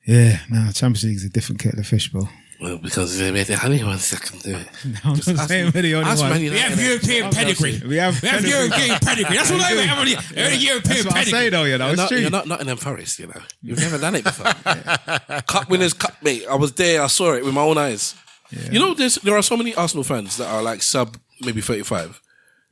Yeah, no, Champions League is a different kettle of fish, bro. Well, because they're the only ones that can do it. I'm not saying we're the only ones. We have European pedigree. We have European pedigree. That's what I mean. European That's what I pedigree. say, though, you know. It's true. You're not Nottingham Forest, you know. You've never done it before. Cup Winners' Cup, mate. I was there. I saw it with my own eyes. Yeah. You know, there are so many Arsenal fans that are like sub maybe 35.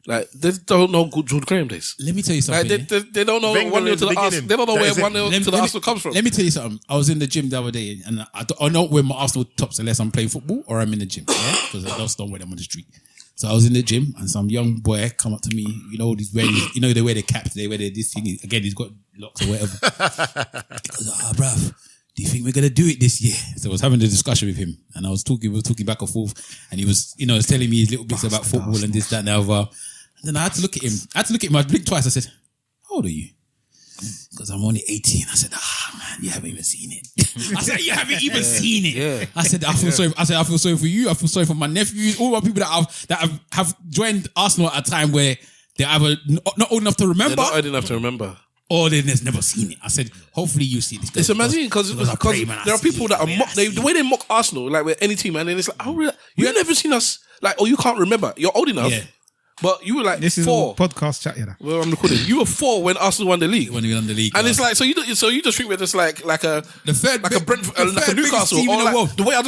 Like, they don't know good George Graham days. Let me tell you something. Like, they don't know 1-0 to the Arsenal. They don't know where 1-0 to the Arsenal comes from. Let me tell you something. I was in the gym the other day, and I don't wear my Arsenal tops unless I'm playing football or I'm in the gym. Yeah, because I just don't wear them on the street. So I was in the gym, and some young boy come up to me. You know, they wear the caps, they wear this thing. Again, he's got locks or whatever. He goes, bruv, do you think we're gonna do it this year? So I was having a discussion with him, and we were talking back and forth, and he was, telling me his little bits about football and this, that, and the other. And then I had to look at him. I blinked twice. I said, how old are you? Because I'm only 18. I said, man, you haven't even seen it. I said, you haven't even seen it. Yeah. I said, I feel sorry for you. I feel sorry for my nephews, all my people that have joined Arsenal at a time where they're either not old enough to remember. They're not old enough to remember. Or they've never seen it. I said, hopefully you see this. It's amazing because there are people that are the way they mock Arsenal, like with any team, and then it's like, you've never seen us, like, or you can't remember. You're old enough. Yeah. But you were like this is 4. A podcast chat, you know. Well, I'm recording. You were 4 when Arsenal won the league. When we won the league, and it's like so you just think we're just like a Brentford, like a Newcastle, or like the way I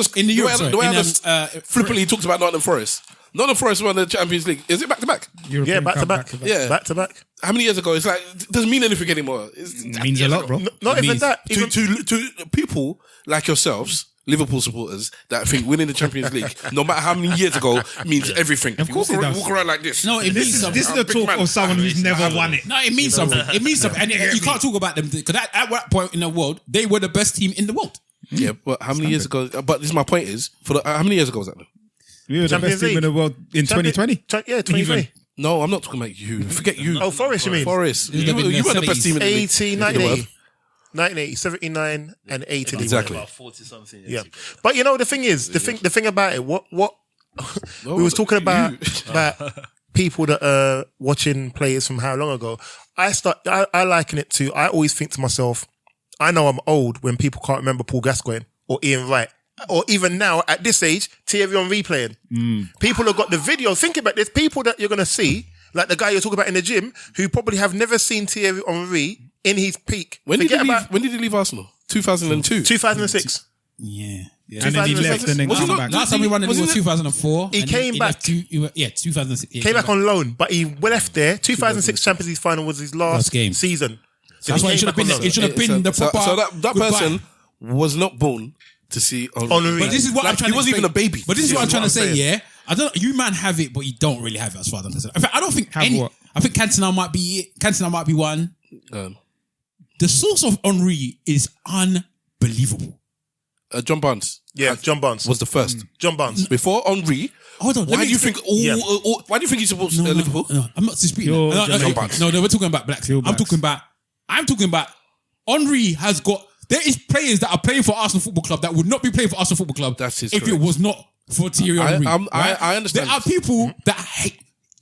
just flippantly talked about Nottingham Forest. Nottingham Forest won the Champions League. Is it back to back? Yeah, back to back. Yeah, back to back. How many years ago? It's like it doesn't mean anything anymore. It means a lot, bro. Not even that. To people like yourselves, Liverpool supporters, that think winning the Champions League, no matter how many years ago, means everything. Of course it does. Walk around like this. No, it means something. This is the talk of someone who's never won it. No, it means something. It means something. And you can't talk about them because at that point in the world, they were the best team in the world. Yeah, but how many years ago? But this is my point is, how many years ago was that? We were the best team in the world in 2020. Yeah, 2020. No, I'm not talking about you. Forget you. Oh, Forest, you mean? Forest. You were the best team in the league. 1980, 79 and 80. Exactly. About 40-something. Yeah. But you know, the thing is, the thing about it, what we was talking about people that are watching players from how long ago. I liken it to, I always think to myself, I know I'm old when people can't remember Paul Gascoigne or Ian Wright. Or even now, at this age, Thierry Henry playing. People have got the video. Think about this. People that you're going to see, like the guy you're talking about in the gym, who probably have never seen Thierry Henry in his peak. When did he leave Arsenal? 2002? 2006. Yeah. And then he left and then came back. Last time he won the league was 2004. He came back. 2006. Came back on loan, but he left there. 2006 Champions League final was his last game season. So that's why it should have been. It should have been the proper. So that person was not born to see Henry. But this is what I'm trying to explain. He wasn't even a baby. But this is what I'm trying to say, yeah? I don't. You man have it, but you don't really have it as far as I'm concerned. In fact, I don't think I think Cantona might be it. Cantona might be one. The source of Henry is unbelievable. John Barnes. Yeah, John Barnes was the first. John Barnes. Before Henry. Hold on. Why do you think he supports Liverpool? No, I'm not disputing. John Barnes. No, we're talking about blacks. I'm talking about Henry has got. There is players that are playing for Arsenal Football Club that would not be playing for Arsenal Football Club if it was not for Thierry Henry. I understand. There are people that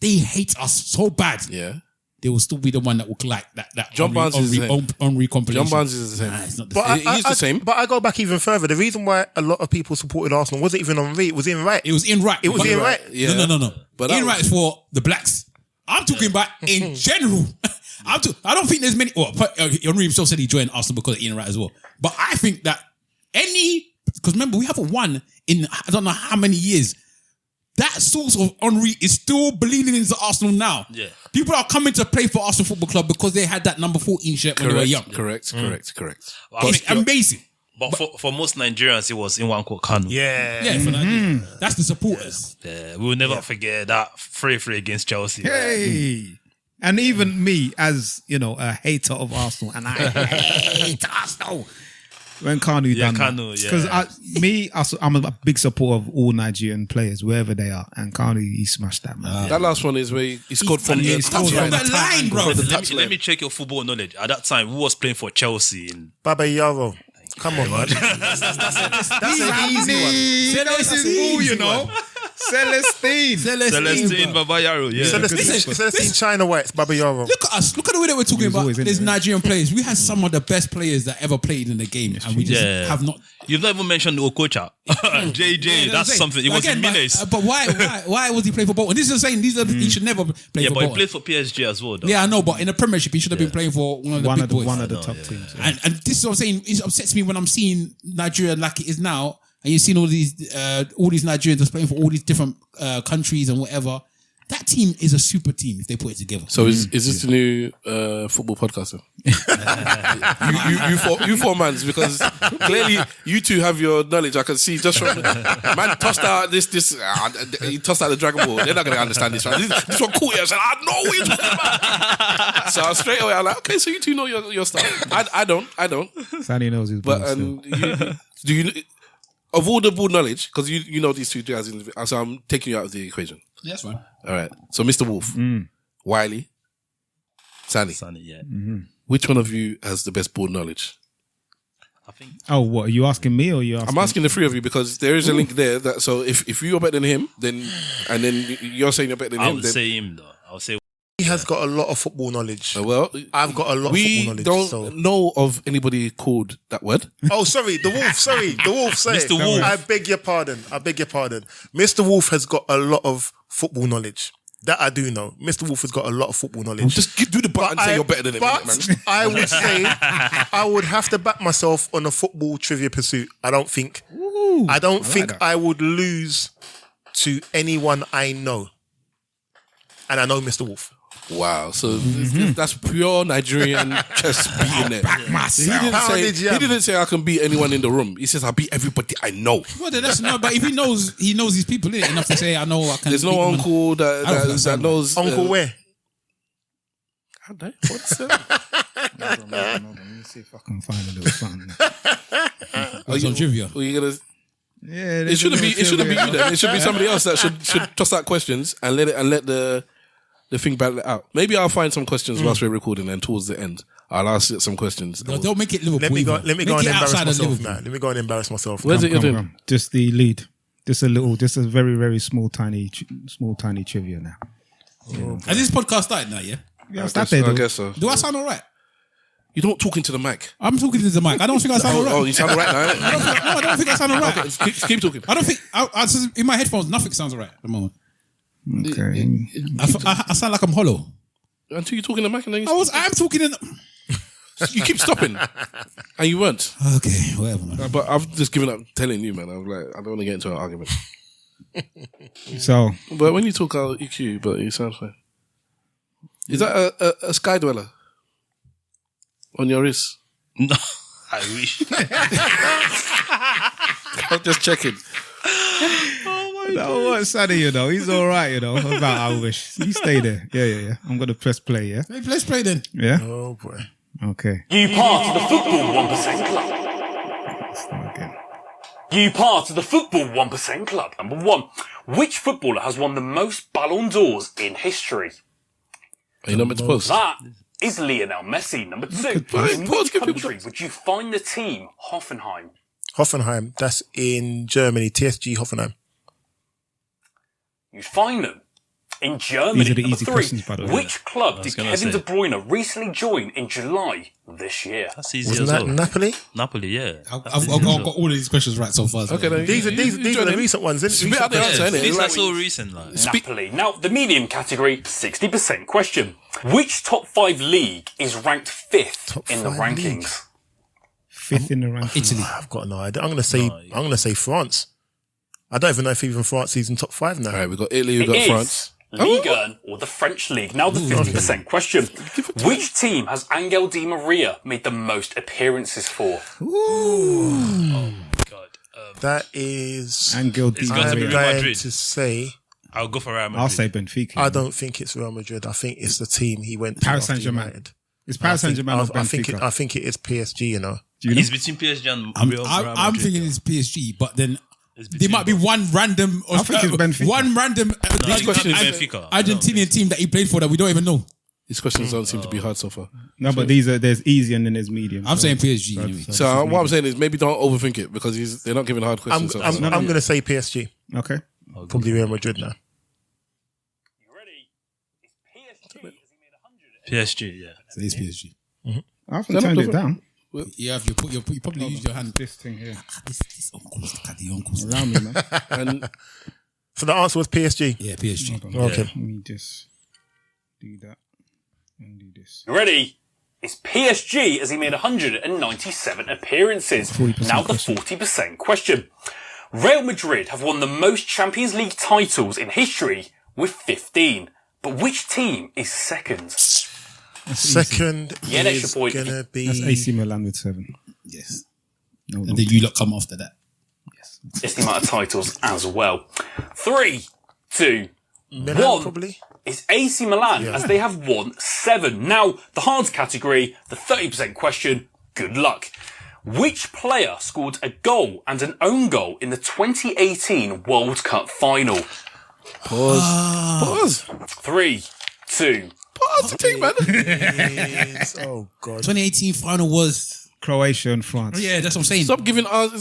hate us so bad. Yeah. They will still be the one that will like that John Barnes is the same. Henry compilation. John Barnes is the same. Nah, it's not the same. He's the same. But I go back even further. The reason why a lot of people supported Arsenal wasn't even Henry. It was Ian Wright. It was Ian Wright. Yeah. No. But Ian Wright is for the blacks. I'm talking about in general. I don't think there's many. Well, Henry himself said he joined Arsenal because of Ian Wright as well. But I think that because remember, we haven't won in I don't know how many years. That source of Henry is still bleeding into Arsenal now. Yeah. People are coming to play for Arsenal Football Club because they had that number 14 shirt when they were young. Correct. It's amazing. But for most Nigerians, it was in one called Kanu. Yeah, for Nigeria. That's the supporters. Yeah, we will never forget that 3-3 against Chelsea. Hey. And even me, as you know, a hater of Arsenal, and I hate Arsenal. When Kanu done because I'm a big supporter of all Nigerian players wherever they are, and Kanu he smashed that man. That last one is where he scored from the line, bro. Let me check your football knowledge. At that time, who was playing for Chelsea? Baba Yaro. Come on, man. That's an easy one. This is all, you know. Celestine Babayaro. Yeah. Celestine China White, Babayaro. Look at us. Look at the way that we're talking about these Nigerian players. We had some of the best players that ever played in the game, and we just have not. You've not even mentioned Okocha. JJ, that's something. It was in Minas. But why was he playing for Bolton? This is saying he should never play for Bolton. Yeah, but he played for PSG as well, though. Yeah, I know, but in the Premiership, he should have been playing for one of the big boys. One of the top teams. Yeah. And this is what I'm saying. It upsets me when I'm seeing Nigeria like it is now, and you've seen all these Nigerians that's playing for all these different countries and whatever. That team is a super team if they put it together. So is this the new football podcast? you four mans, because clearly you two have your knowledge. I can see just from man tossed out this he tossed out the Dragon Ball. They're not going to understand this. Right? This one cool. I said, I know what you're talking about. So straight away I'm like, okay, so you two know your stuff. I don't. Sanny knows his but ball do you of all the ball knowledge, because you know these two guys, so I'm taking you out of the equation. Yeah, that's fine. All right. So Mr. Wolf, Wiley, Sanny. Yeah. Which one of you has the best board knowledge? I think. Oh, what? Are you asking me or are you asking? I'm asking the three of you because there is a link there. That so if you're better than him, then you're saying you're better than him. I would say him though. I would say. He has got a lot of football knowledge. Well, I've got a lot of football knowledge. We don't know of anybody called that word. Oh, sorry, the Wolf. Sorry, the Wolf. Say Mr. Wolf. I beg your pardon. Mr. Wolf has got a lot of football knowledge. That I do know. Mr. Wolf has got a lot of football knowledge. Just do the button and say you're better than him, man. I would say I would have to back myself on a football trivia pursuit. I don't think I would lose to anyone I know. And I know Mr. Wolf. Wow, so that's pure Nigerian chess beating there. Back myself. He didn't say I can beat anyone in the room. He says I beat everybody I know. Well, that's not. But if he knows these people innit, enough to say I know I can. There's no uncle that knows. Uncle where? What's that? Hold on. Let me see if I can find a little something. Some trivia. Are you gonna? Yeah, It shouldn't be you then. It should be somebody else that should toss out questions and let the thing battle it out. Maybe I'll find some questions whilst we're recording, and towards the end I'll ask it some questions. No, don't make it Liverpool. Let me go and embarrass myself now. Let me go and embarrass myself. Where's it you're doing? Just the lead. Just a very, very small, tiny trivia now. Has this podcast started now? Yeah. I guess so. Do I sound alright? You don't talk into the mic. I'm talking into the mic. I don't think I sound alright. Oh, you sound alright now. I don't think I sound alright. Okay, keep talking. I don't think in my headphones nothing sounds alright at the moment. Okay. I sound like I'm hollow. Until you talk in the mic, and then I'm talking in. you keep stopping, and you weren't. Okay, whatever, man. But I've just given up telling you, man. I was like, I don't want to get into an argument. So, but when you talk, I'll EQ. But it sounds fine. Is that a sky dweller on your wrist? No, I wish. I'm just checking. no, what Sanny, he's all right, about I wish. You stay there. Yeah. I'm gonna press play. Yeah. Hey, let's play then. Yeah. Oh boy. Okay. You part of the football 1% club. Start again. You part of the football 1% club. Number 1. Which footballer has won the most Ballon d'Ors in history? Are you not meant to pause? That is Lionel Messi. Number 2. In which country would you find the team Hoffenheim? Hoffenheim. That's in Germany. TSG Hoffenheim. You'd find them in Germany. These are the Number easy 3. questions, by the way. Which club did Kevin De Bruyne recently join in July this year? That's easy Wasn't as that well. Napoli? Napoli, yeah. I've got all of these questions right so far. Okay, then These are the recent ones, isn't Spit out the answer, innit? These are Like, so recent, like. Napoli. Now, the medium category, 60% question. Which top 5 league is ranked 5th in the 5 rankings? league. 5th in the rankings. Italy. I've got no idea. I'm gonna say France. I don't even know if even France is in top 5 now. all right, we've got Italy, we've It got is France. Ligue 1 or the French League. Now the 50% question. Which team has Angel Di Maria made the most appearances for? Oh, God. That is. Angel It's Di got to be Maria. Real going Madrid. to say. I'll go for Real Madrid. I'll say Benfica. I don't think it's Real Madrid. I think it's the team he went to. Paris after Saint-Germain. United. It's Paris Saint-Germain or I think Benfica. I think it is PSG. You know. Do you know? It's between PSG and Real Madrid. I'm thinking it's PSG, but then It's there between might be both. one random. I think it's Benfica. One random. This question is Argentinian Benfica. Argentinian team that he played for that we don't even know. These questions don't seem to be hard so far. No, but there's easy and then there's medium. I'm saying PSG anyway. So what I'm saying is maybe don't overthink it because they're not giving hard questions. I'm going to say PSG. Okay. Probably Real Madrid now. You ready? It's PSG. Has he made 100? PSG, yeah. So it's PSG. I haven't turned it down. You have you probably use your hand. This thing here. This uncles, look at the uncles. Around me, man. And So the answer was PSG. Yeah, PSG. Hold on. Okay. Let me just do that and do this. You ready? It's PSG as he made 197 appearances. 40% Now the question. 40% question. Real Madrid have won the most Champions League titles in history with 15. But which team is second? Second Yeah, that's is your point. gonna be That's AC Milan with 7. Yes. No, And then you lot come after that. It's the amount of titles as well. 3, 2, Milan, 1. probably. It's AC Milan as they have won 7. Now, the hard category, the 30% question, good luck. Which player scored a goal and an own goal in the 2018 World Cup final? pause. 3, 2, Pause the thing, man. Oh God. 2018 final was. Croatia and France. Yeah, that's what I'm saying.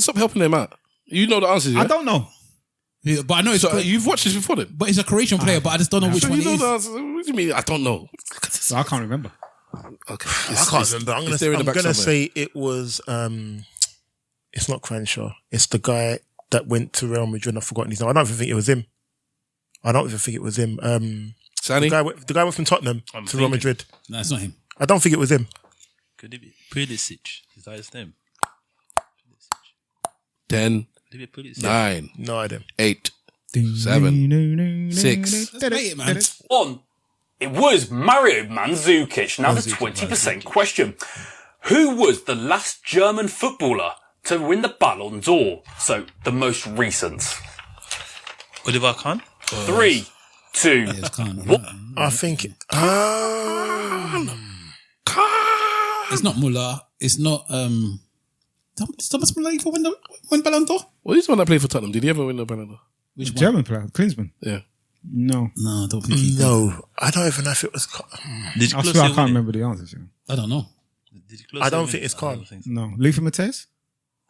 Stop helping them out. You know the answers, yeah? I don't know. Yeah, but I know it's. So, you've watched this before then? But it's a Croatian player, but I just don't know which So one you it know is. the answers. What do you mean? I don't know. So I can't remember. Okay. I can't remember. I'm it's there in the back gonna somewhere. say it was. It's not Crenshaw. It's the guy that went to Real Madrid. I've forgotten his name. I don't even think it was him. Sanny? The guy went from Tottenham to Real Madrid. No, it's not him. I don't think it was him. Could it be Pulisic? Is that his name? 10, Could it be Pulisic? 9, No idea. 8, 7, 6. Let's play it, man. 1. It was Mario Mandzukic. Now the 20% question. Who was the last German footballer to win the Ballon d'Or? So, the most recent. Oliver Kahn? 3, 2, It's Khan. I think. It's not Muller. It's not. Thomas Muller even win Ballon d'Or? Well, he's the one that played for Tottenham. Did he ever win the Ballon d'Or? Which one? German player, Klinsmann. Yeah. No. No, I don't think he did. No, I don't even know if it was. Did I Klose swear I win can't it? remember the answers. You know. I don't know. Did Klose I don't win think it? it's I Kahn. don't think so. No. Luther Matthäus?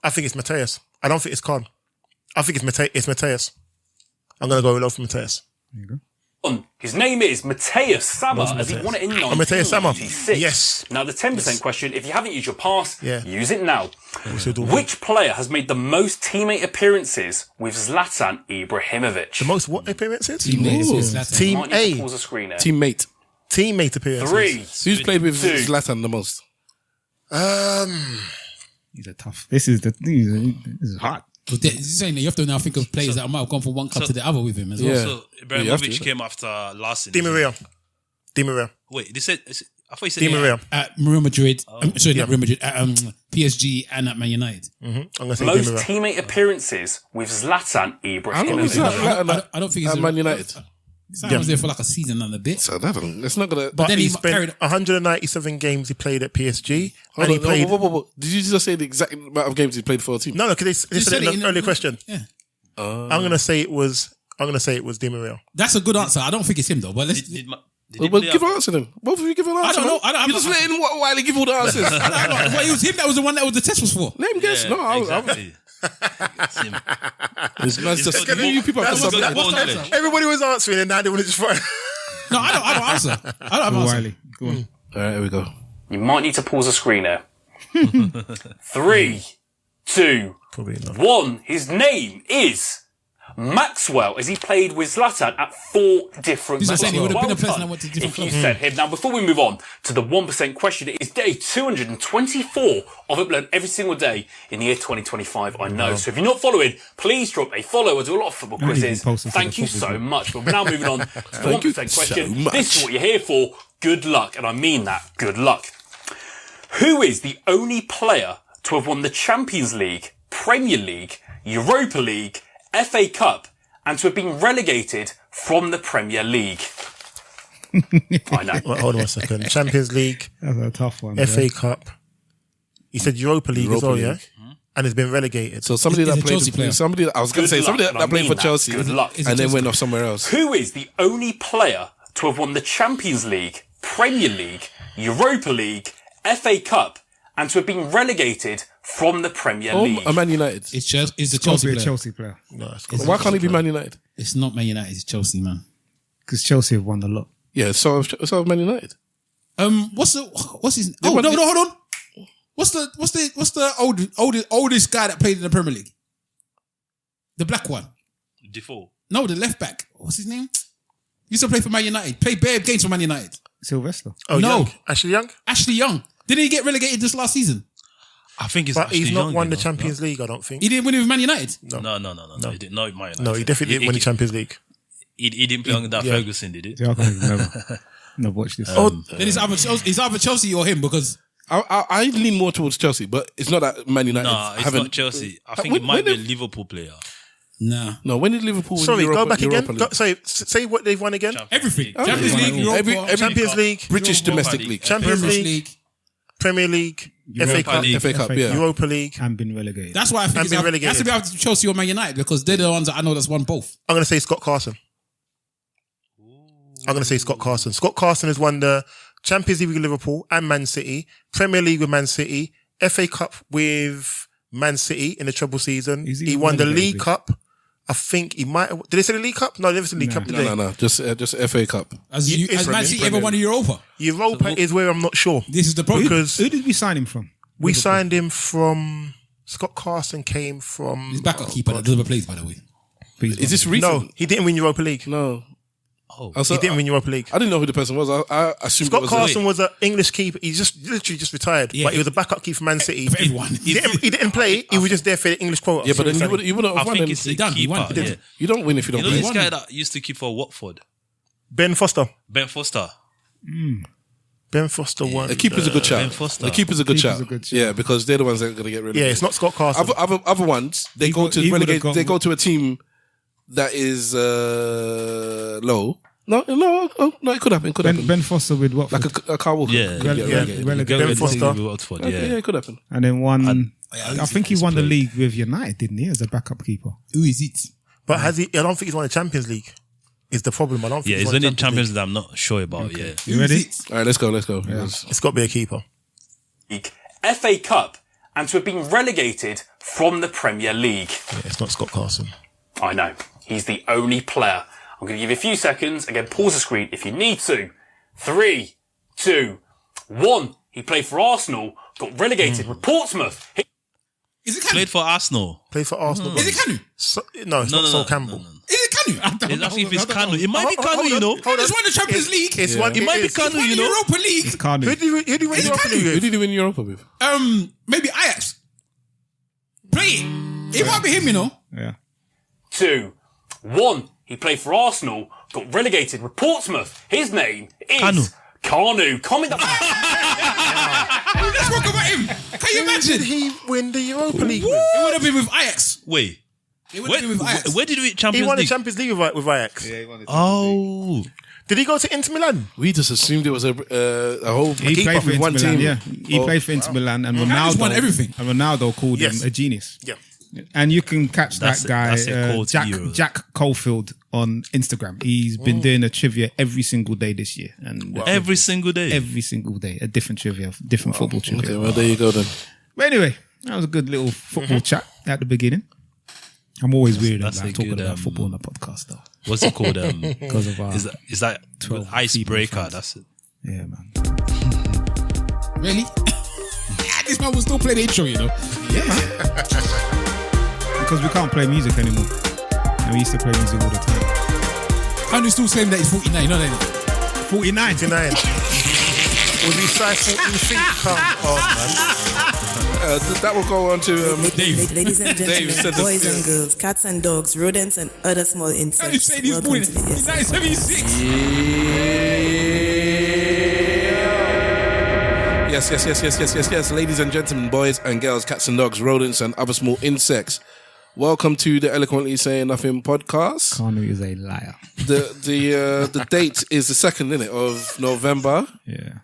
I think it's Mateus. I don't think it's Khan. I think it's Mateus. I'm gonna go with Lothar Mateus. There you go. 1. His name is Matthias Sammer as he won it in Matthias Sammer. 1996. Yes. Now the 10% question, if you haven't used your pass, Yeah. use it now. should do. Which player has made the most teammate appearances with Zlatan Ibrahimovic? The most what appearances? Teammates with Zlatan. Team Might need to A. pause the screen there. Teammate. Teammate appearances. 3, So who's played with 2. Zlatan the most? These are tough. This is hot. But you're saying that you have to now think of players that might have gone from one cup to the other with him as well. Yeah. So You have to, Ibrahimovic yeah. came after Larson. Di Maria. Di Maria. Wait, they said. I thought you said Di Maria. At Real Madrid, sorry, not Real Madrid, at PSG and at Man United. I'm gonna say Di Most Maria. teammate appearances with Zlatan How long is Ibrahimovic. that? I don't think he's Man United. Zlatan was there for like a season and a bit. So that don't, it's not gonna. But then he he spent carried- 197 games he played at PSG, Hold and he on, played. whoa. Did you just say the exact amount of games he played for a team? No, because they You said said it it in in the earlier the- question. Yeah. I'm gonna say it was. Di Maria. That's a good answer. I don't think it's him though. But let's. Did he Well, play give up- an answer then. Both of you give an answer. don't know. man. I'm You're not- just letting Wiley give all the answers. Well, it was him that was the one that was the test was for. Name guess. Yeah, No, exactly. It's him. It's just got you people have to He's got submit. more knowledge. Everybody was answering, and now they want to just throw. No, I don't answer. I don't have answer. Wiley. Go on. All right, here we go. You might need to pause the screen there. 3, 2, Probably not. 1. His name is Maxwell, as he played with Zlatan at 4 different He's not saying he would have been a Well person done that went to different if you clubs. said him. Now, before we move on to the 1% question, it is day 224 of Upload every single day in the year 2025, I know. So if you're not following, please drop a follow. I do a lot of football Don't even quizzes. post us to Thank the you football so group. much. But we're now moving on to the 1% so question. much. This is what you're here for. Good luck. And I mean that. Good luck. Who is the only player to have won the Champions League, Premier League, Europa League, FA Cup, and to have been relegated from the Premier League? I know. Well, hold on a second. Champions League, That's a tough one. FA Cup. You said Europa League as Europa well, League. yeah? And it's been relegated. So somebody He's that a Chelsea player. played, somebody that, I was going to say Good somebody luck, that and I played mean for that. Chelsea, Good luck. and then went off somewhere else. Who is the only player to have won the Champions League, Premier League, Europa League, FA Cup, and to have been relegated from the Premier League. A Man United. It's the It's Chelsea a player. Chelsea player. No, it's Why can't he be Man United? It's not Man United. It's Chelsea, man. Because Chelsea have won a lot. Yeah, so have Man United. What's his? Oh no, hold on. What's the oldest guy that played in the Premier League? The black one. Defoe. No, the left back. What's his name? Used to play for Man United. Played bare games for Man United. Sylvester. Oh, No. Young. Ashley Young? Ashley Young. Didn't he get relegated this last season? I think it's But actually he's not young, won you the know. Champions League, I don't think. He didn't win it with Man United. No. He didn't. No, Man United. No, he definitely didn't win the Champions League. He didn't play under that Ferguson, did it? Yeah, I can't remember. Never watched this. Then it's either Chelsea or him because I lean more towards Chelsea, but it's not that Man United No, it's not Chelsea. I think when- it might be a when Liverpool player. nah. No, when did Liverpool win Sorry, Europa, go back again. Europa League? Sorry, say what they've won again. Everything. Oh, Champions yeah. League, Europa, Every Champions League, British Europa domestic League. league. Champions Premier League, League. Premier League, FA Cup, League. FA Cup, yeah. Europa League. And been relegated. That's why I think And it's been it relegated. has to be either Chelsea or Man United because they're the ones that I know that's won both. I'm going to say Scott Carson. I'm going to say Scott Carson. Scott Carson has won the Champions League with Liverpool and Man City, Premier League with Man City, FA Cup with Man City in the treble season. Is he He won the relegated, League please? Cup. I think he might. Did they say the League Cup? No, they never said League Cup, did they? No. Just FA Cup. Has It's Man City Premier ever won a Europa? Europa is where I'm not sure. This is the problem. Because Who did we sign him from? we signed him from. Scott Carson came from. His backup keeper that never plays, by the way. Is this recent? No, he didn't win Europa League. No. Oh, He didn't win Europa League. I didn't know who the person was. I assumed Scott it was Carson was an English keeper. He literally just retired, Yeah. but he was a backup keeper for Man City. For everyone. He didn't play. He was just there for the English quota. Yeah, but then Sorry, you wouldn't I have won think then. it's the He done, he keeper. won. He did. Yeah. You don't win if you don't You know play. this guy that used to keep for Watford, Ben Foster. Ben Foster. Ben Foster won. The keeper's a good shout. Ben Foster. The keeper's a good Keeper's shout. a good shout. Yeah, because they're the ones that are going to get rid of Yeah, it. it's not Scott Carson. Other ones, they go to he would've relegate. gone- They go to a team that is low. No, it could happen. It could happen. Ben Foster with Watford. Like a Carl Walker. Yeah. could get relegated. Relegated. Ben Foster. Watford, Okay, yeah. yeah, it could happen. And then won. I I think he won the league with United, didn't he? As a backup keeper. Who is it? But has he? I don't think he's won the Champions League. Is the problem? I don't think Yeah, he's it's won the only Champions that I'm not sure about, yeah. You ready? All right, let's go. It's got to be a keeper. League, FA Cup, and to have been relegated from the Premier League. Yeah, it's not Scott Carson. I know. He's the only player. I'm going to give you a few seconds. Again, pause the screen if you need to. 3, 2, 1. He played for Arsenal, got relegated with Portsmouth. Is it Kanu? Played for Arsenal. Played for Arsenal. Is it Kanu? No, it's not Sol Campbell. Is it Kanu? It's actually if it's Kanu. It might be Kanu, you know. He just won the Champions League. It's one. It might be is. Kanu, Won you the know. Europa League. Carney. Who did he win Is it Europa Kanu? League Who with? did he win Europa with? Maybe Ajax. Play it. It might be him, you know. Yeah. 2, 1. He played for Arsenal, got relegated with Portsmouth. His name is Kanu. Comment that. Let's talk about him. Can you Who imagine? did he win the Europa League with? It would have been with Ajax. Wait. It would have been with Ajax. Where did we He Champions won the League? Champions League with Ajax. Oh. Did he go to Inter Milan? We just assumed it was a whole He keeper played for with Inter one Milan, team. yeah. He played for Inter Milan and Ronaldo's Ronaldo won everything. And Ronaldo called Yes. him a genius. Yeah. And you can catch That's that it- guy, that's it, called Euros. Jack Caulfield, on Instagram. He's been doing a trivia every single day this year. And Every single day. every single day, a different trivia, different football trivia. Okay, well there you go then. But anyway, that was a good little football chat at the beginning. I'm always weird that's about a talking good, about football on the podcast, though. What's it called? Because of our, Is that 12 icebreaker? people That's it. yeah, man. Really? This man will still play the intro, you know. Yeah, man. Because we can't play music anymore. And we used to play music all the time. Kanu still saying that he's 49, you know that? 49. 59. Was he size 14 feet? Come on, man. That will go on to Dave. Ladies and gentlemen, said this- boys and girls, cats and dogs, rodents and other small Kanu insects. saying he's Welcome born to the in ESN. 1976. Yes, ladies and gentlemen, boys and girls, cats and dogs, rodents and other small insects. Welcome to the Eloquently Saying Nothing podcast. Kanu is a liar. The date is the 2nd, isn't it, of November, Yeah.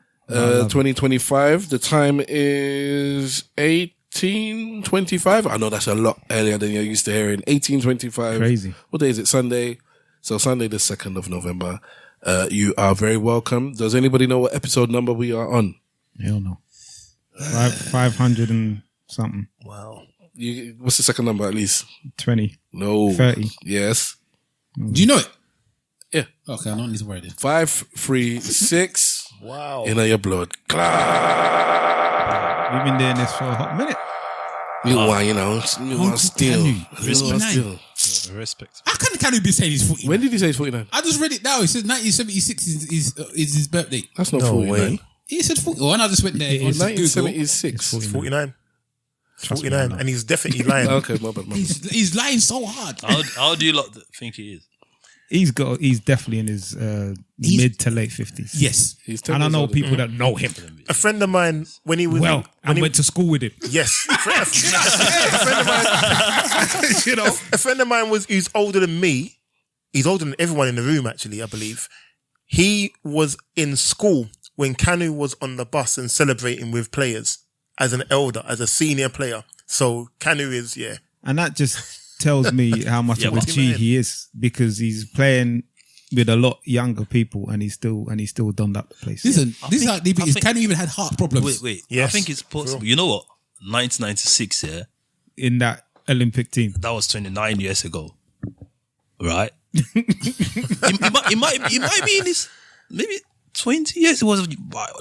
2025. The time is 18:25. I know that's a lot earlier than you're used to hearing. 18:25. Crazy. What day is it? Sunday. So Sunday, the 2nd of November. You are very welcome. Does anybody know what episode number we are on? Hell no. 500 and something. Wow. What's the second number at least? 20. No. 30. Yes. Do you know it? Yeah. Okay, I don't need to worry then. 5, 3, 6. Wow. In your blood. We've been doing this for a hot minute. You want, steal. Respect. How can Kanu be saying he's 49? When did he say he's 49? I just read it now. It says 1976 is his birthday. That's not No 49. way. He said 40. When I just went there, It's on Google, 1976. It's 49. 49. And he's definitely lying. Okay, my bad. he's lying so hard. How do you lot think he is? He's definitely in his mid to late 50s. Yes. And I know people that know him. A friend of mine, when he was... Well, I went to school with him. Yes. A friend of mine, a friend of mine who's older than me. He's older than everyone in the room, actually, I believe. He was in school when Kanu was on the bus and celebrating with players as an elder, as a senior player. So Kanu is, And that just tells me how much of a G he is, because he's playing with a lot younger people and he's still donned up the place. Listen, this is how deep it is. Kanu even had heart problems. Wait. Yes. I think it's possible. You know what? 1996, In that Olympic team. that was 29 years ago, right? it might be in his maybe 20 years. He was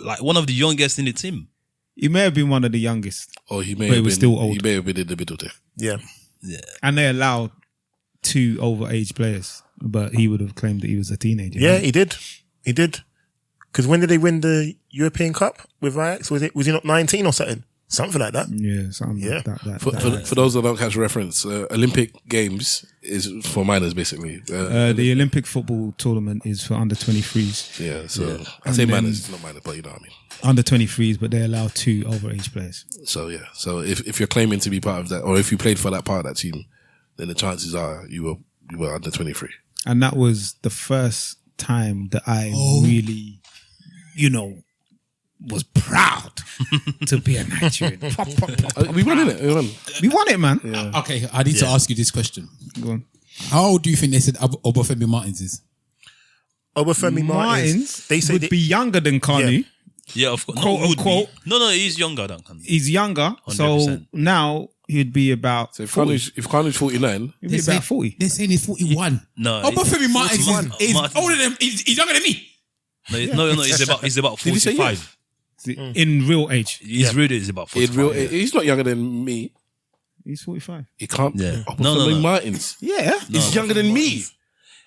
like one of the youngest in the team. He may have been one of the youngest. Oh, he may But he have was been still old. He may have been in the middle there. yeah. And they allowed 2 overage players, but he would have claimed that he was a teenager. Yeah, he did. He did. Because when did they win the European Cup with Ajax? Was he not 19 or something? Something like that. Yeah, something Yeah. like that. For those that don't catch the reference, Olympic Games is for minors, basically. The Olympic football tournament is for under 23s. Yeah, so I And say then- minors, it's not minors, but you know what I mean. Under 23s, but they allow 2 overage players. So yeah, so if you're claiming to be part of that, or if you played for that part of that team, then the chances are you were under 23. And that was the first time that I really, was proud to be a Nigerian. We won it. We won it, man. Okay, I need to ask you this question. Go on. How old do you think they said Obafemi Martins is? Obafemi Martins. They say would be younger than Kanu. Yeah, of course. Quote, would unquote. be. No, he's younger than Kanu. He's younger, so 100%. now he'd be about. So if Kanu's 49, He'd be about 40. They're saying he's 41. No, Obafemi Martins 41. is Martins- older than he's younger than me. No, he's about Did he say 45. In real age, He's really is about 45. he's not younger than me. he's 45. He can't. Yeah. Obafemi Martins. Yeah. He's younger than me.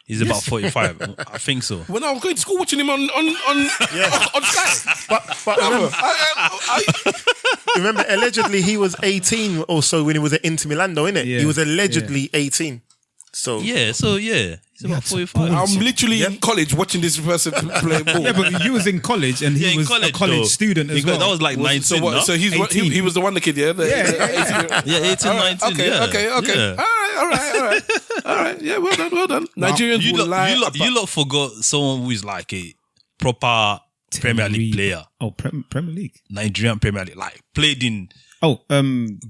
He's about 45. I think so. When I was going to school watching him on Sky. But remember, allegedly he was 18 or so when he was at Inter Milan, though, innit? Yeah. He was allegedly 18. So Yeah, he's about 45. I'm literally in college watching this person play ball. Yeah, but you was in college and he in was a college though. student as well. That was like 19. So what? no? So he's 18. he was the wonder kid, yeah? Yeah. Yeah, 18, 19. Okay, yeah. okay. Yeah. All right. Yeah, well done. Nigerians You will lie. lot forgot someone who is like a proper Premier League player. Oh, Premier League. Nigerian Premier League. Like, played in Oh,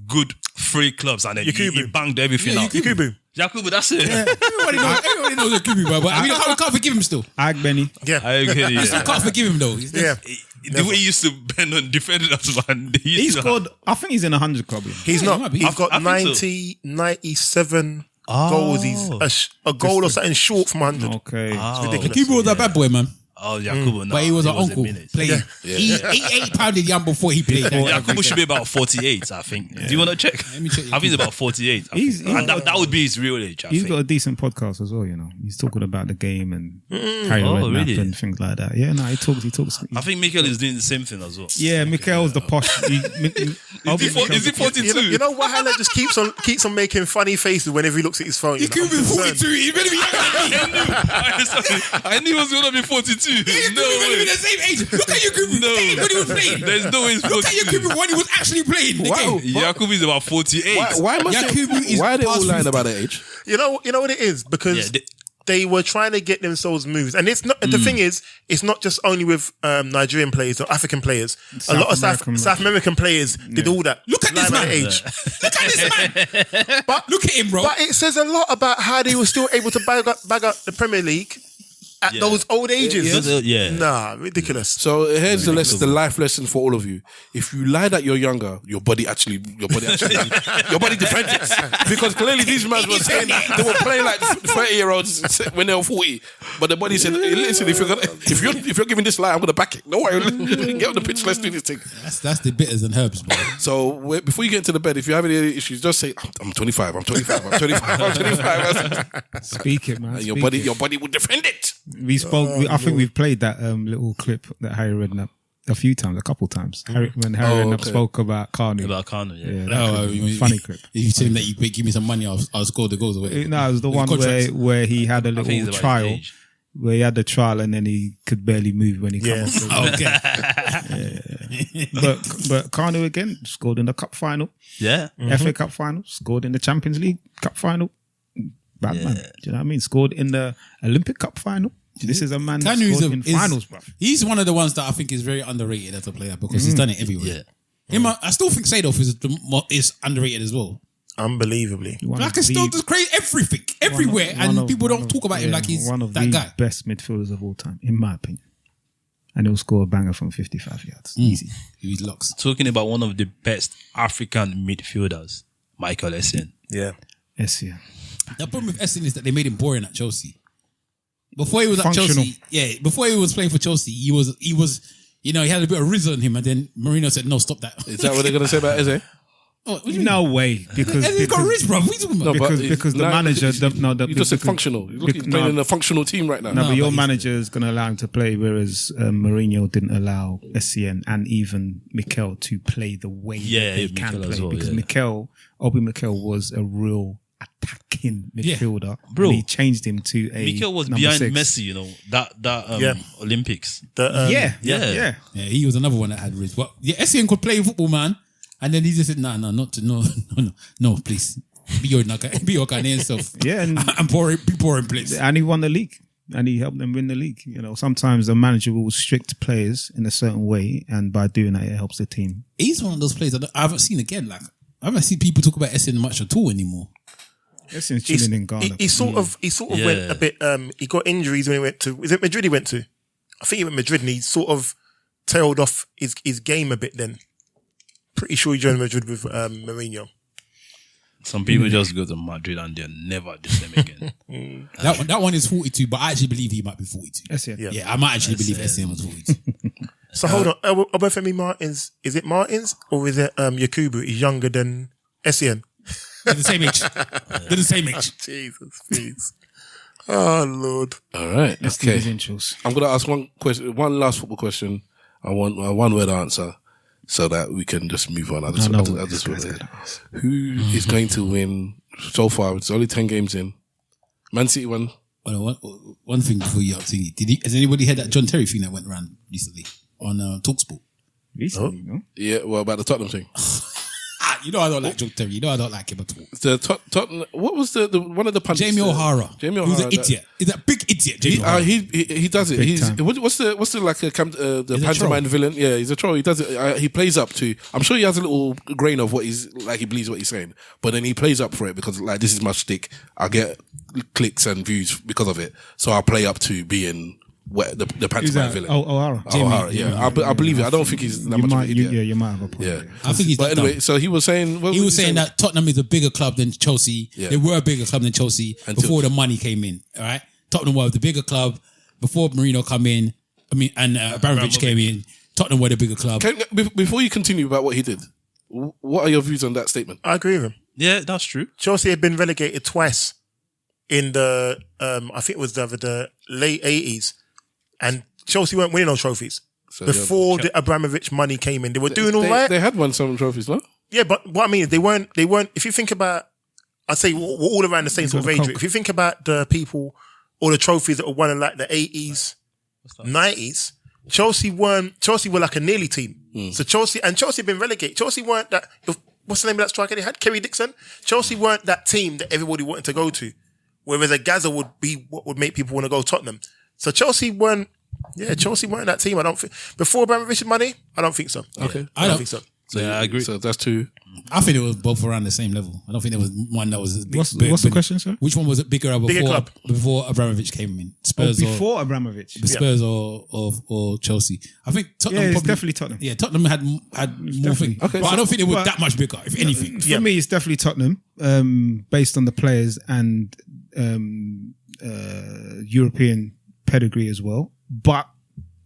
good free clubs and then he Yakubu. banged everything out. Yakubu. Yakubu, that's it. Everybody knows Yakubu, bro. But I mean, I can't forgive him still. Agbenny. Yeah. I get it, I still yeah. can't forgive him though. Yeah. The way he used to bend on defenders, man. He scored, I think he's in 100 club. Yeah. He's Yeah, he might not. be. He's got I think 97 goals. He's a goal or something short from 100. Okay. Ridiculous. Yakubu was a bad boy, man. Oh, Yakubu, no. But he was an a uncle menace. playing. He 8 pounded young before he played. Yakubu should be about 48, I think. Do you want to check? Let me check I think he's about 48. I He's- think. he's And that would be his real age, I He's think. got a decent podcast as well, He's talking about the game and Harry Oh, Redknapp really? and things like that. Yeah, no, he talks. I think Mikel is doing the same thing as well. Yeah, Mikel's the posh. Is he 42? You know Wahala just keeps on making funny faces whenever he looks at his phone. You know? Yakubu is 42. He better be younger than me. I knew he was going to be 42. Yakubu No better be way. the same age. Look at Yakubu. No. When he was playing. There's no way he's Look at 42. Yakubu when he was actually playing the Wow. game. Yakubu is about 48. Why Yakubu is are they all past lying 50. about their age? You know what it is? Because Yeah, they were trying to get themselves moves. And it's not, the thing is, it's not just only with Nigerian players or African players. A lot of South American players did all that. Look at this Lying man. about their age. Look at this man. But look at him, bro. But it says a lot about how they were still able to bag up the Premier League at those old ages. Yeah. Nah, ridiculous. So here's the life lesson for all of you. If you lie that you're younger, your body defends it. Because clearly these men were saying they were playing like 30-year-olds when they were 40. But the body said, listen, if you're giving this lie, I'm gonna back it. No worry, get on the pitch, let's do this thing. That's the bitters and herbs, bro. So before you get into the bed, if you have any issues, just say, I'm 25, I'm 25, I'm 25, I'm 25. Speak it, man. Your body will defend it. We spoke. I think we've played that little clip that Harry Redknapp a couple times. When Harry Redknapp spoke about Carney. About Carney, yeah. Funny clip. You telling that you give me some money, I'll score the goals away. No, it was the one where he had a little trial. Where he had the trial and then he could barely move when he came off. Okay. But Carney again scored in the cup final. Yeah. FA Cup final. Scored in the Champions League Cup final. Bad man. Do you know what I mean? Scored in the Olympic Cup final. This is a man that scored in finals, bro. He's one of the ones that I think is very underrated as a player because he's done it everywhere. Yeah. I still think Seedorf is underrated as well. Unbelievably. Like it's still just crazy everything, everywhere, and people don't talk about him like he's one of that the guy. Best midfielders of all time, in my opinion. And he'll score a banger from 55 yards. Easy. He's locks. Talking about one of the best African midfielders, Michael Essien. Yeah. Essien. The problem with Essien is that they made him boring at Chelsea. Before he was at Functional. Chelsea, before he was playing for Chelsea, he was, he had a bit of rizzle on him, and then Mourinho said, "No, stop that." Is that what they're gonna say about Eze? Oh, what do you mean? No way, because He's got rich, bro. What are you talking about? because the manager. You just said functional. He's playing in a functional team right now. No, but your manager is going to allow him to play, whereas Mourinho didn't allow Essien and even Mikel to play the way they can Mikel play. well, because Obi Mikel was a real attacking midfielder. Bro. And he changed him to a Mikel was number behind 6. Messi, that Olympics. Yeah. Yeah, he was another one that had risk. But Essien could play football, man. And then he just said, no, please. Be your Ghanaian self. Yeah, and be boring, please. And he won the league. And he helped them win the league. Sometimes the manager will restrict players in a certain way, and by doing that, it helps the team. He's one of those players that I haven't seen again. Like, I haven't seen people talk about Essien much at all anymore. Essien's chilling in Ghana. He sort of went a bit. He got injuries when he went to. Is it Madrid? He went to. I think he went to Madrid, and he sort of tailed off his game a bit. Then, pretty sure he joined Madrid with Mourinho. Some people just go to Madrid and they're never the same again. That one is 42, but I actually believe he might be 42. Essien. Yeah, I might actually believe Essien was 42. So hold on, are both Femi Martins? Is it Martins or is it Yakubu? He's younger than Essien. They're the same age. They're the same age. Jesus, please. Oh Lord. All right. Okay. Intros. I'm gonna ask one question, one last football question. I want a one-word answer so that we can just move on. I just want to. Who is going to win so far? It's only 10 games in. Man City won. Well, one thing before you up thingy. Has anybody heard that John Terry thing that went around recently on TalkSport? Recently, no? Yeah, well, about the Tottenham thing. You know I don't like John Terry. You know I don't like him at all. The Tottenham. What was the one of the pundits? Jamie O'Hara. Jamie Who's O'Hara. an idiot. He's a big idiot. Jamie O'Hara. He does it. Big time. What's the like the He's a pantomime troll. villain? Yeah, he's a troll. He does it. He plays up to. I'm sure he has a little grain of what he's like. He believes what he's saying, but then he plays up for it because like this is my shtick. I get clicks and views because of it, so I'll play up to being the pantomime villain. O'Hara. O'Hara, yeah. I believe it. I don't think he's that much of an idiot. You might have a point. Yeah. I think he's But that anyway, dumb. so he was saying. He was saying that Tottenham is a bigger club than Chelsea. Yeah. They were a bigger club than Chelsea before the money came in. All right, Tottenham were the bigger club before Mourinho come in. And Abramovich came in. Tottenham were the bigger club. Before you continue about what he did, what are your views on that statement? I agree with him. Yeah, that's true. Chelsea had been relegated twice in the I think it was the late 80s, and Chelsea weren't winning no trophies. So Before the Abramovich money came in, they were doing all right. They had won some trophies, no? Yeah, but what I mean is they weren't. If you think about, I'd say we're all around the same sort of age. If you think about the people or the trophies that were won in like the 80s, 90s, Chelsea were like a nearly team. So Chelsea had been relegated. Chelsea weren't that. What's the name of that striker they had? Kerry Dixon. Chelsea weren't that team that everybody wanted to go to. Whereas a Gaza would be what would make people want to go to Tottenham. So Chelsea weren't that team. I don't think before Abramovich's money. I don't think so. Okay, I don't think so. So Yeah, I agree. So that's two. I think it was both around the same level. I don't think there was one that was big. What's the question, sir? Which one was it bigger club. before Abramovich came in? Spurs before Abramovich. Spurs or Chelsea? I think Tottenham. It's definitely Tottenham. Yeah, Tottenham had more things. Okay, but I don't think they were that much bigger, if anything. For me, it's definitely Tottenham, based on the players and European pedigree as well. But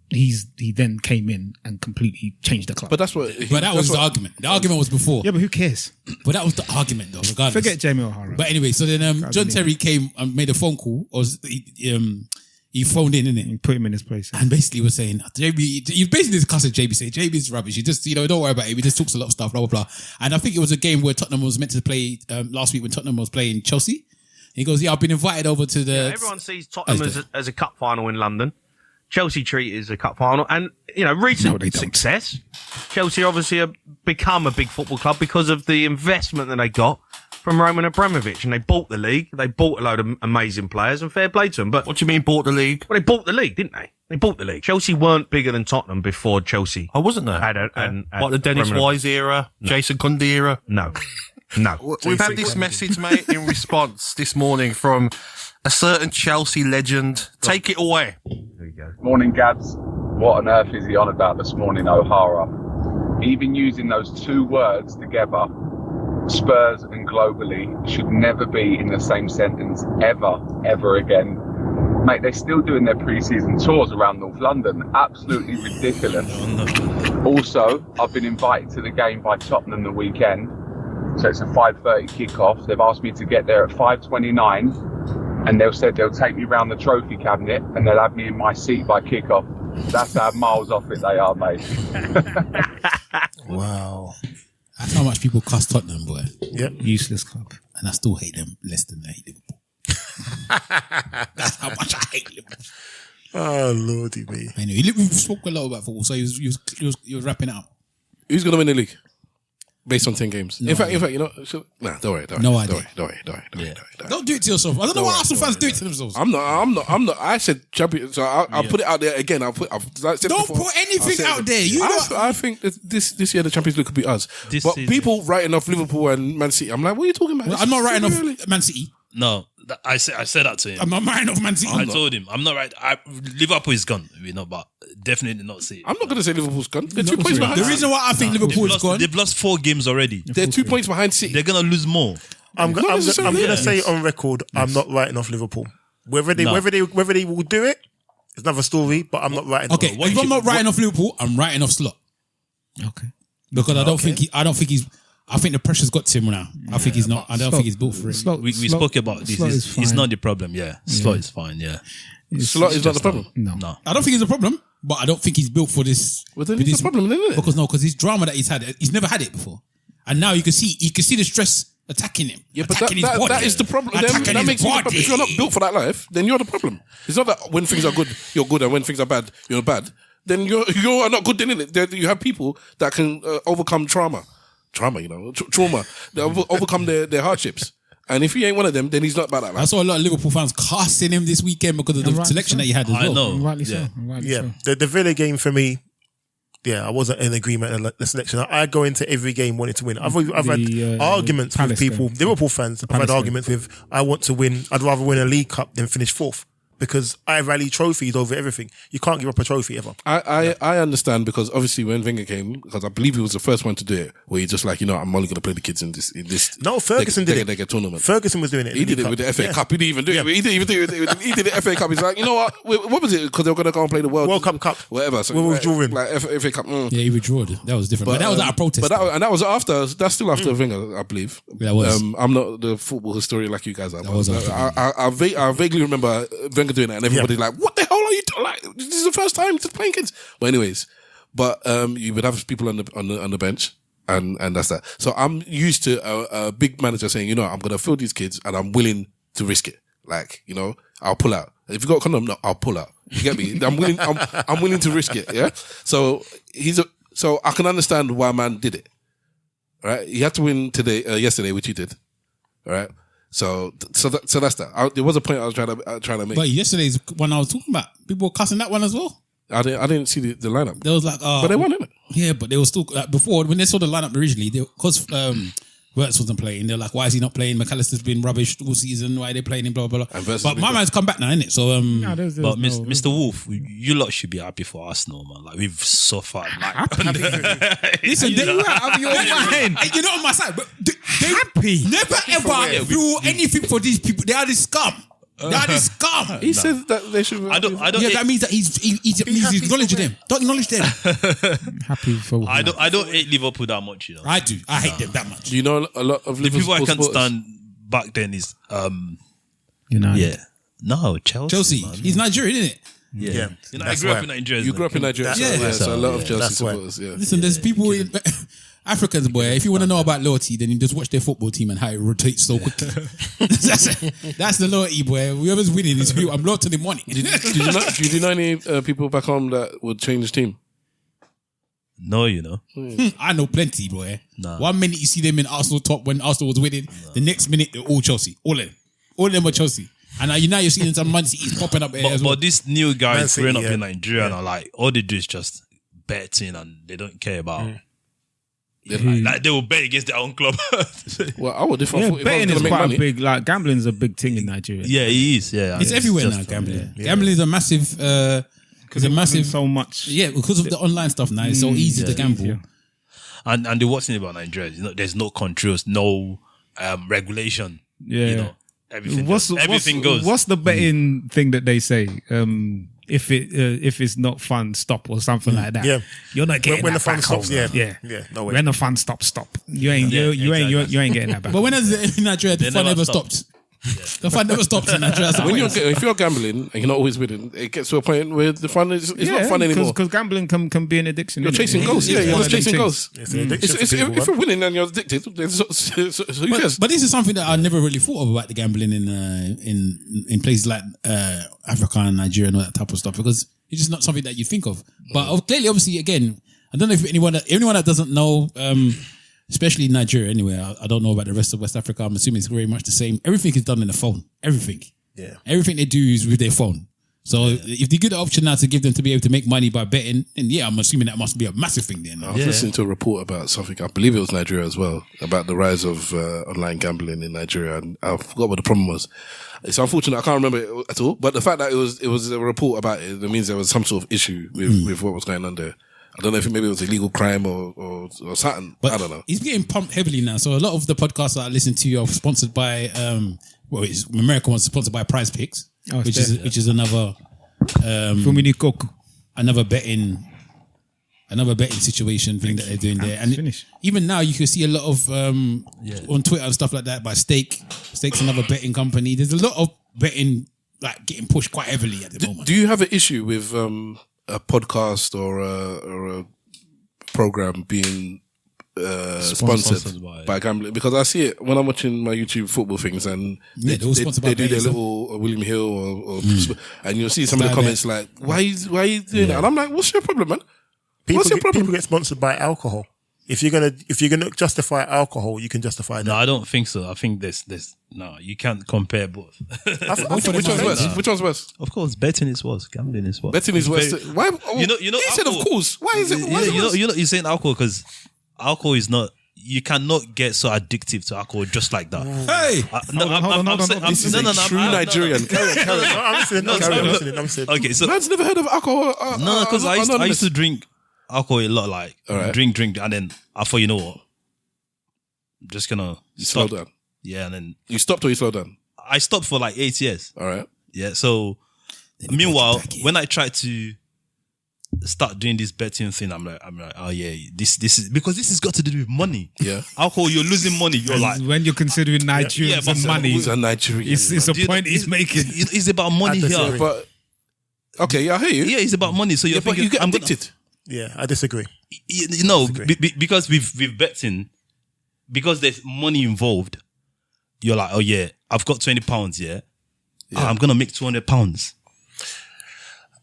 he then came in and completely changed the club. But that was the argument. The argument was before. Yeah, but who cares? But that was the argument, though. Regardless. Forget Jamie O'Hara. But anyway, so then John Terry came and made a phone call. Or he phoned in, innit? And put him in his place. And basically was saying, JB, he basically discussed JB, saying JB's rubbish. He just, don't worry about it. He just talks a lot of stuff, blah, blah, blah. And I think it was a game where Tottenham was meant to play last week when Tottenham was playing Chelsea. He goes, I've been invited over to the... Yeah, everyone sees Tottenham as a cup final in London. Chelsea treat it as a cup final. And, recent success. Chelsea obviously have become a big football club because of the investment that they got from Roman Abramovich. And they bought the league. They bought a load of amazing players and fair play to them. But what do you mean bought the league? Well, they bought the league, didn't they? They bought the league. Chelsea weren't bigger than Tottenham before Chelsea. Oh, wasn't there? What, the Dennis Wise era? No. Jason Cundy era? No. We've had this message, mate, in response this morning from a certain Chelsea legend. Take it away. There you go. Morning, Gads. What on earth is he on about this morning, O'Hara? Even using those two words together, Spurs and globally, should never be in the same sentence ever again. Mate, they're still doing their pre-season tours around North London. Absolutely ridiculous. Also, I've been invited to the game by Tottenham the weekend. So it's a 5:30 kickoff. They've asked me to get there at 5:29, and they'll take me round the trophy cabinet and they'll have me in my seat by kickoff. That's how miles off it they are, mate. Wow. That's how much people cuss Tottenham, boy. Yep. Useless club. And I still hate them less than I hate Liverpool. That's how much I hate Liverpool. Oh, lordy me. Anyway, we spoke a lot about football, so he was wrapping it up. Who's going to win the league? Based on 10 games. In fact, don't worry. No idea. Don't worry. Don't do it to yourself. I don't know why Arsenal fans do it to themselves. I'm not. I said champion, so I'll put it out there again. Don't put anything out there. I think that this year the Champions League could be us. But people writing off Liverpool and Man City, I'm like, what are you talking about? Well, I'm not writing off Man City. No, I said that to him. I'm not writing off Man City. I told him, I'm not right. Liverpool is gone, but definitely not City. I'm not going to say Liverpool's gone. They're 2 points behind. The reason why I think Liverpool is gone, they've lost 4 games already. They're 2 points behind City. They're going to lose more. I'm going to say on record, I'm not writing off Liverpool. Whether they will do it, it's another story. But I'm not writing. Okay, if I'm not writing off Liverpool, I'm writing off Slot. Okay, because I don't think he's. I think the pressure's got to him now. I think he's not. I don't think he's built for it. We spoke about this. It's not the problem. Yeah, Slot is fine. Yeah, Slot is not the problem. No, I don't think it's a problem. But I don't think he's built for this. Well, then it's a problem, isn't it? Because his drama that he's had, he's never had it before, and now you can see the stress attacking him. Yeah, but that is the problem. That makes you the problem. If you're not built for that life, then you're the problem. It's not that when things are good, you're good, and when things are bad, you're bad. Then you're not good, then, innit? You have people that can overcome trauma. They overcome their hardships. And if he ain't one of them, then he's not about that life. I saw a lot of Liverpool fans casting him this weekend because of the selection that he had as well. I know. Rightly so. The Villa game for me, I wasn't in agreement on the selection. I go into every game wanting to win. I've had arguments with people, Liverpool fans. I've had arguments with, I want to win. I'd rather win a League Cup than finish 4th. Because I value trophies over everything. You can't give up a trophy ever. I understand, because obviously when Wenger came, because I believe he was the first one to do it, where he just like, I'm only going to play the kids in this. No, Ferguson did it. Tournament. Ferguson was doing it. He did it with the FA Cup. He didn't even do it. He didn't even do it. He did the FA Cup. He's like, you know what was it? Because they were going to go and play the World Cup. Whatever. So we're withdrawing. Like FA Cup. Yeah, he withdrew. That was different. But that was out of protest. That was after. That's still after Wenger, I believe. That was. I'm not the football historian like you guys are. I vaguely remember Wenger doing that, and everybody like, what the hell are you doing? Like, this is the first time just playing kids. But anyways, you would have people on the bench, and that's that. So I'm used to a big manager saying, I'm going to field these kids, and I'm willing to risk it. Like, I'll pull out. If you got a condom, no, I'll pull out. You get me? I'm willing to risk it. Yeah. So so I can understand why man did it. Right? He had to win yesterday, which he did. All right. So that's that. There was a point I was trying to make. But yesterday's one I was talking about, people were cussing that one as well. I didn't see the lineup. They was like, but they won, innit? Yeah, but they were still like before when they saw the lineup originally. Because Wirtz wasn't playing, they're like, why is he not playing? McAllister's been rubbish all season. Why are they playing him? Blah blah blah. But my man's come back now, innit? So but Mr. Wolf, you lot should be happy for Arsenal, man. Like we've suffered. Like, listen, they were out of your mind. You're not on my side, but they happy. Never ever do anything for these people. They are the scum. That is scum. He says that they should. I don't. Yeah, that means that he's acknowledging them. Don't acknowledge them. Happy for. I don't hate Liverpool that much, you know. I do. I hate them that much. Do you know a lot of the people I can't supporters? stand back then is United. Yeah. No, Chelsea. Man. He's Nigerian, isn't it? Yeah. You know, I grew up in Nigeria. You grew up in Nigeria. So a lot of Chelsea supporters. Yeah. Listen, there's people in Africans, boy. If you want to know about loyalty, then you just watch their football team and how it rotates so quickly. That's the loyalty, boy. Whoever's winning is who. I'm loyal to the money. Do you know any people back home that would change team? No, you know. I know plenty, boy. Nah. 1 minute you see them in Arsenal top when Arsenal was winning. The next minute they're all Chelsea. All of them are Chelsea. And now you're seeing some Man City's popping up there as well. But these new guys growing up in Nigeria are like, all they do is just betting and they don't care about. Like they will bet against their own club. Well, I would if betting is quite a big. Like gambling is a big thing in Nigeria. Yeah, it is. Yeah, it's everywhere now. Gambling. Gambling is a massive. Because a massive so much. Yeah, because of the online stuff now, it's so easy to gamble. Easier. And the worst thing about Nigeria is there's no controls, no regulation. Yeah, you know, everything goes. What's the betting thing that they say? If it's not fun, stop or something like that. Yeah, you're not getting when that the fun back stops. home. Yeah. No way. When the fun stops, stop. You ain't getting that back. But when has in Nigeria the fun ever stopped? The fun never stops in Nigeria. If you're gambling and you're not always winning, it gets to a point where the fun is not fun anymore. Because gambling can be an addiction. You're chasing goals. Yeah, you're just chasing goals. If If you're winning and you're addicted, so who cares? But this is something that I never really thought of about the gambling in places like Africa and Nigeria and all that type of stuff, because it's just not something that you think of. But clearly, obviously, again, I don't know if anyone that doesn't know, especially in Nigeria anyway, I don't know about the rest of West Africa. I'm assuming it's very much the same. Everything is done in the phone. Everything. Yeah. Everything they do is with their phone. So if they get the option now to give them to be able to make money by betting, then I'm assuming that must be a massive thing then. I was listening to a report about something, I believe it was Nigeria as well, about the rise of online gambling in Nigeria, and I forgot what the problem was. It's unfortunate, I can't remember it at all, but the fact that it was a report about it, that means there was some sort of issue with what was going on there. I don't know if maybe it was illegal crime or something. But I don't know. He's getting pumped heavily now. So a lot of the podcasts that I listen to are sponsored by, American one's sponsored by Prize Picks, which is another, another betting situation thing that they're doing there. And even now you can see a lot of, on Twitter and stuff like that by Stake. Stake's another betting company. There's a lot of betting like getting pushed quite heavily at the moment. Do you have an issue with, a podcast or a program being sponsored by gambling? Because I see it when I'm watching my YouTube football things, and they do their little William Hill or and you'll see some of the comments like, why are you doing that? And I'm like, what's your problem, man? What's your problem? People get sponsored by alcohol. If you're gonna justify alcohol, you can justify that. No, I don't think so. I think there's you can't compare both. Which one's worse? Of course, betting is worse. Gambling is worse. Betting is worse. Why? You know. He said, of course. Why is it? You're saying alcohol because alcohol is not. You cannot get so addictive to alcohol just like that. Hey, This is a true Nigerian. Carry on. I'm listening. Okay, so man's never heard of alcohol. No, because I used to drink alcohol a lot, like drink, and then I thought, you know what, I'm just gonna slow down. Yeah, and then you stopped or you slowed down? I stopped for like 8 years. All right. Yeah. So meanwhile, when I tried to start doing this betting thing, I'm like, oh yeah, this is because this has got to do with money. Yeah. Alcohol, you're losing money. You're like, when you're considering Nigerians and money, who's a Nigerian? It's a point he's making. It's about money here. But okay, yeah, I hear you. Yeah, it's about money. So you're thinking, but you get addicted. Yeah, I disagree. Because with betting, because there's money involved, you're like, oh yeah, I've got £20, yeah. I'm gonna make £200.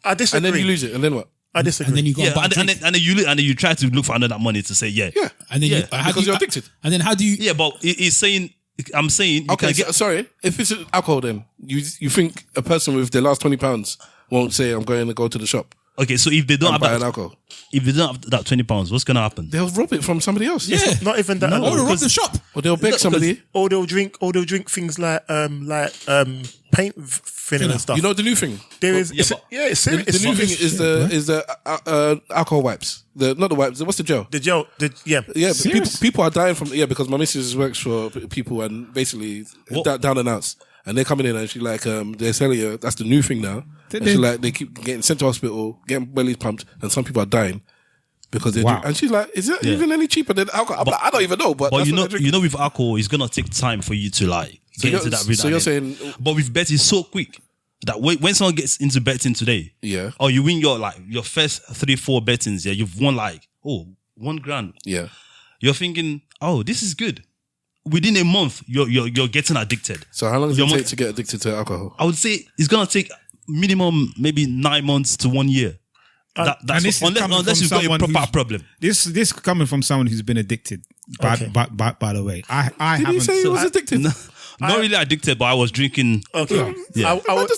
I disagree. And then you lose it, and then what? I disagree. And then you go and then you try to look for another money to say yeah. And then because you're addicted. And then how do you? Yeah, but it's saying. I'm saying. Okay, sorry. If it's alcohol, then you think a person with their last £20 won't say, I'm going to go to the shop. Okay, so if they don't have buying that, alcohol. if they don't have that £20, what's gonna happen? They'll rob it from somebody else. Yeah. Not even that. Or alone. they'll rob the shop. Or they'll beg somebody. Or they'll drink things like paint thinner and stuff. You know the new thing? There is, it's serious. The new thing is the alcohol wipes. Not the wipes. What's the gel? The gel. Yeah. But people are dying from because my missus works for people and basically down and outs. And they're coming in and she's like, they're selling you, that's the new thing now. And she's like, they keep getting sent to hospital, getting bellies pumped, and some people are dying because they do. And she's like, is it even any cheaper than alcohol? I'm like, I don't even know. But you know, with alcohol, it's gonna take time for you to like get into that rhythm. So you're saying, but with betting, it's so quick that when someone gets into betting today, or you win your first 3-4 bettings, you've won like $1,000. Yeah, you're thinking, oh, this is good. Within a month, you're getting addicted. So how long does it take to get addicted to alcohol? I would say it's gonna take minimum maybe 9 months to 1 year. Unless you've got a proper problem. This coming from someone who's been addicted. By the way, I Did haven't. you say he was addicted? Not really addicted, but I was drinking. Okay. Yeah. But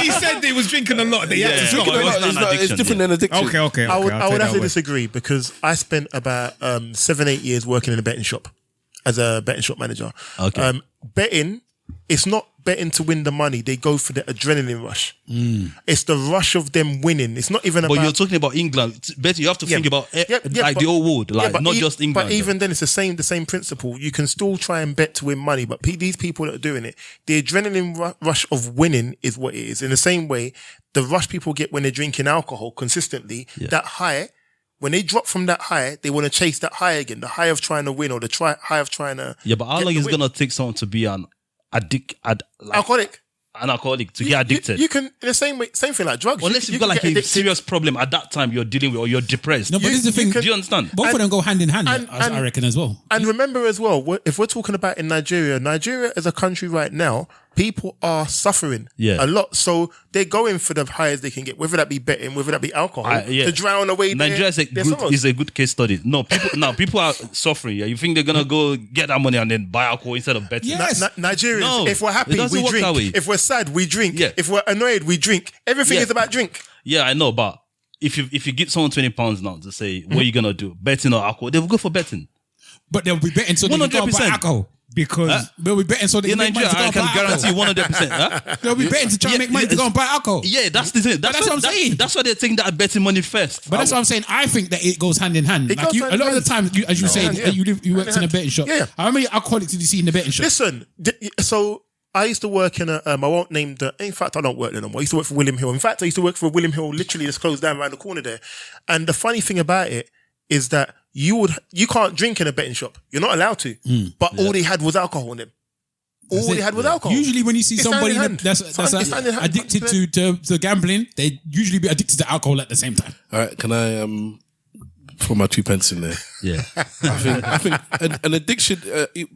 he said they was drinking a lot. It's different than addiction. Okay. I would have to disagree because I spent about 7-8 years working in a betting shop as a betting shop manager. Okay. Betting, it's not betting to win the money. They go for the adrenaline rush. It's the rush of them winning. It's not even about... But you're talking about England. Betting, you have to think about the whole world, not just England. But even then, it's the same principle. You can still try and bet to win money, but these people that are doing it, the adrenaline rush of winning is what it is. In the same way, the rush people get when they're drinking alcohol consistently, that high, when they drop from that high, they want to chase that high again, the high of trying to win or the high of trying to... Yeah, but how long is it going to take someone to be an alcoholic? An alcoholic to get addicted. You can, in the same way, same thing like drugs. Unless you've got like a serious problem at that time you're dealing with or you're depressed. No, but this is the thing. Do you understand? Both of them go hand in hand, I reckon, as well. And remember as well, if we're talking about in Nigeria as a country right now, people are suffering a lot. So they're going for the highest they can get, whether that be betting, whether that be alcohol, to drown away Nigeria is a good case study. No, people are suffering. Yeah? You think they're going to go get that money and then buy alcohol instead of betting? Yes. Nigerians, if we're happy, we drink. If we're sad, we drink. Yeah. If we're annoyed, we drink. Everything is about drink. Yeah, I know, but if you give someone £20 now to say, what are you going to do? Betting or alcohol? They will go for betting. But they'll be betting so they can go buy alcohol. Because they'll be betting so they can make money to go and buy alcohol. I can guarantee 100%. They'll be betting to try and make money to go and buy alcohol. Yeah, that's the thing. That's what I'm saying. That's why they're taking that betting money first. But that's what I'm saying. I think that it goes hand in hand. Like a lot of the time, as you say, you worked in a betting shop. Yeah. How many alcoholics did you see in the betting shop? Listen, so I used to work in I won't name in fact, I don't work there no more. I used to work for William Hill. In fact, I used to work for William Hill, literally just closed down around the corner there. And the funny thing about it is that you can't drink in a betting shop. You're not allowed to. But all they had was alcohol in them. All they had was alcohol. Usually when you see somebody that's addicted to gambling, they usually be addicted to alcohol at the same time. All right, can I put my 2 pence in there? Yeah. I think an addiction,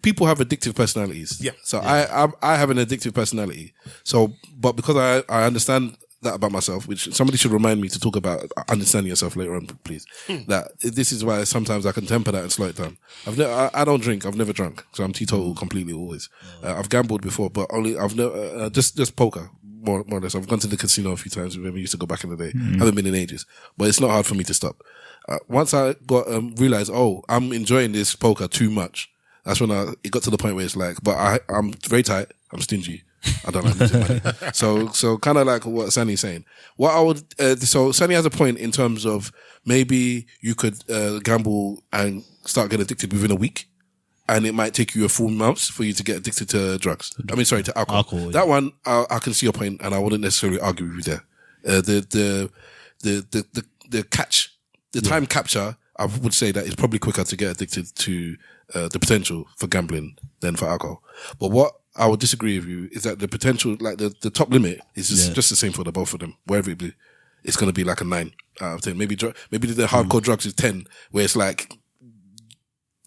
people have addictive personalities. Yeah. So I have an addictive personality. So, but because I understand that about myself, which somebody should remind me to talk about understanding yourself later on, please. That this is why sometimes I can temper that and slow it down. I don't drink. I've never drunk, so I'm teetotal completely always. I've gambled before, but only I've never just poker more or less. I've gone to the casino a few times. Remember, we used to go back in the day. Haven't been in ages, but it's not hard for me to stop. Once I got realized, I'm enjoying this poker too much. That's when it got to the point where it's like, but I'm very tight. I'm stingy. I don't like losing money. So kind of like what Sanny's saying. What I would, so Sanny has a point in terms of maybe you could gamble and start getting addicted within a week, and it might take you a full month for you to get addicted to drugs. To alcohol. That one, I can see your point, and I wouldn't necessarily argue with you there. The catch, the time capture, I would say that it's probably quicker to get addicted to the potential for gambling than for alcohol. But what I would disagree with you is that the potential, like the top limit is just the same for the both of them. Wherever it be, it's going to be like a 9 out of 10. Maybe the hardcore drugs is 10, where it's like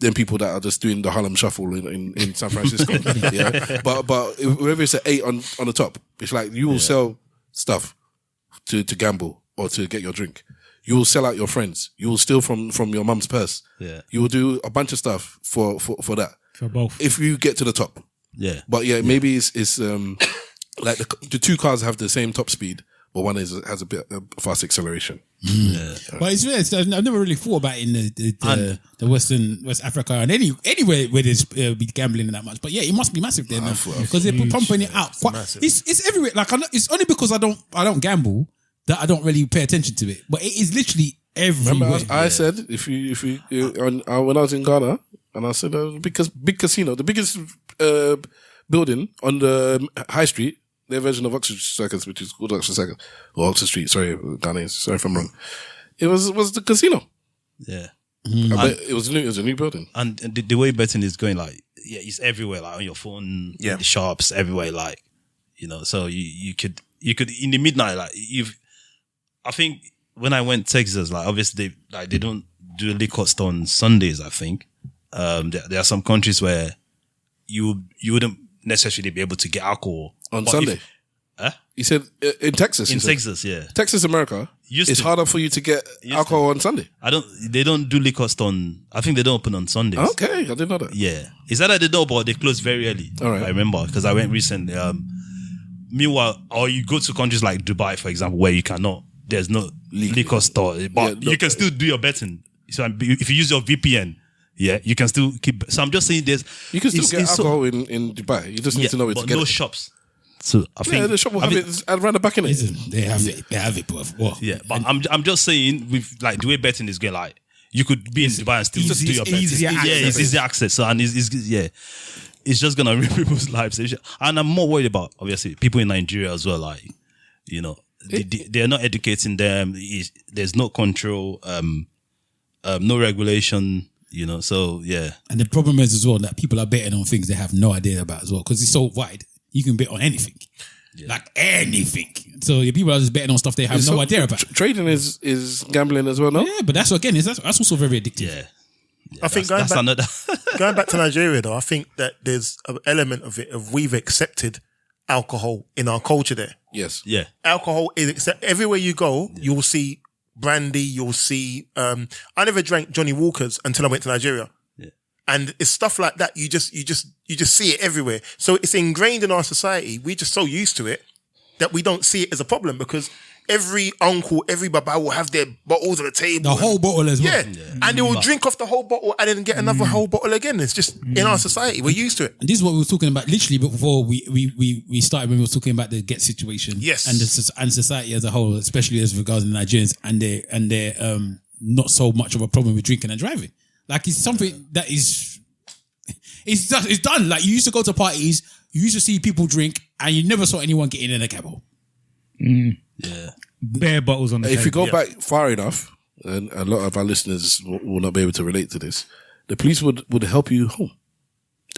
them people that are just doing the Harlem Shuffle in San Francisco. Yeah, but wherever it's an 8 on the top, it's like you will sell stuff to gamble or to get your drink. You will sell out your friends. You will steal from your mum's purse. Yeah, you will do a bunch of stuff for that. For both, if you get to the top. Yeah, but maybe it's like the 2 cars have the same top speed, but one has a bit fast acceleration. But it's weird. I've never really thought about it in the West Africa and anywhere where there's be gambling that much. But yeah, it must be massive there now because they're pumping it out. It's everywhere. Like it's only because I don't gamble that I don't really pay attention to it. But it is literally everywhere. Remember, I said if you when I was in Ghana, and I said because big casino, the biggest building on the high street. Their version of Oxford Circus, which is called Oxford Circus, or Oxford Street, sorry, Ghanaians, sorry if I'm wrong. It was the casino. Yeah. It was a new building. And the way betting is going, like, yeah, it's everywhere, like on your phone, in the shops, everywhere, like, so you could, in the midnight, like, I think when I went to Texas, like, obviously, they don't do liquor store on Sundays, I think. There are some countries where you wouldn't necessarily be able to get alcohol on Sunday. You said in Texas. In Texas, yeah. Texas, America. It's harder for you to get alcohol on Sunday. They don't do liquor store I think they don't open on Sundays. Okay, I didn't know that. Yeah. Is that at the door, but they close very early. All right. I remember because I went recently. Meanwhile, or you go to countries like Dubai, for example, where there's no liquor store, but you can still do your betting. So if you use your VPN, yeah, you can still keep. So I'm just saying you can still get alcohol in Dubai. You just need to know where to get no it. shops. So I think the shop will have it around the back in it. They have it, but yeah. But I'm just saying with like the way betting is going, like you could be in Dubai and still do your betting. It's easy access. So and it's just gonna ruin people's lives. And I'm more worried about obviously people in Nigeria as well. Like they're not educating them. There's no control, no regulation. So yeah. And the problem is as well that people are betting on things they have no idea about as well because it's so wide. You can bet on anything, like anything. So the people are just betting on stuff they have no idea about. Trading is gambling as well, no? Yeah, but that's also very addictive. Yeah. I think going back to Nigeria though, I think that there's an element of it of we've accepted alcohol in our culture there. Yes. Yeah. Alcohol is everywhere you go, you'll see Brandy, you'll see I never drank Johnny Walker's until I went to Nigeria. Yeah. And it's stuff like that. You just see it everywhere. So it's ingrained in our society. We're just so used to it that we don't see it as a problem because every uncle, every baba will have their bottles on the table. The whole bottle as well. Yeah. And they will drink off the whole bottle and then get another whole bottle again. It's just in our society. We're used to it. And this is what we were talking about literally before we started when we were talking about the Get situation. Yes. And society as a whole, especially as regards the Nigerians and their not so much of a problem with drinking and driving. Like it's something that it's done. Like you used to go to parties, you used to see people drink and you never saw anyone getting in a cab. Yeah. Bare bottles on the table. If you go back far enough, and a lot of our listeners will not be able to relate to this, the police would help you home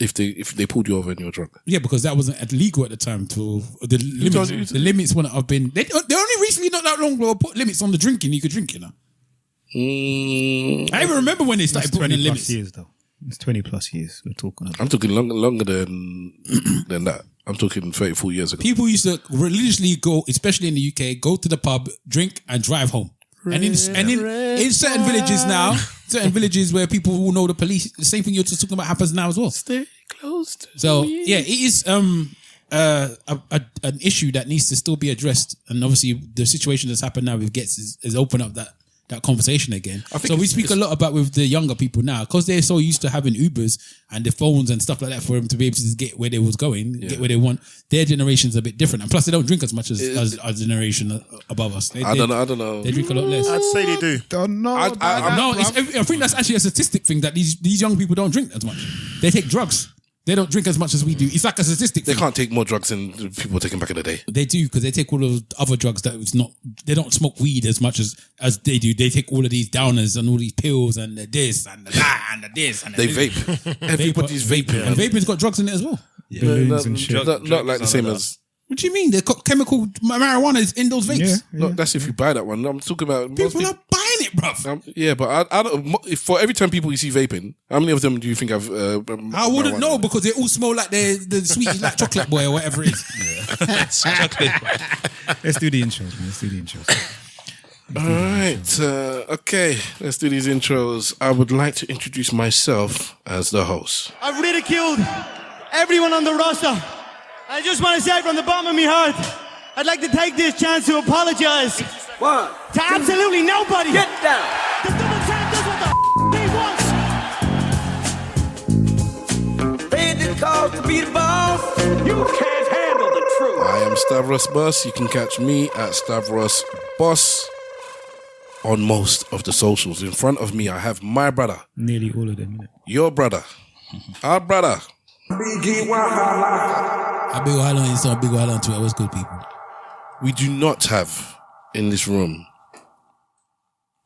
if they pulled you over and you were drunk. Yeah, because that wasn't illegal at the time. The limits wouldn't have been. They only recently, not that long ago, put limits on the drinking. You could drink, I even remember when they started putting the limits. Years though. It's 20 plus years we're talking about. I'm talking longer than that. I'm talking 34 years ago. People used to religiously go, especially in the UK, go to the pub, drink and drive home. And in certain villages now, certain villages where people will know the police, the same thing you're just talking about happens now as well. Stay close to So me. yeah, it is an issue that needs to still be addressed. And obviously the situation that's happened now with Gets is open up that conversation again. So we speak a lot about with the younger people now because they're so used to having Ubers and the phones and stuff like that for them to be able to just get where they was going, get where they want. Their generation's a bit different, and plus they don't drink as much as our generation above us. I don't know. They drink a lot less. I'd say they do. Don't know. I think that's actually a statistic thing that these young people don't drink as much. They take drugs. They don't drink as much as we do. It's like a statistic. They can't take more drugs than people were taking back in the day. They do because they take all those other drugs that it's not. They don't smoke weed as much as they do. They take all of these downers and all these pills and the this and the that and the this and the they vape. Everybody's vaping. And vaping's got drugs in it as well. Yeah. Balloons and shit. Not like the same as. What do you mean? They've got chemical marijuana is in those vapes. Yeah. No, that's if you buy that one. I'm talking about People are buying it, bruv. Yeah, but I don't. For every 10 people you see vaping, how many of them do you think have? I wouldn't know because they all smell like the sweeties, like chocolate boy or whatever it is. Let's do the intros, man. Let's do the intros. All right. Okay. Let's do these intros. I would like to introduce myself as the host. I've ridiculed everyone on the roster. I just want to say from the bottom of my heart, I'd like to take this chance to apologize. One. To absolutely nobody. Get down. The double champ does what the he wants. Paid the call to be the boss. You can't handle the truth. I am Stavros Boss. You can catch me at Stavros Boss on most of the socials. In front of me, I have my brother. Nearly all of them. Your brother. Our brother. A big island, a big island too. What's good, people? We do not have in this room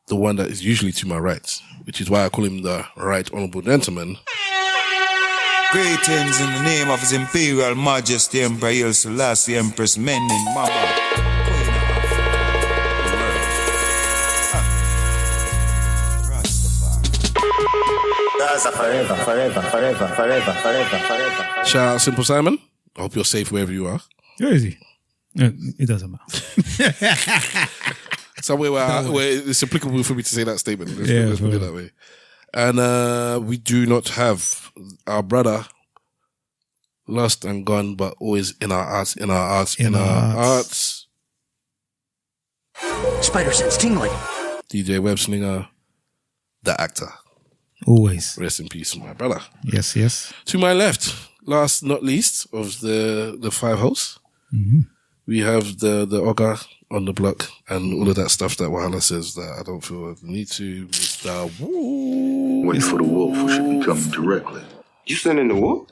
the one that is usually to my right, which is why I call him the Right Honourable Gentleman. Greetings in the name of His Imperial Majesty Emperor Haile Selassie Empress Menin Mama. Forever. Shout out Simple Simon. I hope you're safe wherever you are. Where is he? It doesn't matter. Somewhere where it's applicable for me to say that statement. Let's put it that way. And we do not have our brother lost and gone, but always in our arts. Spider sense tingling. DJ Webslinger, the actor. Always. Rest in peace, my brother. Yes, yes. To my left, last not least of the five hosts, we have the Oga on the block and all of that stuff that Wahala says that I don't feel the need to. Mr. Wolf. Wait for the wolf, or she can come directly. You sending the wolf?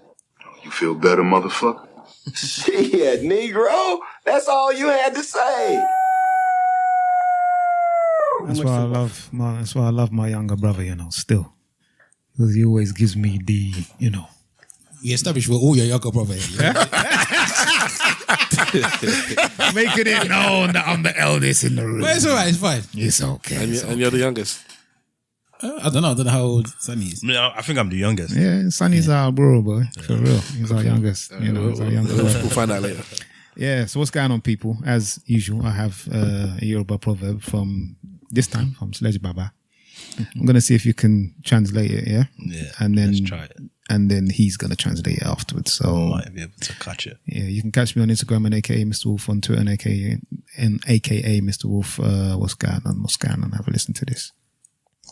You feel better, motherfucker? Shit, Negro. That's all you had to say. That's why I love my younger brother, still. Because he always gives me the, We established we're all your younger brother. Making it known that I'm the eldest in the room. But it's alright, it's fine. It's okay. And you're the youngest? I don't know how old Sanny is. I think I'm the youngest. Yeah, Sonny's our bro, boy. For real. He's our youngest. He's our youngest. We'll find out later. Yeah, so what's going on, people? As usual, I have a Yoruba proverb from Sledge Baba. I'm going to see if you can translate it, yeah? Yeah, and then, let's try it. And then he's going to translate it afterwards. So I might be able to catch it. Yeah, you can catch me on Instagram and aka Mr. Wolf, on Twitter and aka Mr. Wolf. What's going on? Have a listen to this.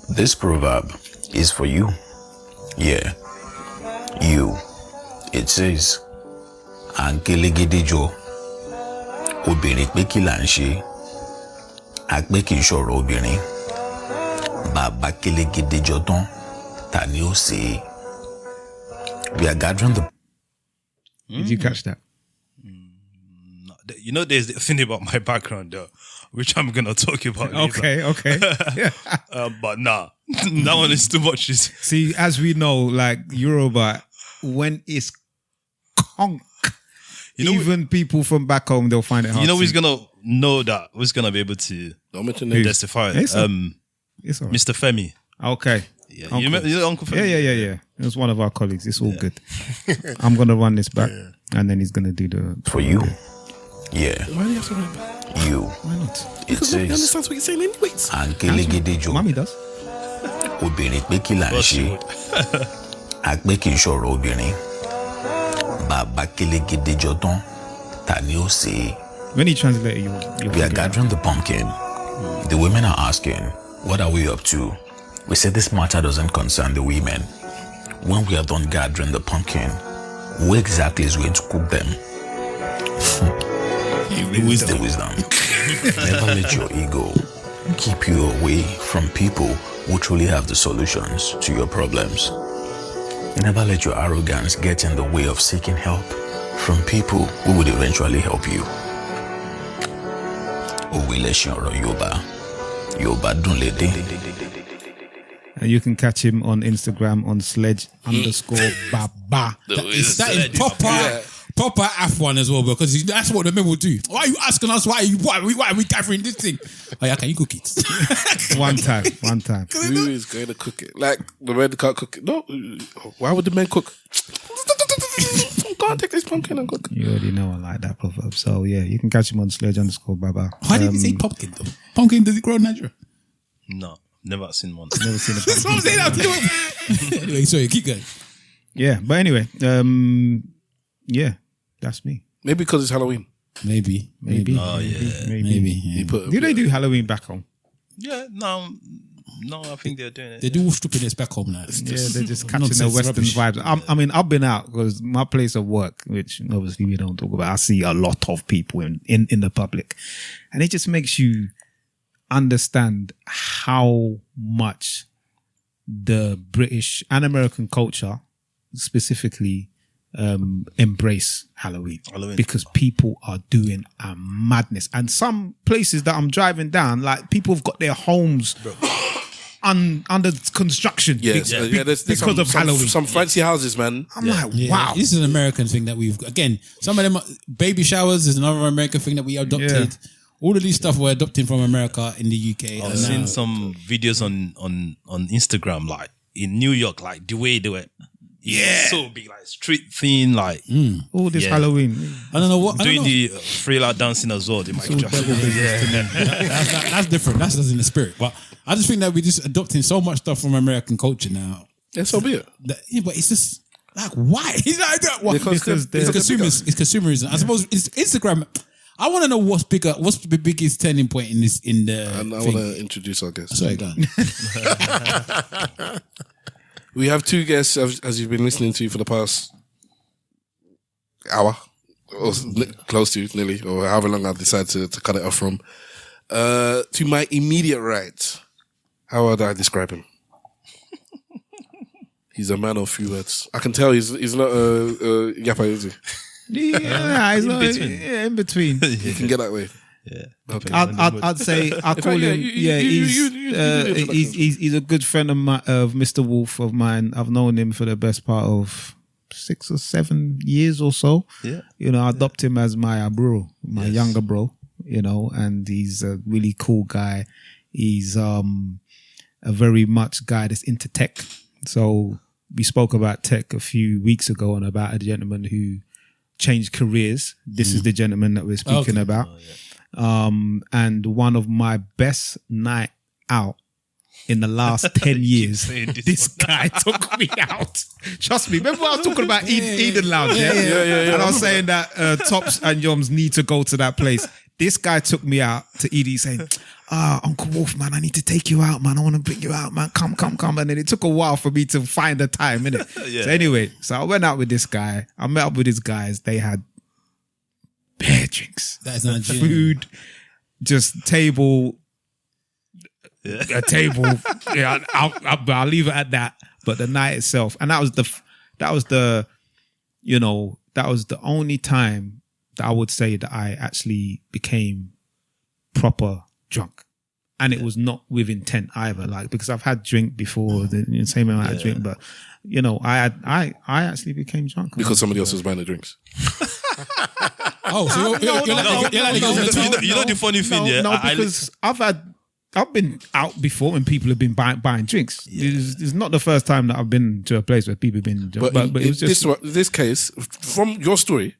This proverb is for you. Yeah. You. It says, Ankelegedejo. Obìnrin pé kí là ń ṣe. Àpé kì í ṣọ̀rọ̀ obìnrin. Bàbá kelegedejo tán. Ta ni ó ṣe. We are gathering the... Did you catch that? No, there's the thing about my background, though, which I'm going to talk about later. Okay. But nah, that one is too much. See, as we know, like Yoruba, when it's conk, even people from back home, they'll find it hard. Who's going to know that? Who's going to be able to testify? It's all right. Mr. Femi. Okay. Yeah. You remember Uncle Femi? Yeah. It was one of our colleagues. It's all good. I'm going to run this back and then he's going to do the... For you. Yeah. Why do you have to run it back? You. Why not? It says... Nobody understands what you're saying anyways. Ankelegedejo. Mommy does. Obìnrin pé kí là ń ṣe. Àpé kì í ṣọ̀rọ̀ obìnrin. Bàbá kelegedejo tán. Ta ni ó ṣe. When he translated, you we are gathering the pumpkin. The women are asking, what are we up to? We said this matter doesn't concern the women. When we are done gathering the pumpkin, who exactly is going to cook them? Who is the wisdom? Never let your ego keep you away from people who truly have the solutions to your problems. Never let your arrogance get in the way of seeking help from people who would eventually help you. And you can catch him on Instagram on sledge_baba. That is proper F1 as well, because that's what the men will do. Why are you asking us why are we gathering this thing? Oh yeah, can you cook it? One time. Who is going to cook it? Like, the men can't cook it. No, why would the men cook? Go and take this pumpkin and cook. You already know I like that proverb. So yeah, you can catch him on sledge_baba. Why did he say pumpkin though? Pumpkin, does it grow in Nigeria? No, never seen one. Never seen a That's what I'm saying. Anyway, sorry, keep going. Yeah, but anyway, yeah, that's me. Maybe because it's Halloween. Maybe. Oh yeah. Maybe. Yeah. Do they do Halloween back home? Yeah, no, I think they're doing it. They do all strippiness back home now. They're just catching the Western vibes. I mean, I've been out because my place of work, which obviously we don't talk about, I see a lot of people in the public, and it just makes you understand how much the British and American culture specifically embrace Halloween because people are doing a madness. And some places that I'm driving down, like people have got their homes under construction there's because of Halloween. Some fancy houses, man. I'm like, wow. This is an American thing that we've, again, some of them, baby showers is another American thing that we adopted. Yeah. All of these stuff we're adopting from America in the UK. I've seen some videos on Instagram, like in New York, like the way they do it. Yeah, so big, like street theme, like all this Halloween. I don't know what doing the thriller dancing as well. They might just that's different. That's just in the spirit. But I just think that we're just adopting so much stuff from American culture now. Yeah, so be it. But it's just like why? It's like that. Because it's consumerism. I suppose it's Instagram. I want to know what's bigger. What's the biggest turning point in this? And I want to introduce our guest. Sorry, go on. We have two guests, as you've been listening to for the past hour, or close to nearly, or however long I've decided to cut it off from. To my immediate right, how would I describe him? He's a man of few words. I can tell he's not a yapper, is he? Yeah, he's in between. You can get that way. Yeah, okay. I'd say I call him. He's a good friend of Mr. Wolf of mine. I've known him for the best part of 6 or 7 years or so. Yeah, I adopt him as my bro, my younger bro. And he's a really cool guy. He's a very much guy that's into tech. So we spoke about tech a few weeks ago and about a gentleman who changed careers. This is the gentleman that we're speaking about. And one of my best night out in the last 10 years, this guy took me out. Trust me. Remember I was talking about Eden Lounge? Yeah. And I was saying that Tops and Yoms need to go to that place. This guy took me out to Edie saying, Uncle Wolf, man, I need to take you out, man. I want to bring you out, man. Come. And then it took a while for me to find the time, innit? So anyway, I went out with this guy. I met up with his guys. They had bare drinks. That's Nigerian. Food, just table, a table. Yeah, I'll leave it at that. But the night itself, and that was the only time that I would say that I actually became proper drunk. And it was not with intent either, like, because I've had drink before, the same amount of drink, but I actually became drunk. Because somebody else was buying the drinks. Oh, so you're the funny thing, because I've been out before when people have been buying drinks. It's not the first time that I've been to a place where people have been. But it was just this case, from your story,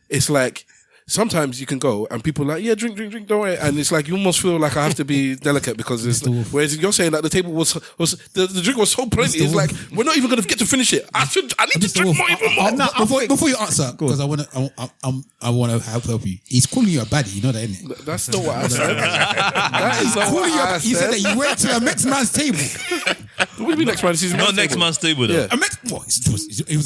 it's like sometimes you can go and people are like, drink, don't worry. And it's like, you almost feel like I have to be delicate because it's, whereas you're saying that the table was the drink was so plenty. It's like, we're not even going to get to finish it. I need to drink more, even more. Before you answer, because I want to help you. He's calling you a baddie, you know that, isn't it? That's not what I said. That is not what I said. He said that you went to a next man's table. What do you mean next man's table? Not next man's table, though.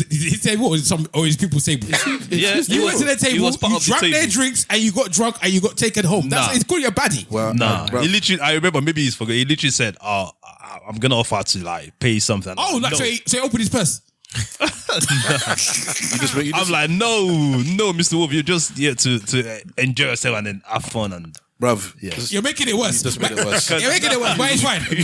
He said what was his people's table? You went to their table, you drank their drinks, and you got drunk, and you got taken home. It's calling you a baddie. Well, he literally, I remember, maybe he's forgot. He literally said, I'm gonna offer to like pay something. So he opened his purse. I'm like, no, Mr. Wolf, you're just here to enjoy yourself and then have fun and. Bruv, you're making it worse. Just made it worse. You're making it worse, but it's fine. No. He just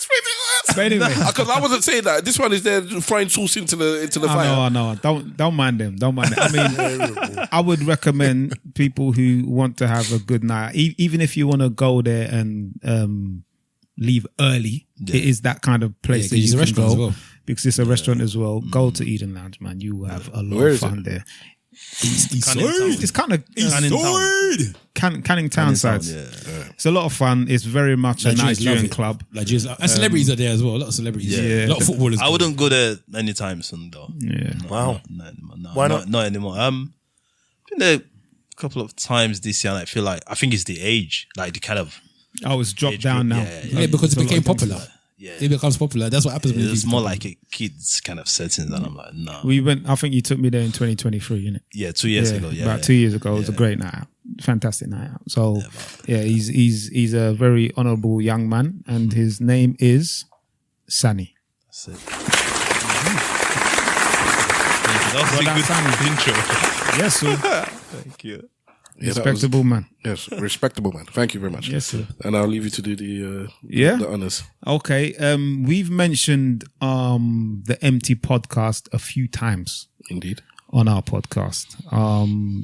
made it worse. But anyway, because I wasn't saying that. This one is there frying sauce into the fire. No. Don't mind them. I mean, I would recommend people who want to have a good night, even if you want to go there and leave early. It is that kind of place that you can go, well. Because it's a restaurant as well. Go to Eden Lounge, man. You will have a lot of fun there. It's kind of Canning Town side. It's a lot of fun. It's very much a Nigerian club. And celebrities are there as well. A lot of celebrities. A lot of footballers. I wouldn't go there anytime soon, though. Yeah. Wow. Why not? Not anymore. I think couple of times this year, and I think it's the age, like the kind of. Oh, it's dropped down now. Yeah, because it became popular. Yeah, it becomes popular. That's what happens. It's more like a kids kind of setting, and I'm like, no. I think you took me there in 2023, innit? Yeah, 2 years ago. Yeah, about 2 years ago. It was a great night out, fantastic night out. So he's a very honourable young man, and his name is Sanny. That's it. That was a good intro. Yes, sir. Thank you. Respectable man. Yes, respectable man. Thank you very much. Yes, sir. And I'll leave you to do the honors. Okay. We've mentioned the Empty podcast a few times. Indeed. On our podcast.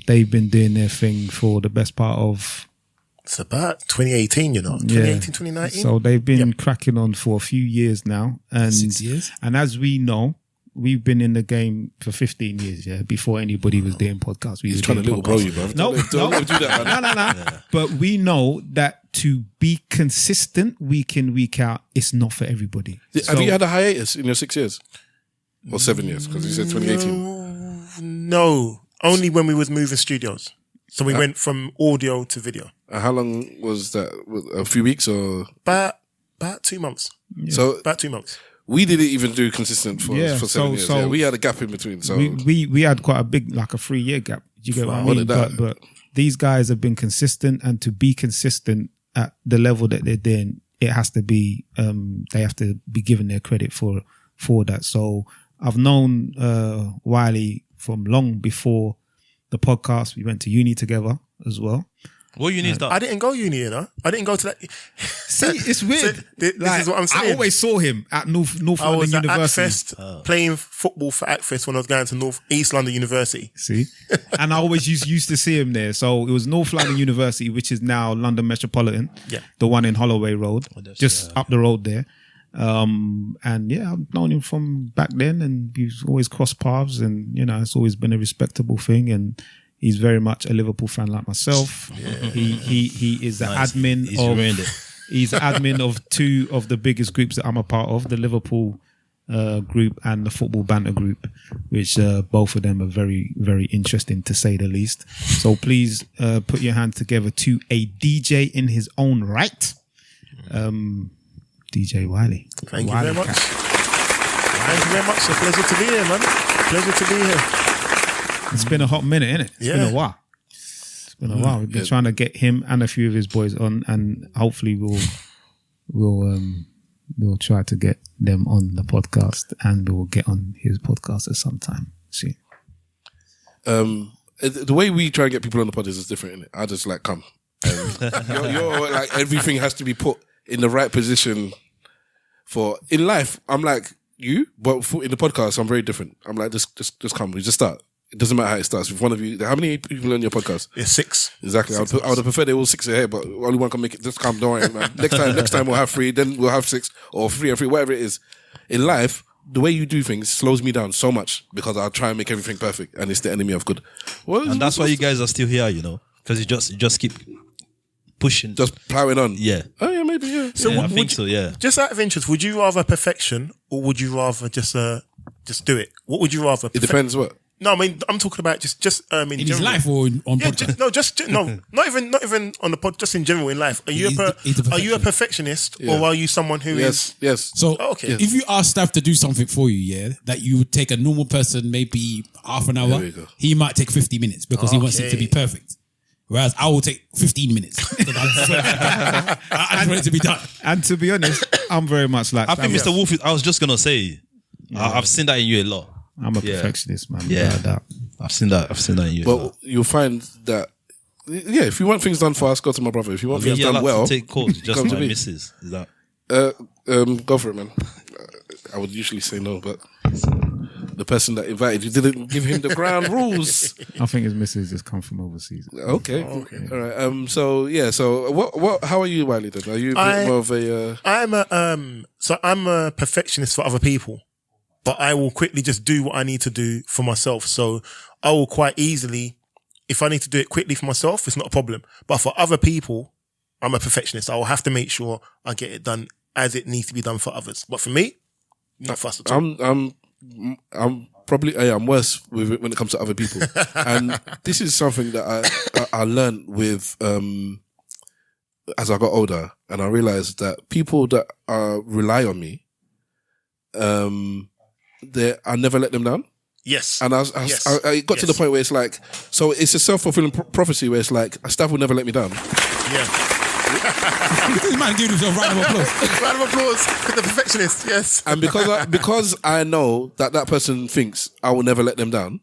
They've been doing their thing for the best part of... It's about 2018, 2018, 2019. So they've been cracking on for a few years now. And 6 years. And as we know, we've been in the game for 15 years, before anybody was doing podcasts. He's trying to little bro you, bro. No. Don't do that, man. No. Yeah. But we know that to be consistent week in, week out, it's not for everybody. Have you had a hiatus in your 6 years? Or 7 years? Because you said 2018. No. Only when we was moving studios. So we went from audio to video. How long was that? A few weeks or? About 2 months. Yeah. So about 2 months. We didn't even do consistent for 7 years. So we had a gap in between. So we had quite a big, like a 3 year gap. Do you get what I mean? But these guys have been consistent, and to be consistent at the level that they're doing, it has to be, they have to be given their credit for that. So I've known Wiley from long before the podcast. We went to uni together as well. What uni is that? I didn't go uni, I didn't go to that. See, it's weird. So this is what I'm saying. I always saw him at North London University. I was at ACFest playing football for ACFest when I was going to East London University. See? And I always used to see him there. So it was North London University, which is now London Metropolitan. Yeah. The one in Holloway Road. Just up the road there. And I've known him from back then, and we've always crossed paths, and it's always been a respectable thing, and he's very much a Liverpool fan like myself. Yeah. He is the admin he's admin of two of the biggest groups that I'm a part of, the Liverpool group and the Football Banter group, which both of them are very, very interesting to say the least. So please put your hands together to a DJ in his own right. DJ Wiley. Thank you very much. Thank you very much. It's a pleasure to be here, man. Pleasure to be here. It's been a hot minute, innit? It's been a while. We've been trying to get him and a few of his boys on, and hopefully we'll try to get them on the podcast, and we'll get on his podcast at some time soon. The way we try and get people on the podcast is different, innit? I just come. You're like, everything has to be put in the right position for, in life, I'm like you, but in the podcast, I'm very different. I'm like, just come, we just start. It doesn't matter how it starts. If one of you, how many people on your podcast? It's 6. Exactly. I would have preferred they all 6 here, but only one can make it. Just come, don't worry, man. Next time we'll have 3, then we'll have 6 or 3 and 3, whatever it is. In life, the way you do things slows me down so much because I'll try and make everything perfect, and it's the enemy of good. And that's why you guys are still here, because you just keep pushing, just plowing on. Yeah. Oh yeah, maybe yeah. So I think so. Yeah. Just out of interest, would you rather perfection, or would you rather just do it? What would you rather? It depends. What? No, I mean, I'm talking about just in his life or on podcast. Not even on the pod. Just in general in life. Are you a perfectionist, or are you someone who is? Yes. So if you ask staff to do something for you, that you would take a normal person maybe half an hour, he might take 50 minutes because he wants it to be perfect. Whereas I will take 15 minutes. I just want it to be done. And to be honest, I'm very much like I think Mr. Wolf, I was just going to say, I've seen that in you a lot. I'm a perfectionist, man. Yeah. I've seen that in you. But you'll find that, if you want things done fast, go to my brother. If you want things done well, to take calls, just my missus. Is that? Go for it, man. I would usually say no, but the person that invited you didn't give him the ground rules. I think his missus just come from overseas. Okay. All right. So what? How are you, Wiley? Then are you more of a? I'm a perfectionist for other people, but I will quickly just do what I need to do for myself. So I will quite easily, if I need to do it quickly for myself, it's not a problem. But for other people, I'm a perfectionist. I will have to make sure I get it done as it needs to be done for others. But for me, not fussed at all. I'm probably I am worse with it when it comes to other people. And this is something that I learned with as I got older, and I realized that people that rely on me, I never let them down. Yes. And I got to the point where it's like, so it's a self-fulfilling prophecy where it's like, Stav will never let me down. Yeah. This man gave himself a round of applause. Round of applause for the perfectionist, yes. And because I know that person thinks I will never let them down,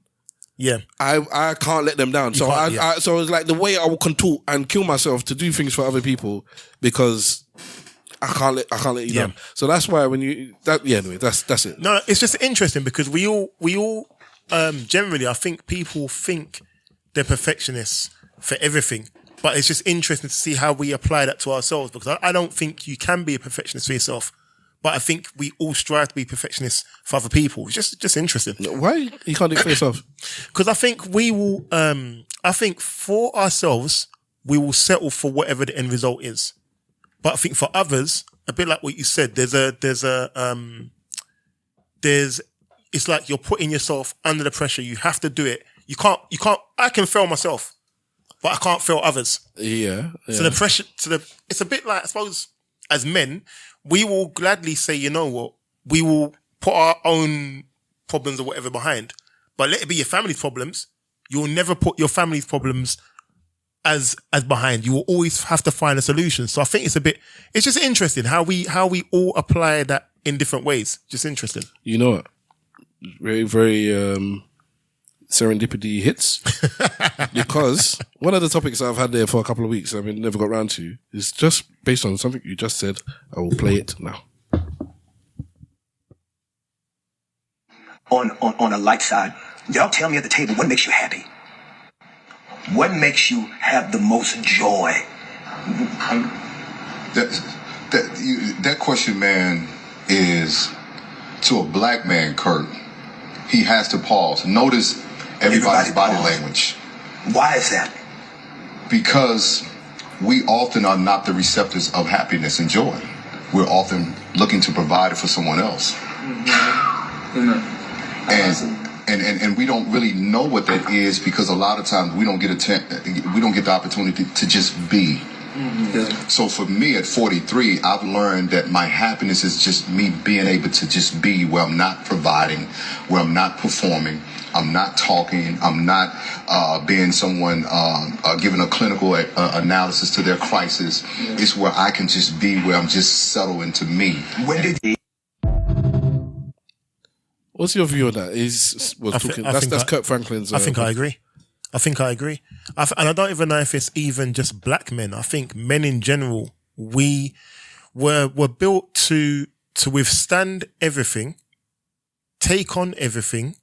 yeah, I can't let them down. So so it's like the way I will contort and kill myself to do things for other people because I can't let you down. So that's why anyway, that's it. No, it's just interesting because we all generally, I think people think they're perfectionists for everything. But it's just interesting to see how we apply that to ourselves, because I don't think you can be a perfectionist for yourself, but I think we all strive to be perfectionists for other people. It's just interesting. Why you can't do it for yourself? Because I think we will. I think for ourselves, we will settle for whatever the end result is. But I think for others, a bit like what you said, it's like you're putting yourself under the pressure. You have to do it. You can't. I can fail myself, but I can't fail others. Yeah. So the pressure, it's a bit like, I suppose, as men, we will gladly say, you know what, we will put our own problems or whatever behind, but let it be your family's problems. You will never put your family's problems as behind. You will always have to find a solution. So I think it's just interesting how we all apply that in different ways. Just interesting. You know what? Very, very, serendipity hits because one of the topics I've had there for a couple of weeks, never got around to, is just based on something you just said. I will play it now. On a light side, y'all tell me at the table, what makes you happy? What makes you have the most joy? That question, man, is to a black man, Kurt. He has to pause. Notice everybody's body language. Why is that? Because we often are not the receptors of happiness and joy. We're often looking to provide it for someone else. Mm-hmm. And we don't really know what that is, because a lot of times we don't get the opportunity to just be. Mm-hmm. So for me at 43, I've learned that my happiness is just me being able to just be, where I'm not providing, where I'm not performing, I'm not talking, I'm not being someone giving a clinical analysis to their crisis. Yeah. It's where I can just be, where I'm just settled into me. What's your view on that? That's Kurt Franklin's. I think I agree. And I don't even know if it's even just black men. I think men in general, we were built to withstand everything, take on everything,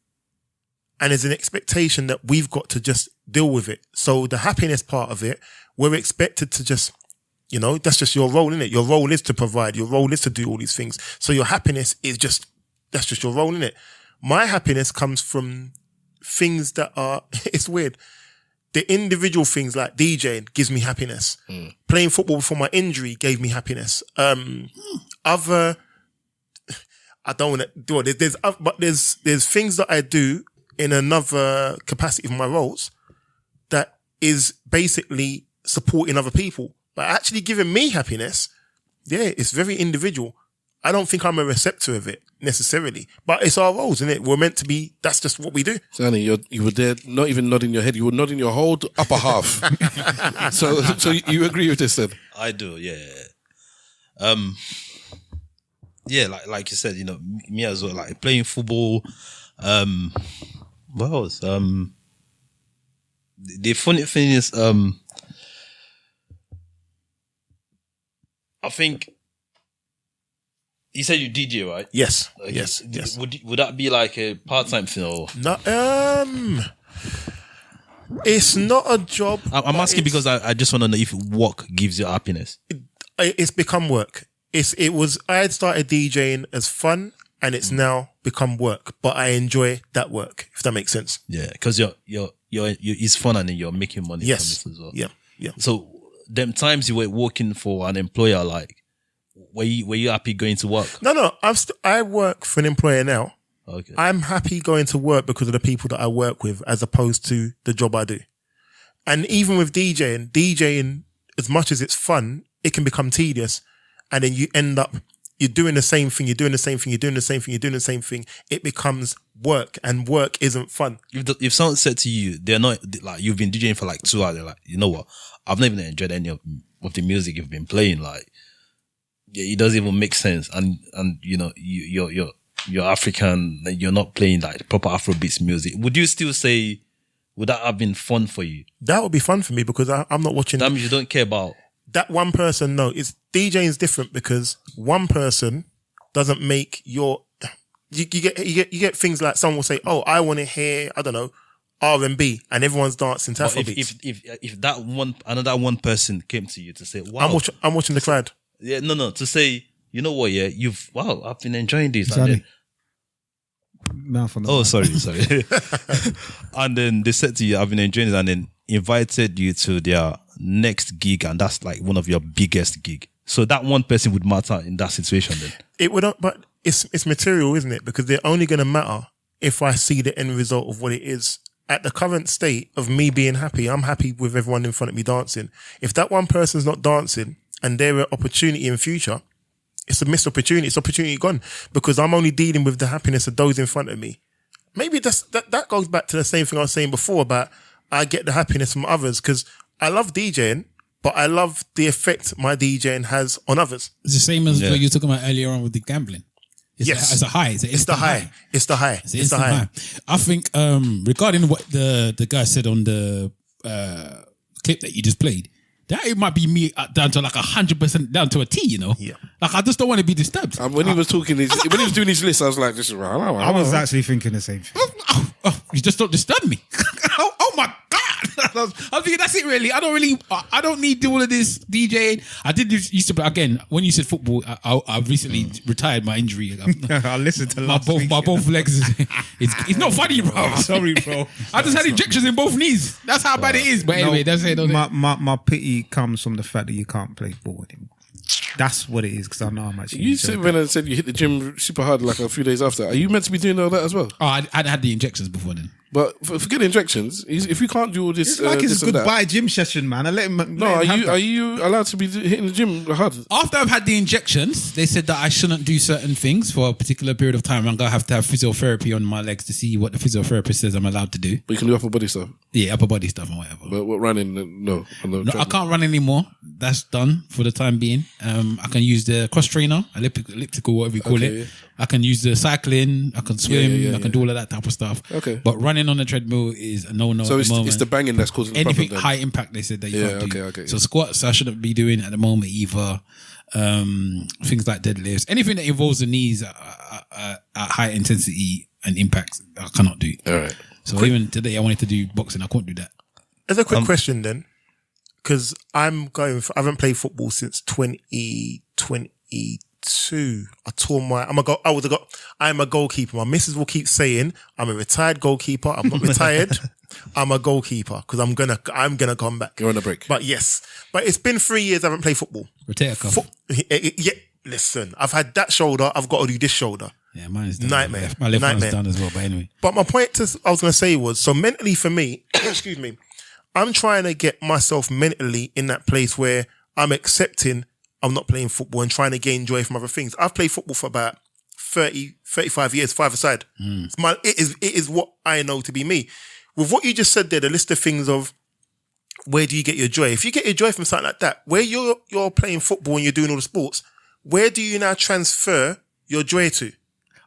and there's an expectation that we've got to just deal with it. So the happiness part of it, we're expected to just, that's just your role, isn't it? Your role is to provide. Your role is to do all these things. So your happiness is that's just your role, isn't it? My happiness comes from things that are, it's weird. The individual things like DJing gives me happiness. Mm. Playing football before my injury gave me happiness. I don't want to do it. There's things that I do in another capacity of my roles that is basically supporting other people, but actually giving me happiness. Yeah, it's very individual. I don't think I'm a receptor of it necessarily, but it's our roles, isn't it? We're meant to be. That's just what we do. Sanny, you were there, not even nodding your head. You were nodding your whole upper half. So you agree with this then? I do, yeah. Yeah, like you said, me as well. Like playing football. What else? The funny thing is, I think. You said you DJ, right? Yes. Like, yes. Would that be like a part-time thing or? No, it's not a job. I'm asking because I just want to know if work gives you happiness. It's become work. I had started DJing as fun, and it's now become work. But I enjoy that work, if that makes sense. Yeah, because you're it's fun and then you're making money from it as well. Yeah. So them times you were working for an employer, like. Were you happy going to work? No. I work for an employer now, Okay. I'm happy going to work because of the people that I work with, as opposed to the job I do. And even with DJing, as much as it's fun, it can become tedious. And then you end up, you're doing the same thing, you're doing the same thing, you're doing the same thing, you're doing the same thing. It becomes work, and work isn't fun. If someone said to you, they're not, like, you've been DJing for like 2 hours, they're like, you know what? I've not even enjoyed any of the music you've been playing. Like, yeah, it doesn't even make sense. And you know, you're African, you're not playing like proper Afrobeats music. Would you still say, would that have been fun for you? That would be fun for me because I'm not watching. That means you don't care about that one person. No, it's DJing is different because one person doesn't make your. You get things like someone will say, "Oh, I want to hear, I don't know, R&B," and everyone's dancing to Afrobeats. If that another one person came to you to say, "Wow, I'm watching the crowd." Yeah, no, to say, you know what? Yeah, I've been enjoying this. Sanny. Sorry. And then they said to you, I've been enjoying it, and then invited you to their next gig, and that's like one of your biggest gig. So that one person would matter in that situation then. It would, but it's material, isn't it? Because they're only going to matter if I see the end result of what it is. At the current state of me being happy, I'm happy with everyone in front of me dancing. If that one person's not dancing and they're an opportunity in future, it's a missed opportunity. It's opportunity gone because I'm only dealing with the happiness of those in front of me. Maybe that goes back to the same thing I was saying before about I get the happiness from others because I love DJing, but I love the effect my DJing has on others. It's the same as what you were talking about earlier on with the gambling. Yes. It's a high. It's the high. It's the high. It's the high. I think regarding what the guy said on the clip that you just played, that it might be me down to like 100% down to a T, you know? Yeah. Like I just don't want to be disturbed. When he was talking, when he was doing his list, I was like, "This is right." I was actually thinking the same thing. You just don't disturb me. Oh my God. I was thinking that's it really. I don't need all of this DJing. I did used to, but again, when you said football, I've recently retired my injury. I listened to my both legs. It's not funny, bro. Sorry, bro. I just had injections in both knees. That's how bad it is. But anyway, that's it. My pity comes from the fact that you can't play ball anymore. That's what it is because I know how much you said when I said you hit the gym super hard like a few days after. Are you meant to be doing all that as well? Oh, I'd had the injections before then. But forget the injections. If you can't do all this, it's like his goodbye gym session, man. I let him. Are you allowed to be hitting the gym hard? After I've had the injections, they said that I shouldn't do certain things for a particular period of time. I'm gonna have to have physiotherapy on my legs to see what the physiotherapist says I'm allowed to do. But you can do upper body stuff. Yeah, upper body stuff and whatever. But what running? No, I can't run anymore. That's done for the time being. I can use the cross trainer, elliptical, whatever you call it. Yeah. I can use the cycling. I can swim. I can do all of that type of stuff. Okay. But running on the treadmill is a no-no. So at the moment. It's the banging that's causing the anything problem, high impact. They said that you can't do. Okay. So squats I shouldn't be doing at the moment either. Things like deadlifts, anything that involves the knees at high intensity and impact, I cannot do. All right. So even today, I wanted to do boxing. I couldn't do that. As a quick question then, because I haven't played football since 2022. I tore my. I'm a goalkeeper. My missus will keep saying I'm a retired goalkeeper. I'm not retired. I'm a goalkeeper because I'm gonna come back. You're on a break. But yes, it's been 3 years I haven't played football. Yeah, listen, I've had that shoulder. I've got to do this shoulder. Yeah, mine is done. Nightmare. My left one's done as well. But anyway. But my point I was gonna say was, so mentally for me, excuse me, I'm trying to get myself mentally in that place where I'm accepting I'm not playing football and trying to gain joy from other things. I've played football for about 30, 35 years, five-a-side. It is what I know to be me. With what you just said there, the list of things of where do you get your joy? If you get your joy from something like that, where you're playing football and you're doing all the sports, where do you now transfer your joy to?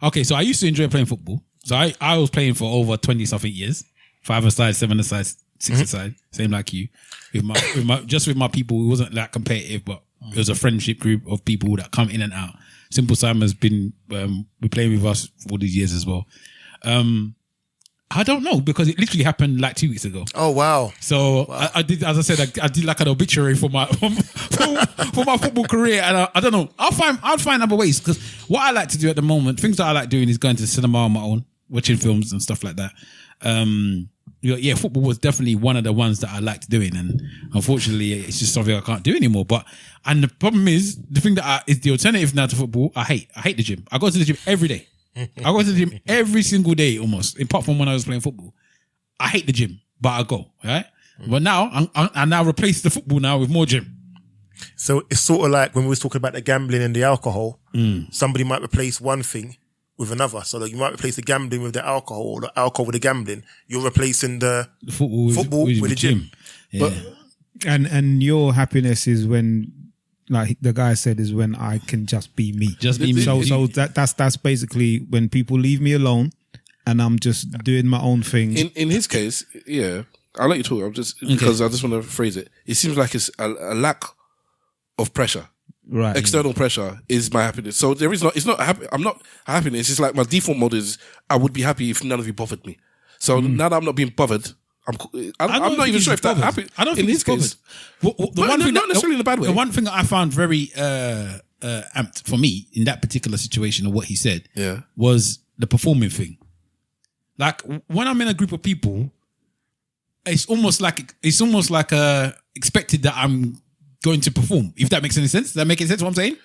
Okay, so I used to enjoy playing football. So I was playing for over 20-something years. 5-a-side, 7-a-side, 6-a-side, same like you. With my people, it wasn't that competitive, but it was a friendship group of people that come in and out. Simple Simon's been playing with us for all these years as well. I don't know because it literally happened like 2 weeks ago. Oh wow! So wow. I did, as I said, I did like an obituary for my for my football career, and I don't know. I'll find other ways because what I like to do at the moment, things that I like doing is going to the cinema on my own, watching films and stuff like that. Yeah, football was definitely one of the ones that I liked doing, and unfortunately, it's just something I can't do anymore. And the problem is, the thing that is the alternative now to football, I hate the gym. I go to the gym every day. I go to the gym every single day almost, apart from when I was playing football. I hate the gym, but I go, right? But now, I now replace the football now with more gym. So it's sort of like when we was talking about the gambling and the alcohol, somebody might replace one thing with another. So that you might replace the gambling with the alcohol, or the alcohol with the gambling. You're replacing the football with the gym. Yeah. But, and your happiness is when, like the guy said, is when I can just be me. Just be me. So that's basically when people leave me alone and I'm just doing my own thing. In his case, yeah, I'll let you talk. Because I just want to phrase it. It seems like it's a lack of pressure. Right. External pressure is my happiness. So there is not, it's not happy. I'm not happiness. It's like my default mode is I would be happy if none of you bothered me. So now that I'm not being bothered, I'm not even sure if that happened. I don't think it's bothered. Not necessarily in a bad way. The one thing that I found very amped for me in that particular situation of what he said was the performing thing. Like when I'm in a group of people, it's almost like expected that I'm going to perform. If that makes any sense, does that make any sense? What I'm saying?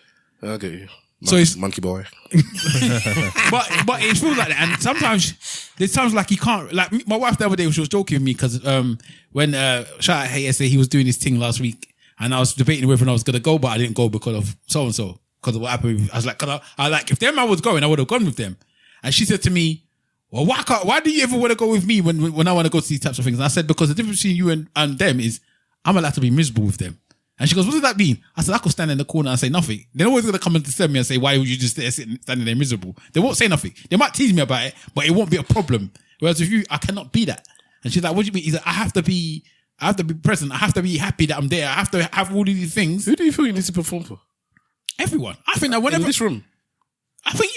Okay. So it's monkey boy. but it feels like that, and sometimes there's times like you can't. Like my wife the other day, she was joking with me because when shout out HSA, he was doing his thing last week, and I was debating whether I was gonna go, but I didn't go because of so and so, because of what happened. I was like, I like if them man was going, I would have gone with them. And she said to me, "Well, why do you ever want to go with me when I want to go to these types of things?" And I said, because the difference between you and them is I'm allowed to be miserable with them. And she goes, "What does that mean?" I said, "I could stand in the corner and say nothing." They're always going to come and disturb me and say, "Why would you just standing there miserable?" They won't say nothing. They might tease me about it, but it won't be a problem. Whereas with you, I cannot be that. And she's like, "What do you mean?" He's like, I have to be present. I have to be happy that I'm there. I have to have all these things. Who do you feel you need to perform for? Everyone. I think that whenever in this room, I think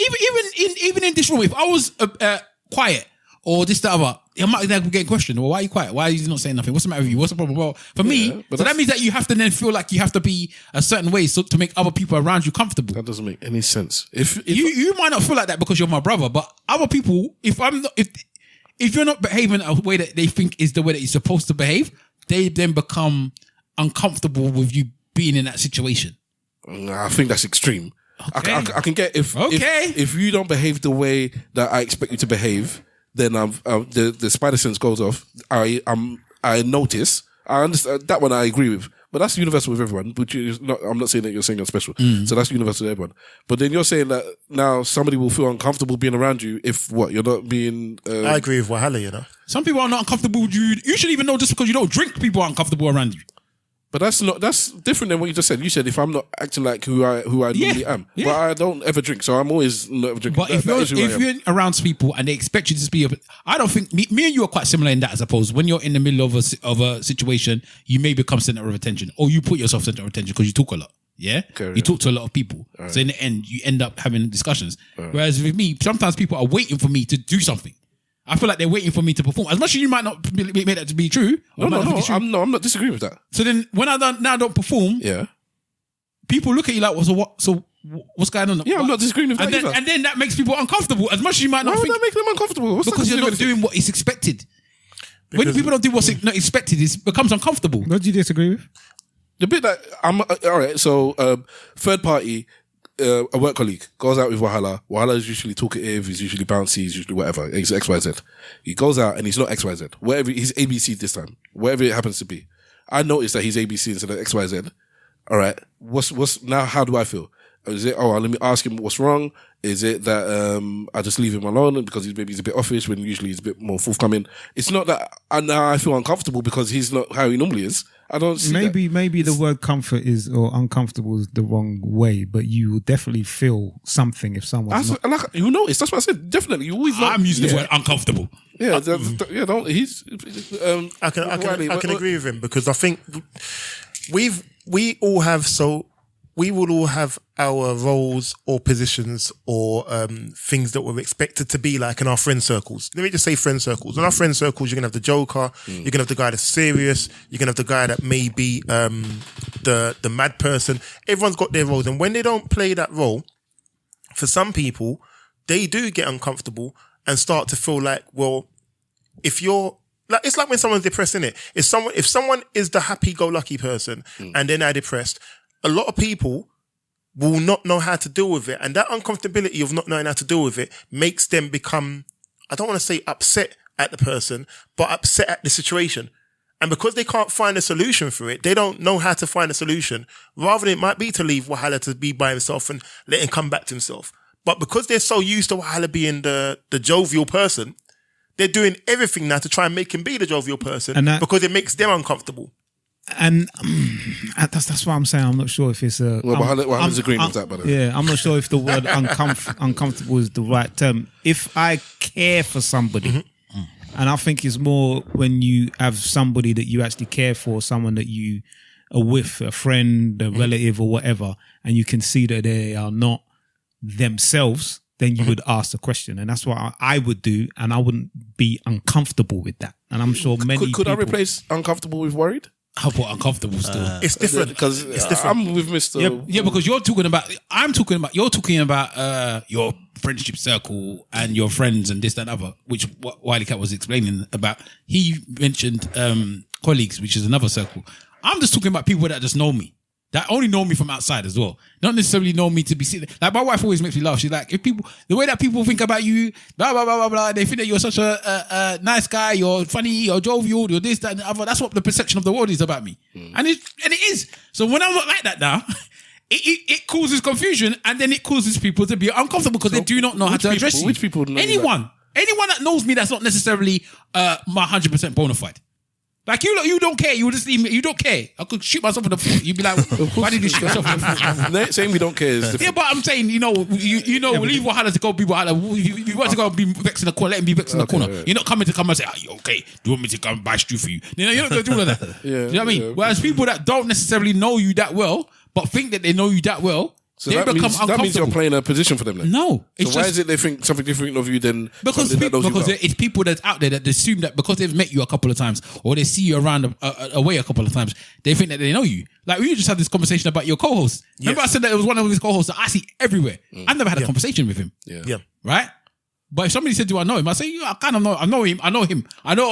even in this room, if I was quiet or this, that, other, I might get questioned. Well, why are you quiet? Why are you not saying nothing? What's the matter with you? What's the problem? Well, for me, so that means that you have to then feel like you have to be a certain way so to make other people around you comfortable. That doesn't make any sense. If you might not feel like that because you're my brother, but other people, if you're not behaving a way that they think is the way that you're supposed to behave, they then become uncomfortable with you being in that situation. I think that's extreme. Okay. I can get if you don't behave the way that I expect you to behave, then the spider sense goes off. I notice. I understand that one. I agree with, but that's universal with everyone. But I'm not saying that you're saying you're special. So that's universal to everyone. But then you're saying that now somebody will feel uncomfortable being around you if you're not being. I agree with Wahala. You know, some people are not uncomfortable with you. You should even know just because you don't drink, people are uncomfortable around you. But that's different than what you just said. You said if I'm not acting like who I normally am, but I don't ever drink, so I'm always not ever drinking. But if you're around people and they expect you to be, I don't think me and you are quite similar in that. I suppose when you're in the middle of a situation, you may become center of attention, or you put yourself center of attention because you talk a lot. Yeah, you talk to a lot of people, so in the end, you end up having discussions. Whereas with me, sometimes people are waiting for me to do something. I feel like they're waiting for me to perform. As much as you might not make that to be true. No, I'm not disagreeing with that. So then, when I don't perform, people look at you like, so what's going on? Yeah, I'm not disagreeing with that either. And then that makes people uncomfortable. As much as you might not think. Why would that make them uncomfortable? Because you're not doing what is expected. When people don't do what's not expected, it becomes uncomfortable. What do you disagree with? The bit that I'm all right. So third party. A work colleague goes out with Wahala. Wahala is usually talkative, he's usually bouncy, he's usually whatever. He's XYZ. He goes out and he's not XYZ. Whatever, he's ABC this time. Whatever it happens to be. I noticed that he's ABC instead of XYZ. All right. What's now? How do I feel? Is it, let me ask him what's wrong? Is it that I just leave him alone because he's a bit offish when usually he's a bit more forthcoming? It's not that now I feel uncomfortable because he's not how he normally is. I don't see maybe the word comfort or uncomfortable is the wrong way, but you will definitely feel something if someone's not. Like, you notice, that's what I said. Definitely, you always. I'm using the word uncomfortable. Yeah, don't. He's. I can agree with him because I think we all have we will all have our roles or positions or things that we're expected to be like in our friend circles. Let me just say friend circles. In our friend circles, you're going to have the joker, you're going to have the guy that's serious, you're going to have the guy that may be the mad person. Everyone's got their roles. And when they don't play that role, for some people, they do get uncomfortable and start to feel like, well, if you're, like, it's like when someone's depressed, innit? If someone is the happy-go-lucky person and they're now depressed, a lot of people will not know how to deal with it. And that uncomfortability of not knowing how to deal with it makes them become, I don't want to say upset at the person, but upset at the situation. And because they can't find a solution for it, they don't know how to find a solution. Rather than it might be to leave Wahala to be by himself and let him come back to himself. But because they're so used to Wahala being the jovial person, they're doing everything now to try and make him be the jovial person, and because it makes them uncomfortable. And that's why I'm saying I'm not sure if it's a. Well, Wahala's agreeing with that, by the way. Yeah, I'm not sure if the word uncomfortable is the right term. If I care for somebody, and I think it's more when you have somebody that you actually care for, someone that you are with, a friend, a relative, or whatever, and you can see that they are not themselves, then you would ask the question. And that's what I would do, and I wouldn't be uncomfortable with that. And I'm sure many Could I replace uncomfortable with worried? How about uncomfortable still? It's different. Because it's different. I'm with Mr. Yeah, because you're talking about your friendship circle and your friends and this, that, and other, which what Wileycat was explaining about. He mentioned colleagues, which is another circle. I'm just talking about people that just know me. That only know me from outside as well. Not necessarily know me to be sitting. Like my wife always makes me laugh. She's like, the way that people think about you, blah, blah, blah, blah, blah, they think that you're such a nice guy, you're funny, you're jovial, you're this, that, and the other. That's what the perception of the world is about me. And it is. So when I'm not like that now, it causes confusion, and then it causes people to be uncomfortable because they do not know how to address you. Which people know anyone that knows me that's not necessarily my 100% bona fide. Like you don't care. You just leave me. You don't care. I could shoot myself in the foot. You'd be like, why did you shoot yourself in the foot? Saying we don't care is different. Yeah, but I'm saying, we'll leave Wahala to go be Wahala. You want to go be vexed in the corner, let him be vexed in the corner. Right. You're not coming to come and say, are you okay? Do you want me to come buy stew for you? You're not going to do all of that. You know what I mean? Whereas people that don't necessarily know you that well, but think that they know you that well, so they become uncomfortable. That means you're playing a position for them then? No. So why is it they think something different of you than because it's people that's out there that assume that because they've met you a couple of times or they see you around away a couple of times, they think that they know you. Like we just had this conversation about your co-host. Yes. Remember I said that it was one of his co-hosts that I see everywhere. I've never had a conversation with him. Yeah. Right? But if somebody said, do I know him? I say, I kind of know. I know him. I know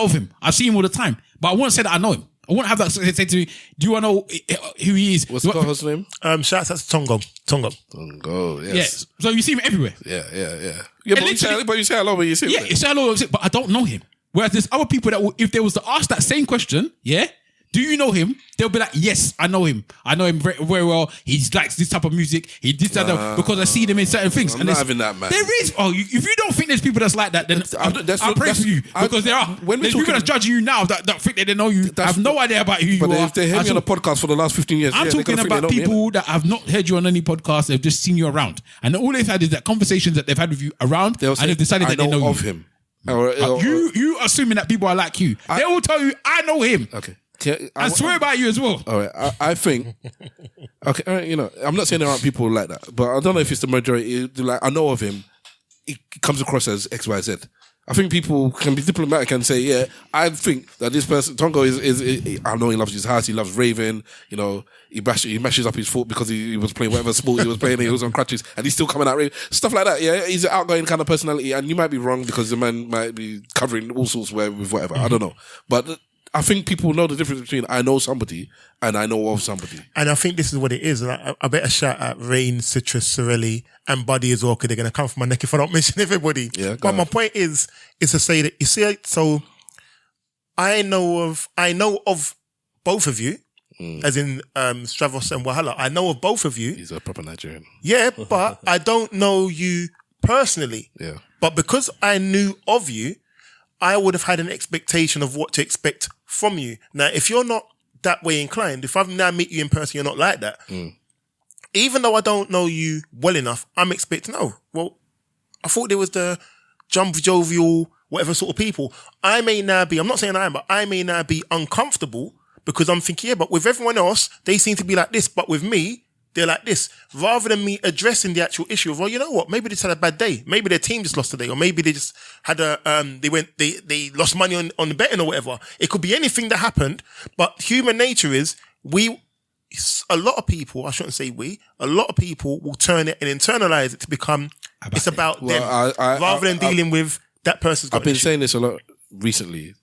of him. I see him all the time. But I wouldn't say that I know him. I wouldn't have that say to me, do you want to know who he is? What's the co-host's name? Shout out to Tongo, yes. Yes. So you see him everywhere. Yeah, but you say hello when you see him. Yeah, you say hello, but I don't know him. Whereas there's other people that if they was to ask that same question, do you know him? They'll be like, yes, I know him. I know him very, very well. He likes this type of music. He did that because I see them in certain things. I'm not having that, man. There is. If you don't think there's people that's like that, then I pray for you because there are. There's people that's judging you now that think that they know you. Have no idea about who you are. But if they heard me on a podcast for the last 15 years, I'm talking about people that have not heard you on any podcast. They've just seen you around, and all they've had is that conversations that they've had with you around, and they've decided that they know of him. You assuming that people are like you. They will tell you, I know him. Okay. I swear by you as well. All right, I think. Okay, I'm not saying there aren't people like that, but I don't know if it's the majority. Like I know of him, it comes across as X, Y, Z. I think people can be diplomatic and say, yeah, I think that this person, Tongo, is I know he loves his house, he loves raving. He mashes up his foot because he was playing whatever sport he was playing. He was on crutches, and he's still coming out raving. Stuff like that. Yeah, he's an outgoing kind of personality, and you might be wrong because the man might be covering all sorts with whatever. I don't know, but I think people know the difference between I know somebody and I know of somebody. And I think this is what it is. I better shout out Rain, Citrus, Sorelli, and Buddy as well, because they're going to come for my neck if I don't mention everybody. Yeah, but my point is to say that, you see, so I know of both of you, as in Stravos and Wahala. I know of both of you. He's a proper Nigerian. Yeah, but I don't know you personally. Yeah. But because I knew of you, I would have had an expectation of what to expect from you. Now, if you're not that way inclined, if I've now meet you in person, you're not like that. Even though I don't know you well enough, I'm expecting, I thought there was the jovial, whatever sort of people. I may now be, I'm not saying I am, but I may now be uncomfortable because I'm thinking, but with everyone else, they seem to be like this. But with me, they're like this. Rather than me addressing the actual issue of, well, you know what? Maybe they just had a bad day. Maybe their team just lost today. Or maybe they just had they lost money on the betting or whatever. It could be anything that happened. But human nature is a lot of people, I shouldn't say a lot of people will turn it and internalize it to become, it's about them. Rather than dealing with that person's got I've been saying this a lot recently.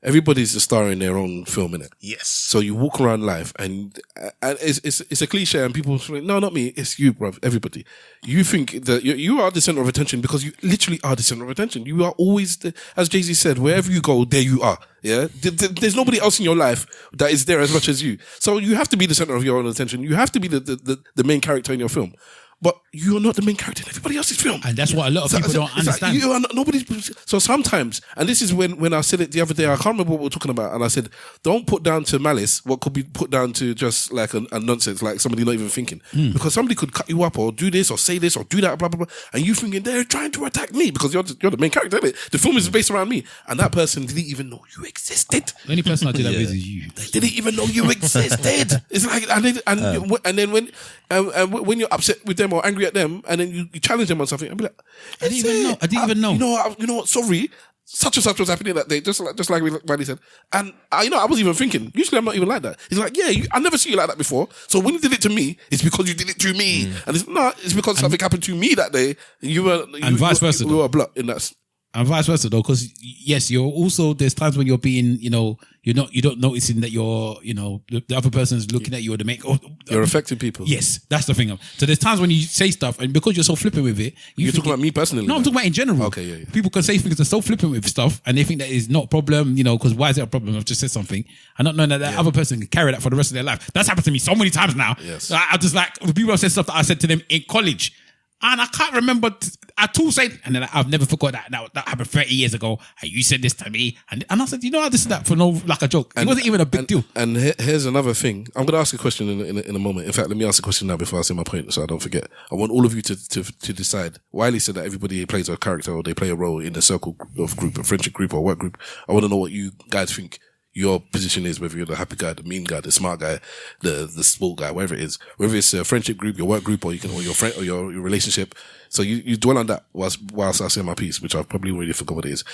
everybody's a star in their own film, innit? Yes. So you walk around life and it's a cliche and people say, no, not me, it's you, bruv, everybody. You think that you are the center of attention because you literally are the center of attention. You are always, as Jay-Z said, wherever you go, there you are. Yeah. There's nobody else in your life that is there as much as you. So you have to be the center of your own attention. You have to be the main character in your film. But you're not the main character in everybody else's film. And that's what a lot of people don't understand. You are nobody's. So sometimes, and this is when I said it the other day, I can't remember what we were talking about, and I said, don't put down to malice what could be put down to just like a nonsense, like somebody not even thinking. Because somebody could cut you up or do this or say this or do that, blah, blah, blah, and you thinking they're trying to attack me because you're the main character, isn't it? The film is based around me. And that person didn't even know you existed. The only person I did that with is you. They didn't even know you existed. It's like, and then when you're upset with them or angry at them, and then you challenge them on something, I'd be like, I didn't even know. You know what? Sorry, such and such was happening that day, just like Brandy said. And I was even thinking. Usually, I'm not even like that. He's like, yeah, I never see you like that before. So when you did it to me, it's because you did it to me, and it's because something happened to me that day. And vice versa. We were blood in that. And vice versa though, because yes, you're also, there's times when you're being, you don't noticing that you're, the other person's looking at you or the make. You're affecting people. Yes, that's the thing. So there's times when you say stuff, and because you're so flippant with it, you're talking about me personally. No, I'm talking about in general. Okay, yeah. People can say things and so flippant with stuff, and they think that is not a problem, because why is it a problem? I've just said something, and not knowing that other person can carry that for the rest of their life. That's happened to me so many times now. Yes. I just like people have said stuff that I said to them in college. And I can't remember at all saying, and then I've never forgot that happened 30 years ago. And you said this to me, and I said, I this and that for like a joke. It wasn't even a big deal. And here's another thing. I'm going to ask a question in a moment. In fact, let me ask a question now before I say my point, so I don't forget. I want all of you to decide. Wiley said that everybody plays a character or they play a role in a circle of group, a friendship group or work group. I want to know what you guys think your position is, whether you're the happy guy, the mean guy, the smart guy, the sport guy, whatever it is. Whether it's a friendship group, your work group, or your friend or your relationship. So you dwell on that whilst I say my piece, which I've probably already forgot what it is.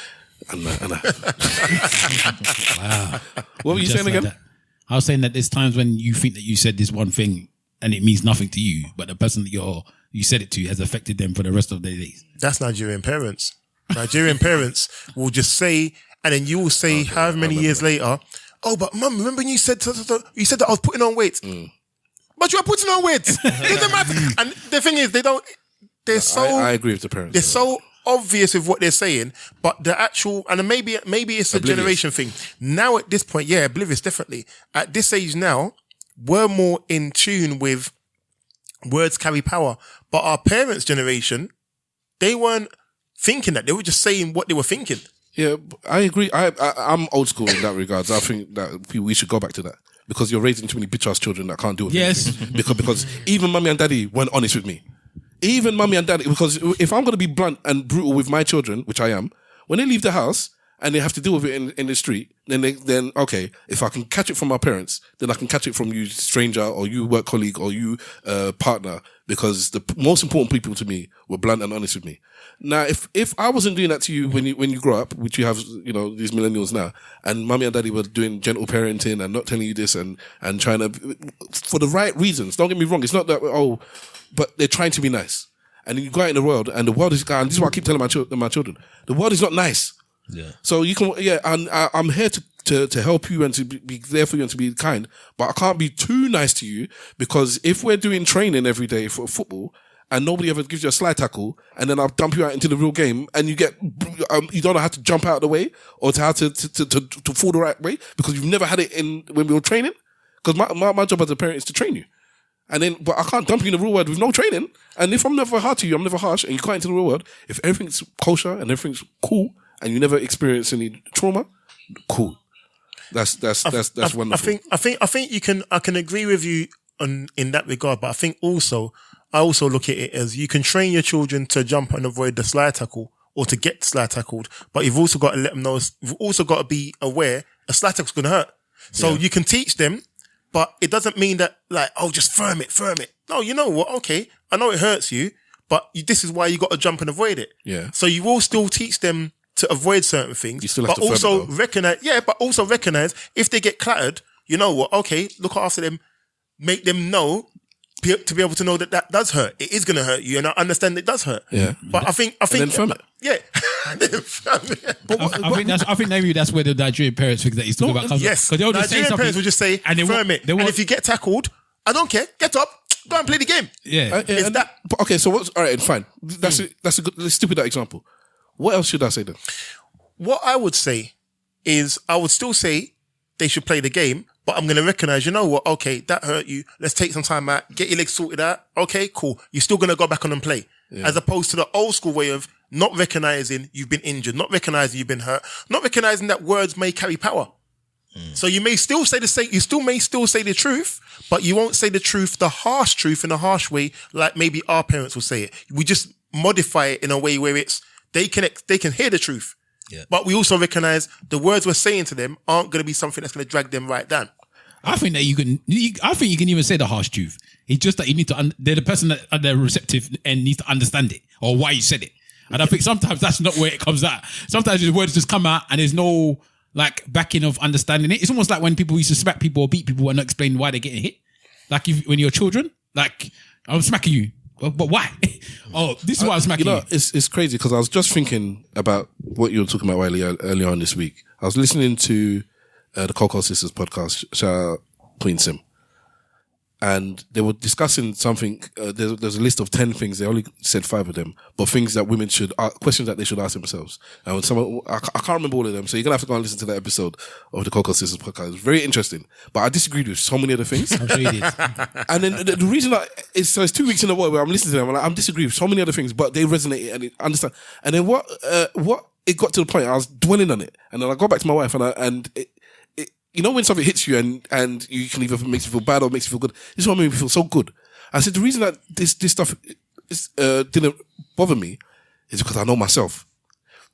Wow. What were you saying again? Like I was saying that there's times when you think that you said this one thing and it means nothing to you, but the person that you said it to has affected them for the rest of their days. That's Nigerian parents. Nigerian parents will just say, and then you will say, however many years later, oh, but mum, remember when you said that I was putting on weight? But you are putting on weight. It doesn't matter. And the thing is, I agree with the parents. They're so obvious with what they're saying, but the actual, and maybe it's a generation thing. Now at this point, oblivious, definitely. At this age now, we're more in tune with words carry power. But our parents' generation, they weren't thinking that. They were just saying what they were thinking. Yeah, I agree. I'm old school in that regards. I think that we should go back to that. Because you're raising too many bitch-ass children that can't do it. Yes. because even mummy and daddy weren't honest with me. Even mummy and daddy, because if I'm going to be blunt and brutal with my children, which I am, when they leave the house and they have to deal with it in the street, then okay, if I can catch it from my parents, then I can catch it from you stranger or you work colleague or you partner, because the most important people to me were blunt and honest with me. Now, if I wasn't doing that to you when you grow up, which you have, these millennials now, and mommy and daddy were doing gentle parenting and not telling you this and trying to, for the right reasons. Don't get me wrong. It's not that, but they're trying to be nice. And then you go out in the world and the world is, and this is what I keep telling my children. The world is not nice. Yeah. So you can, and I'm here to help you and to be there for you and to be kind, but I can't be too nice to you, because if we're doing training every day for football and nobody ever gives you a slide tackle, and then I'll dump you out into the real game and you don't know how to jump out of the way or to how to fall the right way because you've never had it when we were training. Because my job as a parent is to train you. But I can't dump you in the real world with no training. And if I'm never hard to you, I'm never harsh, and you come into the real world, if everything's kosher and everything's cool and you never experience any trauma, cool. That's wonderful. I think I can agree with you in that regard, but I think I also look at it as you can train your children to jump and avoid the slide tackle or to get slide tackled, but you've also got to let them know, you've also got to be aware a slide tackle's going to hurt. So you can teach them, but it doesn't mean that just firm it. No, you know what? Okay, I know it hurts you, but this is why you got to jump and avoid it. Yeah. So you will still teach them to avoid certain things, you still have but to also firm it, recognize if they get clattered, you know what? Okay, look after them, make them know to be able to know that does hurt. It is going to hurt you, and I understand it does hurt. Yeah. But I think, And then firm it. yeah. I think maybe that's where the Nigerian parents think that he's talking about. Yes, because they'll just say Nigerian something, parents will just say, and firm it. And if you get tackled, I don't care. Get up, go and play the game. Yeah. Is that But okay, so what's all right? Fine. That's a good, let's stupid that example. What else should I say then? what I would say is I would still say they should play the game, but I'm going to recognize, you know what? Okay, that hurt you. Let's take some time out, get your legs sorted out. Okay, cool. You're still going to go back on and play. Yeah. As opposed to the old school way of not recognizing you've been injured, not recognizing you've been hurt, not recognizing that words may carry power. So you may still say may still say the truth, but you won't say the truth, the harsh truth in a harsh way, like maybe our parents will say it. We just modify it in a way where they can hear the truth. Yeah. But we also recognize the words we're saying to them aren't going to be something that's going to drag them right down. I think that you can even say the harsh truth. It's just that you need to. They're the person that at the receptive end needs to understand it or why you said it. And I think sometimes that's not where it comes out. Sometimes the words just come out and there's no like backing of understanding it. It's almost like when people used to smack people or beat people and not explain why they're getting hit. Like when you're children, like I'm smacking you, but why? Oh, this is why I'm smacking you. It's crazy because I was just thinking about what you were talking about earlier on this week. I was listening to the Coco Sisters podcast, shout out Queen Sim. And they were discussing something, there's a list of 10 things, they only said 5 of them, but things that women should, questions that they should ask themselves. And when someone, I can't remember all of them, so you're going to have to go and listen to that episode of the Coco Sisters podcast. It's very interesting, but I disagreed with so many of the things. I'm sure you did. And then the reason it's 2 weeks in a row where I'm listening to them, and I'm disagreeing with so many other things, but they resonate and I understand. And then what it got to the point, I was dwelling on it, and then I go back to my wife and you know when something hits you and you can either makes you feel bad or makes you feel good. This is what made me feel so good. I said the reason that this stuff didn't bother me is because I know myself.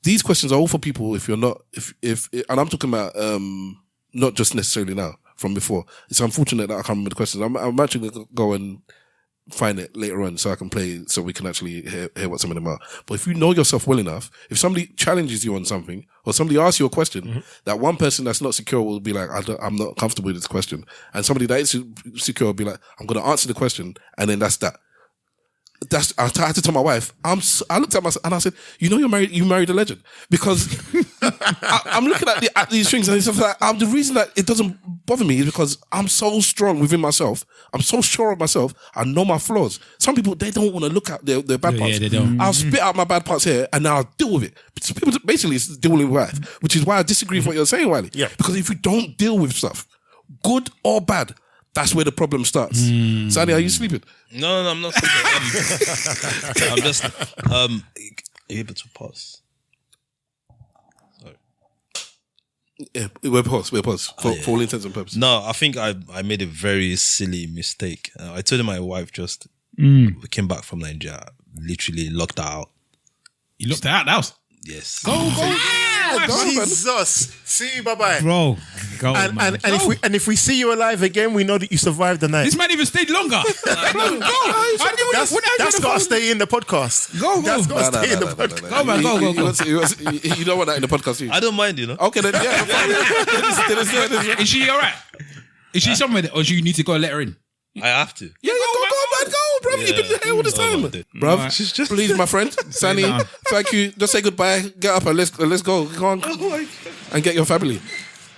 These questions are all for people if you're not if and I'm talking about not just necessarily now, from before. It's unfortunate that I can't remember the questions. I'm actually gonna go and find it later on so I can play so we can actually hear what some of them are. But if you know yourself well enough, if somebody challenges you on something or somebody asks you a question, that one person that's not secure will be like, I'm not comfortable with this question. And somebody that is secure will be like, I'm going to answer the question. And then that's that. I had to tell my wife, I looked at myself and I said, you know, you married a legend. Because I'm looking at these things and stuff like the reason that it doesn't bother me is because I'm so strong within myself. I'm so sure of myself. I know my flaws. Some people, they don't want to look at their bad parts. Yeah, they don't. I'll spit out my bad parts here and now I'll deal with it. So people basically it's dealing with life, which is why I disagree with what you're saying, Wiley. Yeah. Because if you don't deal with stuff, good or bad, that's where the problem starts. Sanny, are you sleeping? No, I'm not sleeping. I'm just able to pause. Sorry. Yeah, we're pause for all intents and purposes. No, I think I made a very silly mistake. I told my wife just we came back from Nigeria, literally locked her out. You locked her out the house? Yes. Go, Jesus. See you, bye-bye. Bro, go, and man. if we see you alive again, we know that you survived the night. This man even stayed longer. Go. That's got to stay in the podcast. Go. That's got to stay in the podcast. Go, man, go. You don't want that in the podcast, do you? I don't mind, you know. Okay, then, yeah. Is she all right? Is she somewhere or do you need to go and let her in? I have to. Yeah, go, bro. You've been here all this time. Bro, please, my friend, Sanny, thank you. Just say goodbye, get up and let's go. Go on and get your family.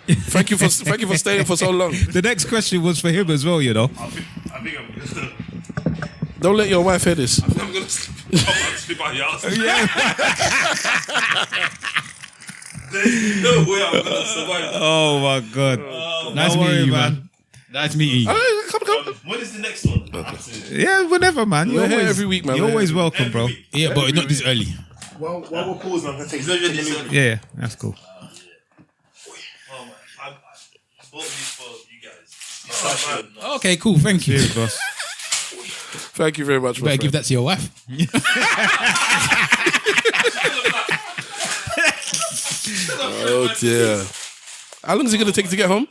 Thank you for staying for so long. The next question was for him as well, you know. I think I'm gonna... Don't let your wife hear this. I'm gonna sleep at your house. There's no way I'm gonna survive. Oh my God. Nice meeting you, man. Nice meeting you. Come. When is the next one? Yeah, whenever, man. We're here every week, man. You're always welcome, bro. Yeah, but not this early. While we're pausing, I'm going to take a Yeah, that's cool. Oh man, I bought these for you guys. Okay, cool. Thank you. Cheers, boss. Thank you very much. You better give that to your wife. Oh dear. How long is it going to take to get home?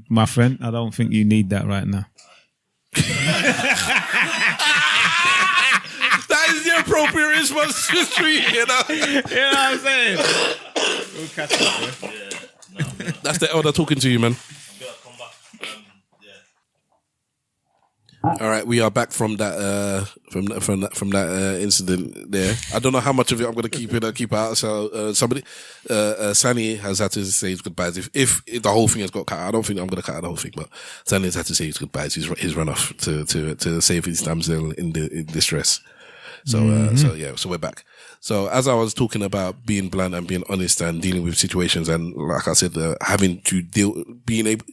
My friend, I don't think you need that right now. That is the appropriate response to the street, you know? You know what I'm saying? We'll catch up, bro. Yeah, no. That's the elder talking to you, man. I'm gonna come back. All right, we are back from that incident there. I don't know how much of it I'm going to keep out. So Sanny has had to say his goodbyes. If the whole thing has got cut out, I don't think I'm going to cut out the whole thing, but Sanny has had to say his goodbyes. He's run off to save his damsel in distress. So so we're back. So as I was talking about being blunt and being honest and dealing with situations, and like I said, having to being able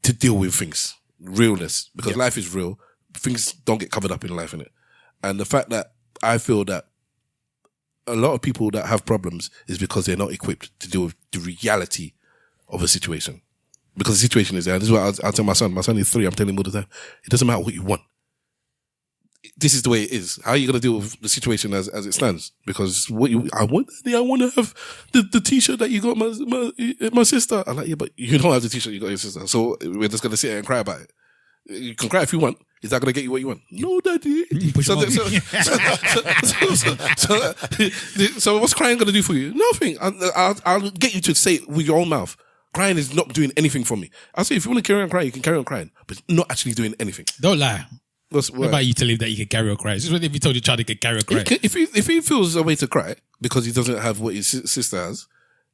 to deal with things. Realness, because life is real. Things don't get covered up in life, innit? And the fact that I feel that a lot of people that have problems is because they're not equipped to deal with the reality of a situation. Because the situation is there. And this is what I'll tell my son. My son is 3. I'm telling him all the time. It doesn't matter what you want. This is the way it is. How are you going to deal with the situation as it stands? Because I want to have the t-shirt that you got my sister. I'm like, yeah, but you don't have the t-shirt you got your sister. So we're just going to sit here and cry about it. You can cry if you want. Is that going to get you what you want? No, daddy. So what's crying going to do for you? Nothing. I'll get you to say it with your own mouth. Crying is not doing anything for me. I'll say if you want to carry on crying, you can carry on crying, but not actually doing anything. Don't lie. What about you tell him that he can carry on crying? Just what if he told you Charlie could carry on crying? If he feels a way to cry because he doesn't have what his sister has,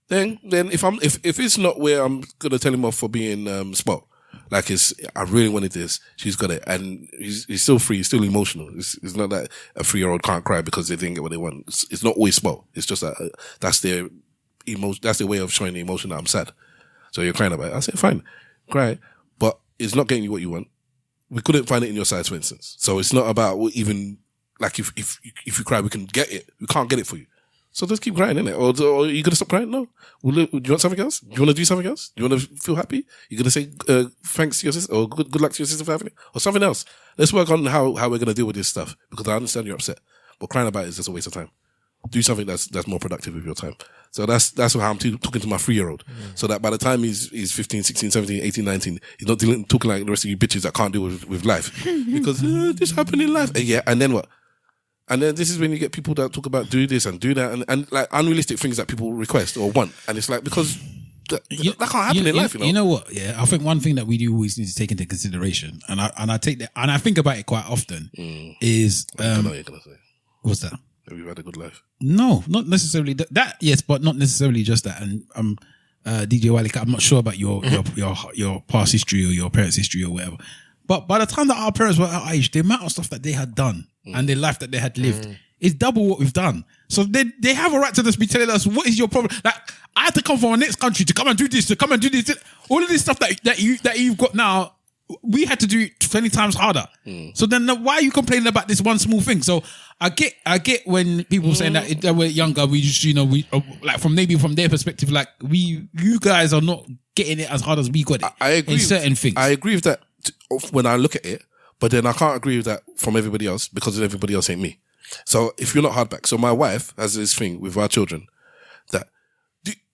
then if it's not where I'm gonna tell him off for being spoiled, like I really wanted this, she's got it, and he's still free, he's still emotional. It's not that a 3-year-old can't cry because they didn't get what they want. It's not always spoiled. It's just that that's their emotion. That's their way of showing the emotion that I'm sad. So you're crying about it. I said fine, cry, but it's not getting you what you want. We couldn't find it in your size, for instance. So it's not about even, like, if you cry, we can get it. We can't get it for you. So just keep crying, innit? Or are you going to stop crying? No. Do you want something else? Do you want to do something else? Do you want to feel happy? You're going to say thanks to your sister, or good luck to your sister for having it? Or something else? Let's work on how we're going to deal with this stuff. Because I understand you're upset. But crying about it is just a waste of time. Do something that's more productive with your time. So that's how I'm talking to my 3-year-old. So that by the time he's 15, 16, 17, 18, 19, he's not talking like the rest of you bitches that can't deal with life. Because this happened in life. And then what? And then this is when you get people that talk about do this and do that and like unrealistic things that people request or want. And it's like, because that can't happen in life, you know? You know what? Yeah, I think one thing that we do always need to take into consideration, and I take that, and I think about it quite often, is I know what you're gonna say. What's that? Have you had a good life? No, not necessarily that. Yes, but not necessarily just that. And DJ Wileycat, I'm not sure about your past history or your parents' history or whatever. But by the time that our parents were at our age, the amount of stuff that they had done and the life that they had lived is double what we've done. So they have a right to just be telling us, what is your problem? Like, I had to come from our next country to come and do this, to come and do this. All of this stuff that you've got now, we had to do it 20 times harder. So then why are you complaining about this one small thing? So I get when people saying that we're younger, we just, like from their perspective, like you guys are not getting it as hard as we got it. I agree in certain things. I agree with that when I look at it, but then I can't agree with that from everybody else because everybody else ain't me. So if you're not hardback, so my wife has this thing with our children that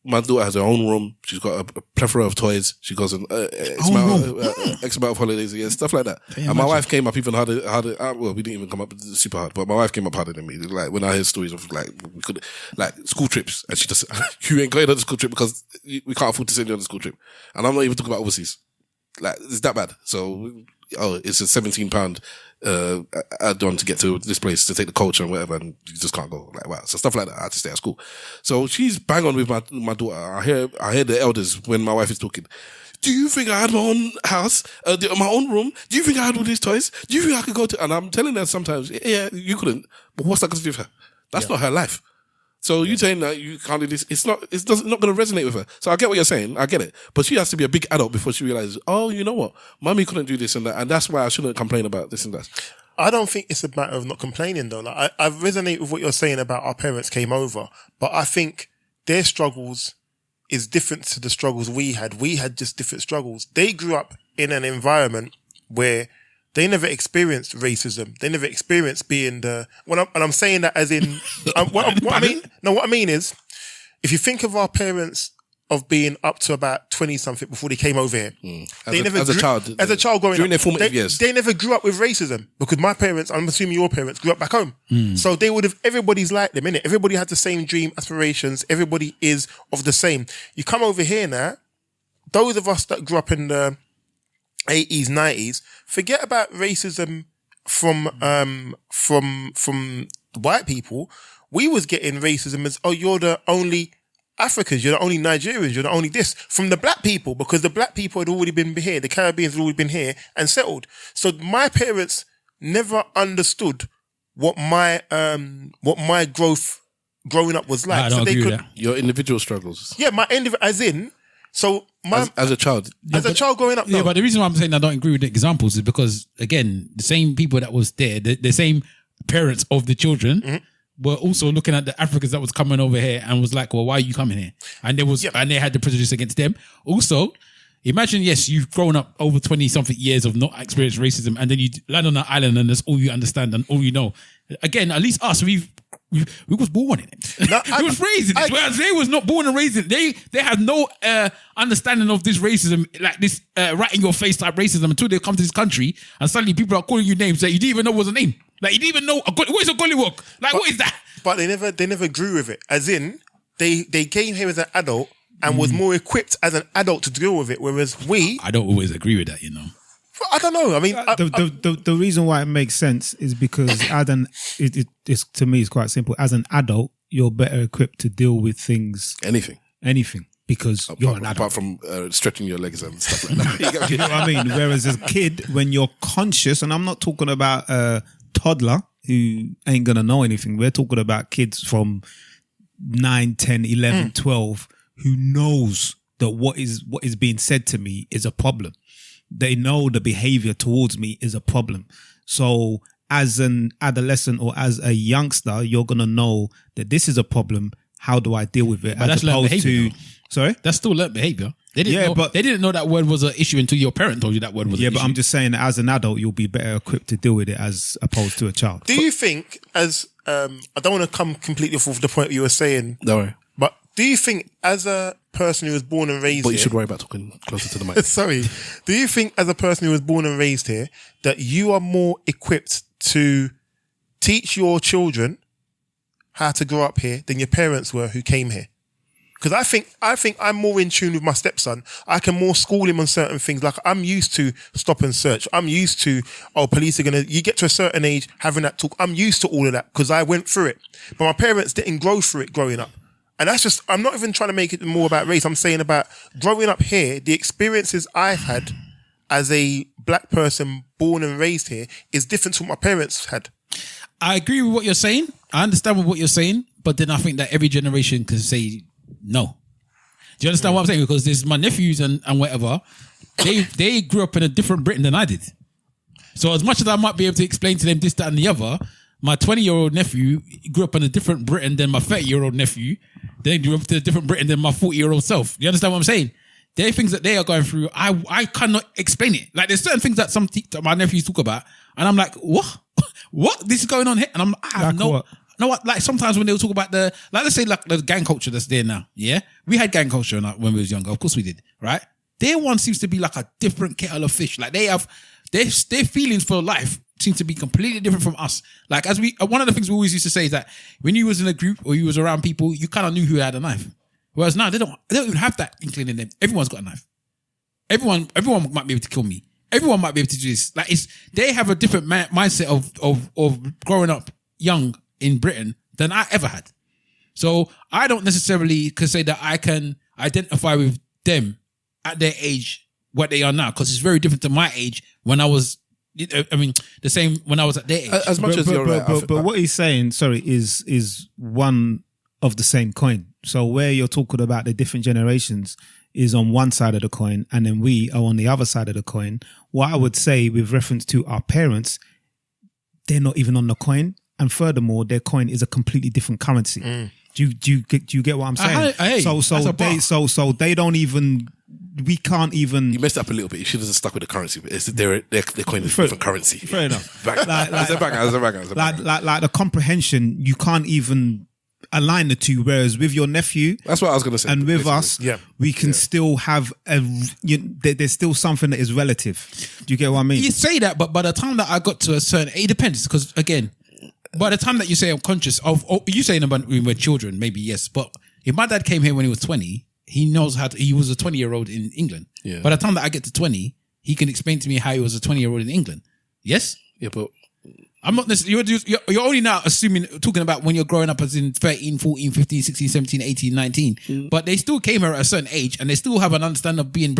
my daughter has her own room. She's got a plethora of toys. She goes on X amount of holidays a year, stuff like that. And my wife came up even harder. Well, we didn't even come up super hard, but my wife came up harder than me. Like when I heard stories of like we could like school trips, and she just you ain't going on the school trip because we can't afford to send you on the school trip. And I'm not even talking about overseas. Like it's that bad. So it's a £17 add-on to get to this place to take the coach and whatever, and you just can't go. Like wow, so stuff like that. I had to stay at school. So she's bang on with my daughter. I hear the elders when my wife is talking. Do you think I had my own house, my own room? Do you think I had all these toys? Do you think I could go to? And I'm telling her sometimes, yeah, you couldn't. But what's that going to do with her? That's not her life. So you saying that you can't do this, it's not going to resonate with her. So I get what you're saying, I get it. But she has to be a big adult before she realizes, oh, you know what? Mommy couldn't do this and that, and that's why I shouldn't complain about this and that. I don't think it's a matter of not complaining though. Like I resonate with what you're saying about our parents came over, but I think their struggles is different to the struggles we had. We had just different struggles. They grew up in an environment where they never experienced racism. They never experienced being and I'm saying that as in, what I mean is, if you think of our parents of being up to about 20 something before they came over here, as a child growing during up, their formative years, they never grew up with racism because my parents, I'm assuming your parents, grew up back home. So they would have, everybody's like them, innit? Everybody had the same dream, aspirations. Everybody is of the same. You come over here now, those of us that grew up in the 80s, 90s, forget about racism from white people. We was getting racism as, oh, you're the only Africans, you're the only Nigerians, you're the only this, from the black people, because the black people had already been here, the Caribbeans had already been here and settled. So my parents never understood what my growth growing up was like. I don't agree with that. Your individual struggles. Yeah, as a child. As a child growing up. Yeah, but the reason why I'm saying I don't agree with the examples is because, again, the same people that was there, the same parents of the children were also looking at the Africans that was coming over here and was like, well, why are you coming here? And and they had the prejudice against them. Also, imagine, yes, you've grown up over 20 something years of not experienced racism, and then you land on an island and that's all you understand and all you know. Again, at least us, we was born in it. We was raised in it. Whereas they was not born and raised in it. They had no understanding of this racism, like this right in your face type racism, until they come to this country and suddenly people are calling you names that you didn't even know was a name. Like you didn't even know what is a gollywog? Like what is that? But they never grew with it. As in, they came here as an adult and was more equipped as an adult to deal with it. Whereas I don't always agree with that, you know. I don't know. I mean, the reason why it makes sense is because it's to me it's quite simple. As an adult, you're better equipped to deal with things. Anything. Because you're an adult. Apart from stretching your legs and stuff like that. You know what I mean? Whereas as a kid, when you're conscious, and I'm not talking about a toddler who ain't going to know anything. We're talking about kids from 9, 10, 11, 12 who knows that what is being said to me is a problem. They know the behavior towards me is a problem. So as an adolescent or as a youngster, you're going to know that this is a problem. How do I deal with it? But that's learned behavior. Sorry? That's still learned behavior. They didn't know that word was an issue until your parent told you that word was an issue. Yeah, but I'm just saying that as an adult, you'll be better equipped to deal with it as opposed to a child. Do you think I don't want to come completely off the point you were saying. Don't worry. But do you think as a person who was born and raised But here, you should worry about talking closer to the mic. Sorry. Do you think as a person who was born and raised here that you are more equipped to teach your children how to grow up here than your parents were who came here? Because I think I'm more in tune with my stepson. I can more school him on certain things. Like I'm used to stop and search. I'm used to, police are you get to a certain age having that talk. I'm used to all of that because I went through it. But my parents didn't grow through it growing up. And that's just, I'm not even trying to make it more about race. I'm saying about growing up here, the experiences I've had as a black person born and raised here is different to what my parents had. I agree with what you're saying. I understand what you're saying, but then I think that every generation can say no. Do you understand what I'm saying? Because there's my nephews and whatever, they grew up in a different Britain than I did. So as much as I might be able to explain to them this, that and the other, my 20-year-old nephew grew up in a different Britain than my 30-year-old nephew. They grew up in a different Britain than my 40-year-old self. Do you understand what I'm saying? There are things that they are going through. I cannot explain it. Like there's certain things that my nephews talk about, and I'm like, what? What? This is going on here? And I have no. Like sometimes when they talk about let's say like the gang culture that's there now. Yeah, we had gang culture when we was younger. Of course we did, right? Their one seems to be like a different kettle of fish. Like they have their feelings for life seem to be completely different from us. Like one of the things we always used to say is that when you was in a group or you was around people, you kind of knew who had a knife. Whereas now they don't even have that inkling in them. Everyone's got a knife. Everyone might be able to kill me. Everyone might be able to do this. Like they have a different mindset of growing up young in Britain than I ever had. So I don't necessarily could say that I can identify with them at their age, what they are now, because it's very different to my age when I was. I mean, the same when I was at their age. As much as you're right, but what he's saying, sorry, is one of the same coin. So where you're talking about the different generations is on one side of the coin, and then we are on the other side of the coin. What I would say with reference to our parents, they're not even on the coin, and furthermore, their coin is a completely different currency. Do you get what I'm saying? So they don't even. We can't even. You messed up a little bit. You should have stuck with the currency. But their coin is a different currency. Fair enough. Like the comprehension, you can't even align the two. Whereas with your nephew, that's what I was going to say. And with us, we can still have there's still something that is relative. Do you get what I mean? You say that, but by the time that I got to a certain, it depends. Because again, by the time that you say I'm conscious of, you saying about when we're children, maybe yes. But if my dad came here when he was 20. He knows he was a 20-year-old in England. Yeah. By the time that I get to 20, he can explain to me how he was a 20-year-old in England. Yes? Yeah, but I'm not necessarily, you're only now talking about when you're growing up as in 13, 14, 15, 16, 17, 18, 19. But they still came here at a certain age and they still have an understanding of being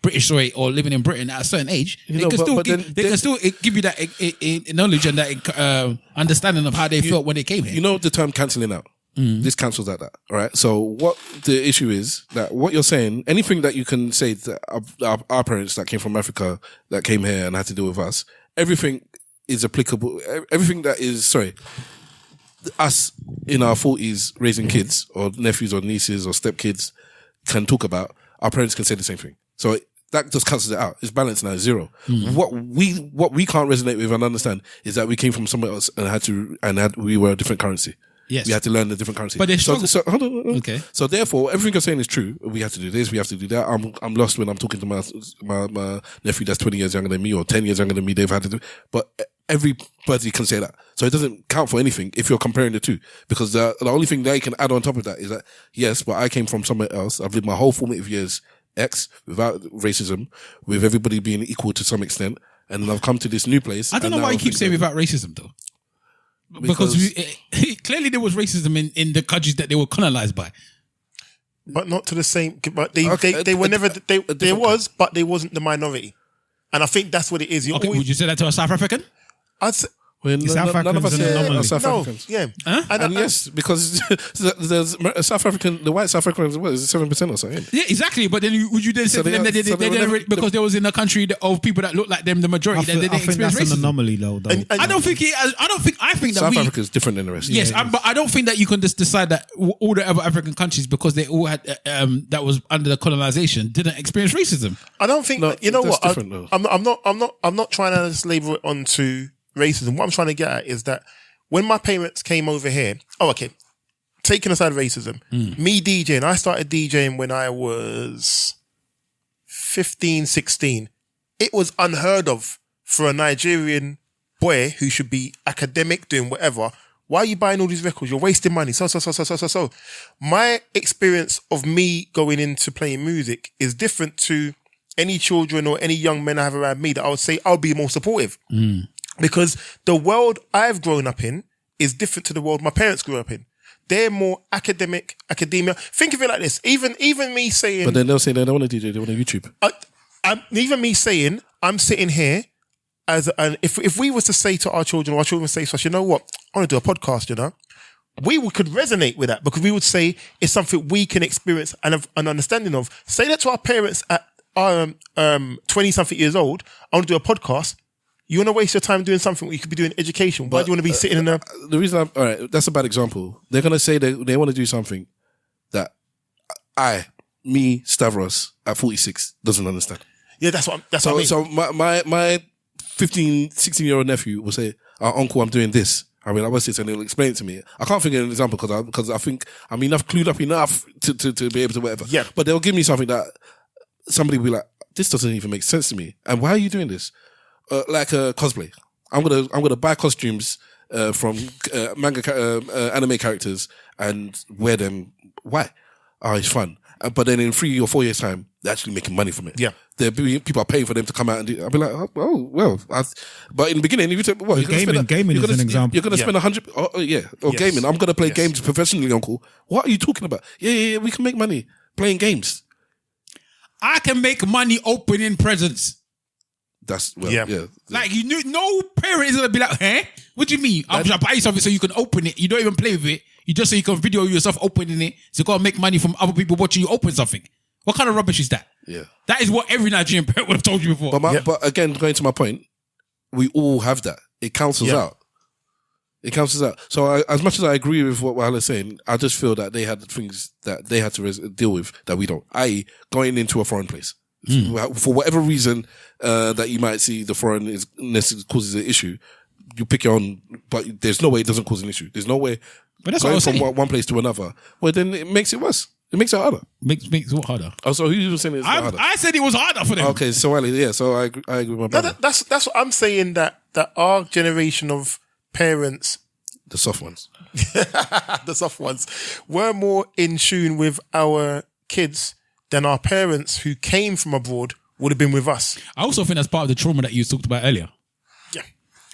British or living in Britain at a certain age. They can still give you that knowledge and that understanding of how they felt when they came here. You know the term cancelling out? This cancels out that. All right. So what the issue is that what you're saying, anything that you can say that our parents that came from Africa that came here and had to deal with us, everything is applicable. Everything that is, us in our 40s raising kids or nephews or nieces or stepkids can talk about, our parents can say the same thing. So that just cancels it out. It's balanced now, zero. What we can't resonate with and understand is that we came from somewhere else and we were a different currency. Yes. We had to learn the different currency. But so hold on. Okay. So therefore, everything you're saying is true. We have to do this. We have to do that. I'm lost when I'm talking to my nephew that's 20 years younger than me or 10 years younger than me. They've had to do. But everybody can say that. So it doesn't count for anything if you're comparing the two. Because the only thing they can add on top of that is that, yes, but I came from somewhere else. I've lived my whole formative years X without racism, with everybody being equal to some extent. And then I've come to this new place. I don't know why you keep saying without racism though. Because clearly there was racism in the countries that they were colonized by. But not to the same, but they were never, there was, but they wasn't the minority. And I think that's what it is. Would you say that to a South African? I'd say, none of us are South Africans. Yeah. Huh? And yes, because the South African, the white South Africans, what is it, 7% or something? Yeah, exactly. But then would you then say to them that they didn't, because they was in a country of people that look like them, the majority, that they didn't experience racism? I think that's an anomaly, though. I think that South Africa is different than the rest. Yes, but I don't think that you can just decide that all the other African countries, because they all had that was under the colonization, didn't experience racism. I don't think. You know what? I'm not trying to just label it onto racism. What I'm trying to get at is that when my parents came over here, taking aside racism, me DJing, I started DJing when I was 15, 16. It was unheard of for a Nigerian boy who should be academic, doing whatever. Why are you buying all these records? You're wasting money. So. My experience of me going into playing music is different to any children or any young men I have around me that I would say I'll be more supportive. Because the world I've grown up in is different to the world my parents grew up in. They're more academia. Think of it like this. Even me saying... But then they'll say they don't want to DJ, they want to YouTube. Even me saying, I'm sitting here, if we was to say to our children, or our children would say to us, you know what, I want to do a podcast, you know? We could resonate with that because we would say it's something we can experience and have an understanding of. Say that to our parents at 20-something years old, I want to do a podcast. You want to waste your time doing something you could be doing education. Why do you want to be sitting in there? The reason that's a bad example. They're going to say they want to do something that Stavros, at 46, doesn't understand. Yeah, that's what I mean. So my 15, 16-year-old nephew will say, uncle, I'm doing this. I mean, I was this and he'll explain it to me. I can't think of an example because I think I'm clued up enough to be able to whatever. Yeah. But they'll give me something that somebody will be like, this doesn't even make sense to me. And why are you doing this? Like cosplay. I'm gonna buy costumes from manga anime characters and wear them. Why? It's fun. But then in 3 or 4 years' time, they're actually making money from it. Yeah, people are paying for them to come out and do. I'll be like, oh well. But in the beginning, you said, "What? Gaming is an example. You're gonna spend 100. Gaming. I'm gonna play games professionally, uncle. What are you talking about? Yeah. We can make money playing games. I can make money opening presents. That's Like no parent is gonna be like, "Huh? What do you mean? I'm gonna buy you something so you can open it. You don't even play with it. You just so you can video yourself opening it. So you gotta make money from other people watching you open something. What kind of rubbish is that? Yeah, that is what every Nigerian parent would have told you before. But again, going to my point, we all have that. It cancels out. It cancels out. So as much as I agree with what Wahala's saying, I just feel that they had things that they had to deal with that we don't. I.e., going into a foreign place. For whatever reason that you might see the foreignness causes an issue, you pick your own, but there's no way it doesn't cause an issue. There's no way going from one place to another. Well, then it makes it worse. It makes it harder. Makes what harder? Oh, so who was saying it's harder? I said it was harder for them. Okay, so so I agree with my brother. That's what I'm saying, that our generation of parents, the soft ones, were more in tune with our kids than our parents who came from abroad would have been with us. I also think that's part of the trauma that you talked about earlier. Yeah.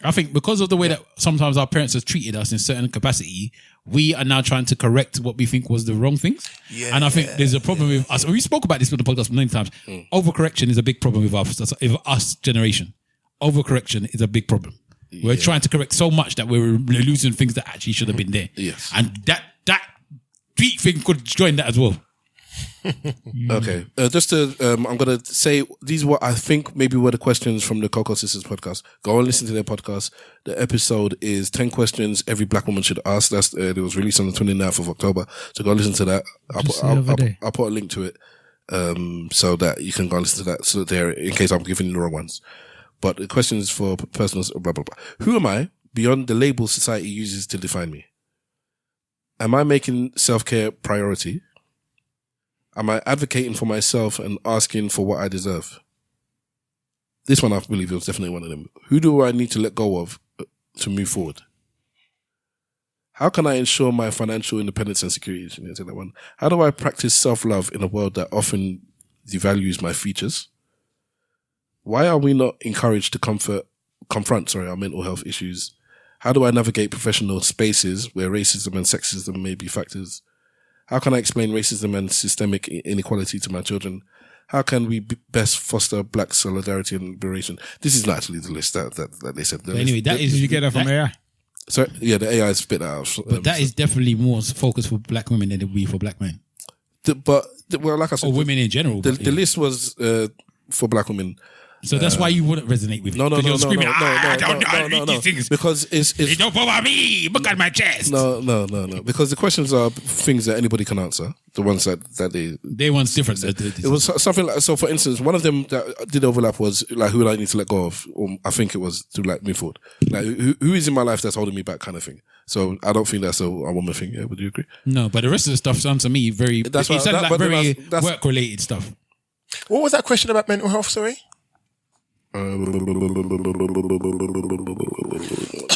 I think because of the way that sometimes our parents have treated us in certain capacity, we are now trying to correct what we think was the wrong things. Yeah, and I think there's a problem with us. We spoke about this on the podcast many times. Overcorrection is a big problem with us generation. Overcorrection is a big problem. We're trying to correct so much that we're losing things that actually should have been there. Yes. And that tweet thing could join that as well. Okay. Just to, I'm going to say, these were, I think, maybe were the questions from the Coco Sisters podcast. Go and listen to their podcast. The episode is 10 questions every black woman should ask. That's, it was released on the 29th of October. So go listen to that. I'll put a link to it, so that you can go and listen to that, so that there, in case I'm giving you the wrong ones. But the question is for personal, blah, blah, blah. Who am I beyond the label society uses to define me? Am I making self-care priority? Am I advocating for myself and asking for what I deserve? This one, I believe, was definitely one of them. Who do I need to let go of to move forward? How can I ensure my financial independence and security? That one. How do I practice self-love in a world that often devalues my features? Why are we not encouraged to confront our mental health issues? How do I navigate professional spaces where racism and sexism may be factors? How can I explain racism and systemic inequality to my children? How can we best foster black solidarity and liberation? This is not actually the list that they said. Anyway, that is... Did you get that from AI? So, yeah, the AI spit that out. But that is definitely more focused for black women than it would be for black men. Well, like I said... Or women in general. The list was for black women. So that's why you wouldn't resonate with it. No. You're screaming, I don't no. these things. Because it's They don't bother me. Look at my chest. No. Because the questions are things that anybody can answer. The ones that they one's different. It was something like, so for instance, one of them that did overlap was like, who do I need to let go of? Or I think it was to like move forward. Like who is in my life that's holding me back, kind of thing. So I don't think that's a woman thing. Yeah, would you agree? No, but the rest of the stuff sounds to me very. It sounds like very work related stuff. What was that question about mental health? Sorry.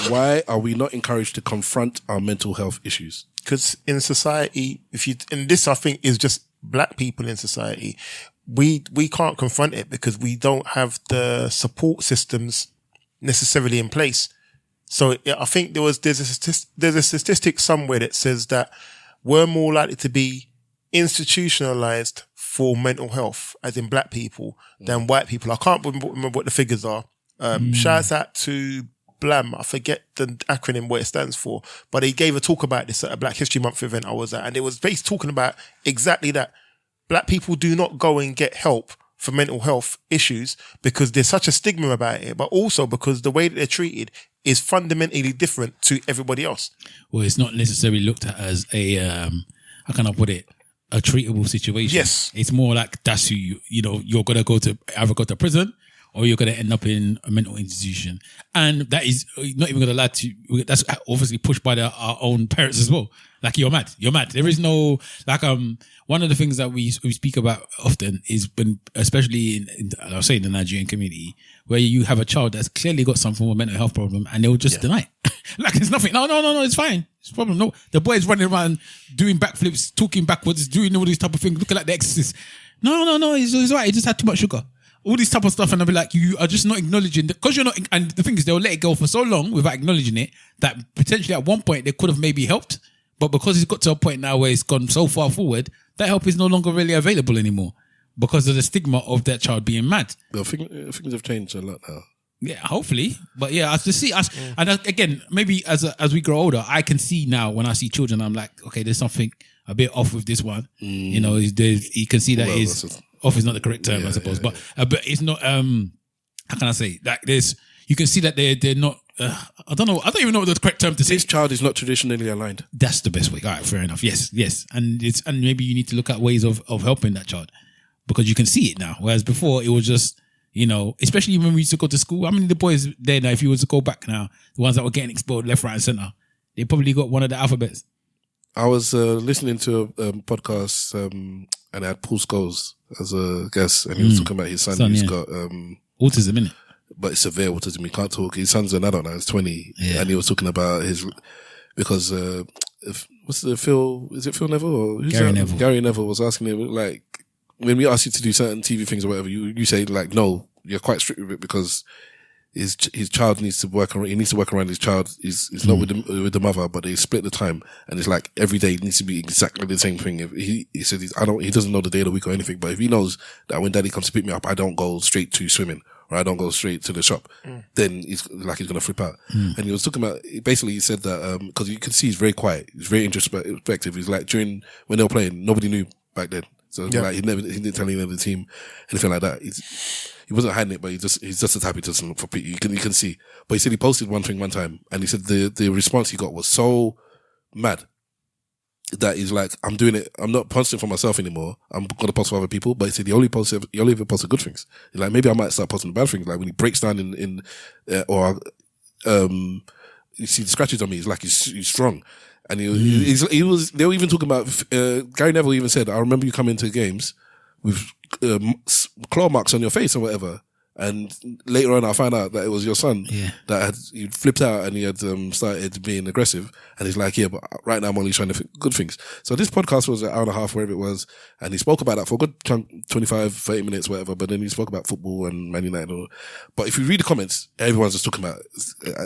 Why are we not encouraged to confront our mental health issues? Because in society, and this I think is just black people in society, we can't confront it because we don't have the support systems necessarily in place. So I think there's a statistic somewhere that says that we're more likely to be institutionalized for mental health, as in black people, than white people. I can't remember what the figures are. Shout out to BLAM. I forget the acronym, what it stands for, but he gave a talk about this at a Black History Month event I was at, and it was based talking about exactly that. Black people do not go and get help for mental health issues because there's such a stigma about it, but also because the way that they're treated is fundamentally different to everybody else. Well, it's not necessarily looked at as a, how can I put it? A treatable situation. Yes. It's more like that's who you're going to either go to prison or you're going to end up in a mental institution. And that is not even going to lie to you. That's obviously pushed by our own parents as well. Like, you're mad. There is no, like, one of the things that we speak about often is when, especially in I'll say in the Nigerian community, where you have a child that's clearly got some form of mental health problem and they'll just deny it. Like, it's nothing. No, it's fine. It's a problem. No, the boy is running around doing backflips, talking backwards, doing all these type of things, looking like the Exorcist. No, it's right. He just had too much sugar. All this type of stuff, and I'll be like, you are just not acknowledging that, because you're not. And the thing is, they'll let it go for so long without acknowledging it that potentially at one point they could have maybe helped, but because it's got to a point now where it's gone so far forward, that help is no longer really available anymore because of the stigma of that child being mad. I think things have changed a lot now. Yeah, hopefully, but yeah, as to see us, and again, maybe as we grow older, I can see now when I see children, I'm like, okay, there's something a bit off with this one. You know, you can see that off is not the correct term, I suppose, but it's not. How can I say that? You can see that they're not. I don't know. I don't even know what the correct term to say. This child is not traditionally aligned. That's the best way. All right, fair enough. Yes, and maybe you need to look at ways of helping that child because you can see it now, whereas before it was just. You know, especially when we used to go to school. I mean, the boys there now, if you were to go back now, the ones that were getting expelled left, right, and center, they probably got one of the alphabets. I was listening to a podcast and I had Paul Scholes as a guest, and he was talking about his son who's got autism, innit? But it's severe autism. He can't talk. His son's an adult now. He's 20, and he was talking about because what's the Phil? Is it Phil Neville or Gary Neville? Gary Neville was asking him like, when we ask you to do certain TV things or whatever, you say like, no, you're quite strict with it because his child needs to work around. He needs to work around his child. He's not with the mother, but they split the time, and it's like every day it needs to be exactly the same thing. If he said he doesn't know the day of the week or anything, but if he knows that when Daddy comes to pick me up, I don't go straight to swimming or I don't go straight to the shop, then he's gonna flip out. And he was talking about basically he said that because you can see he's very quiet, he's very introspective. He's like during when they were playing, nobody knew back then. So like he didn't tell any of the team anything like that. He wasn't hiding it, but he's just as happy to look for people. You can see. But he said he posted one thing one time, and he said the response he got was so mad that he's like, I'm doing it. I'm not posting for myself anymore. I'm gonna post for other people. But he said he only ever posted good things. He's like, maybe I might start posting the bad things. Like when he breaks down you see the scratches on me. He's like he's strong. And they were even talking about, Gary Neville even said, I remember you coming to games with claw marks on your face or whatever. And later on, I found out that it was your son that he flipped out and he had started being aggressive. And he's like, yeah, but right now I'm only trying to think good things. So this podcast was an hour and a half, wherever it was. And he spoke about that for a good chunk, 25, 30 minutes, whatever. But then he spoke about football and Man United. But if you read the comments, everyone's just talking about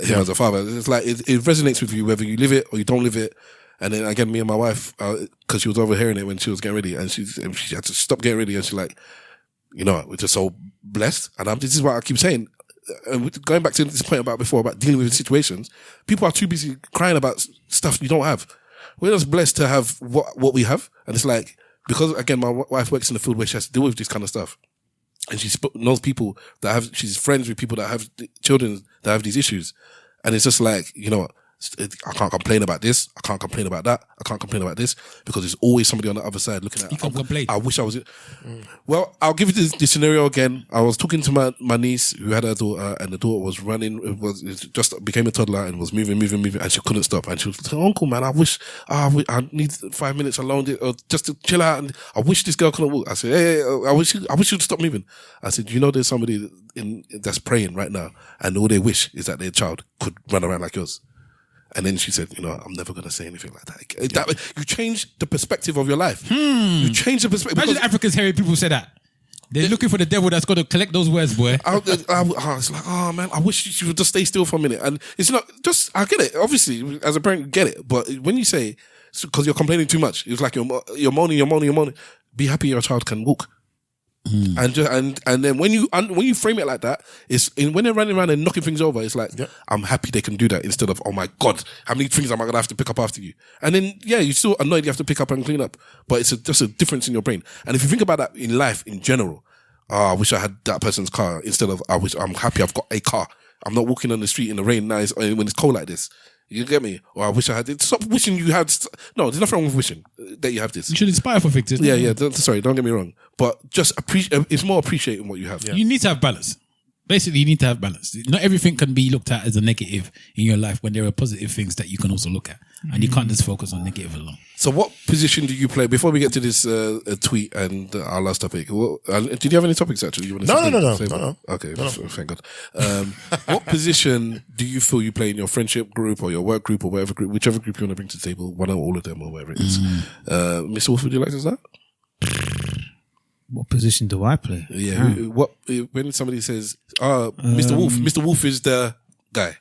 him as a father. It's like, it resonates with you whether you live it or you don't live it. And then again, me and my wife, cause she was overhearing it when she was getting ready and she had to stop getting ready and she's like, you know, we're just so blessed. And this is what I keep saying. Going back to this point about before, about dealing with situations, people are too busy crying about stuff you don't have. We're just blessed to have what we have. And it's like, because again, my wife works in the field where she has to deal with this kind of stuff. And she knows people she's friends with people that have children that have these issues. And it's just like, you know what? I can't complain about this. I can't complain about that. I can't complain about this because there's always somebody on the other side looking at. You can't complain. I wish I was. Well, I'll give you this scenario again. I was talking to my niece who had her daughter, and the daughter was running. It just became a toddler and was moving, and she couldn't stop. And she was like, "Uncle, man, I I need 5 minutes alone or just to chill out. And I wish this girl couldn't walk." I said, "Hey, I wish you'd stop moving." I said, "You know, there's somebody that's praying right now, and all they wish is that their child could run around like yours." And then she said, you know, I'm never going to say anything like that. You change the perspective of your life. You change the perspective. Imagine Africans hearing people say that. They're looking for the devil that's going to collect those words, boy. It's like, oh man, I wish she would just stay still for a minute. And it's not just, I get it. Obviously, as a parent, you get it. But when you say, because you're complaining too much, it's like you're moaning. Be happy your child can walk. And then when you frame it like that, when they're running around and knocking things over, it's like, I'm happy they can do that instead of, oh my God, how many things am I going to have to pick up after you? And then, you're still annoyed you have to pick up and clean up, but it's just a difference in your brain. And if you think about that in life in general, I wish I had that person's car instead of, I'm happy I've got a car. I'm not walking on the street in the rain now when it's cold like this. You get me? Or I wish I had it. Stop wishing you had. No, there's nothing wrong with wishing that you have this. You should inspire for victims. Yeah. Sorry, don't get me wrong. But just it's more appreciating what you have. Yeah. You need to have balance. Basically, you need to have balance. Not everything can be looked at as a negative in your life when there are positive things that you can also look at. And you can't just focus on negative alone. So what position do you play? Before we get to this tweet and our last topic, did you have any topics actually? You want to No. Okay, thank God. What position do you feel you play in your friendship group or your work group or whichever group you want to bring to the table, one or all of them or whatever it is? Mr. Wolf, would you like to start? What position do I play? Yeah. When somebody says, Mr. Wolf is the guy.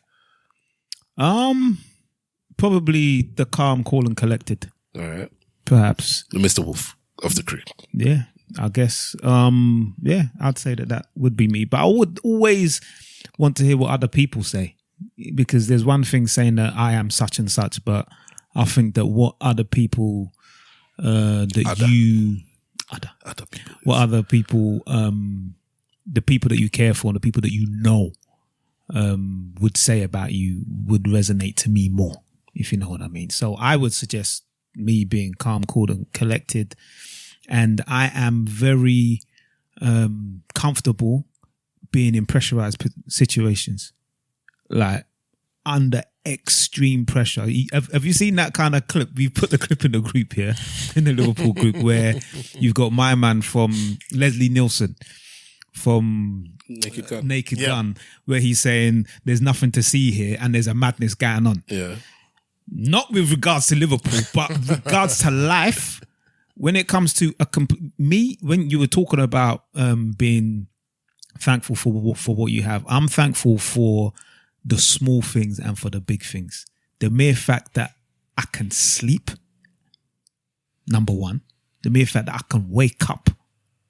Probably the calm, cool and collected. All right. Perhaps. The Mr. Wolf of the crew. Yeah, I guess. I'd say that would be me. But I would always want to hear what other people say. Because there's one thing saying that I am such and such, but I think that what other people the people that you care for and the people that you know would say about you would resonate to me more, if you know what I mean. So I would suggest me being calm, cool and collected. And I am very comfortable being in pressurized situations, like under extreme pressure. Have you seen that kind of clip? We put the clip in the group here, in the Liverpool group, where you've got my man from Leslie Nielsen from Naked Gun, where he's saying there's nothing to see here and there's a madness going on. Yeah. Not with regards to Liverpool, but regards to life. when it comes to when you were talking about being thankful for what you have, I'm thankful for the small things and for the big things. The mere fact that I can sleep, number one. The mere fact that I can wake up,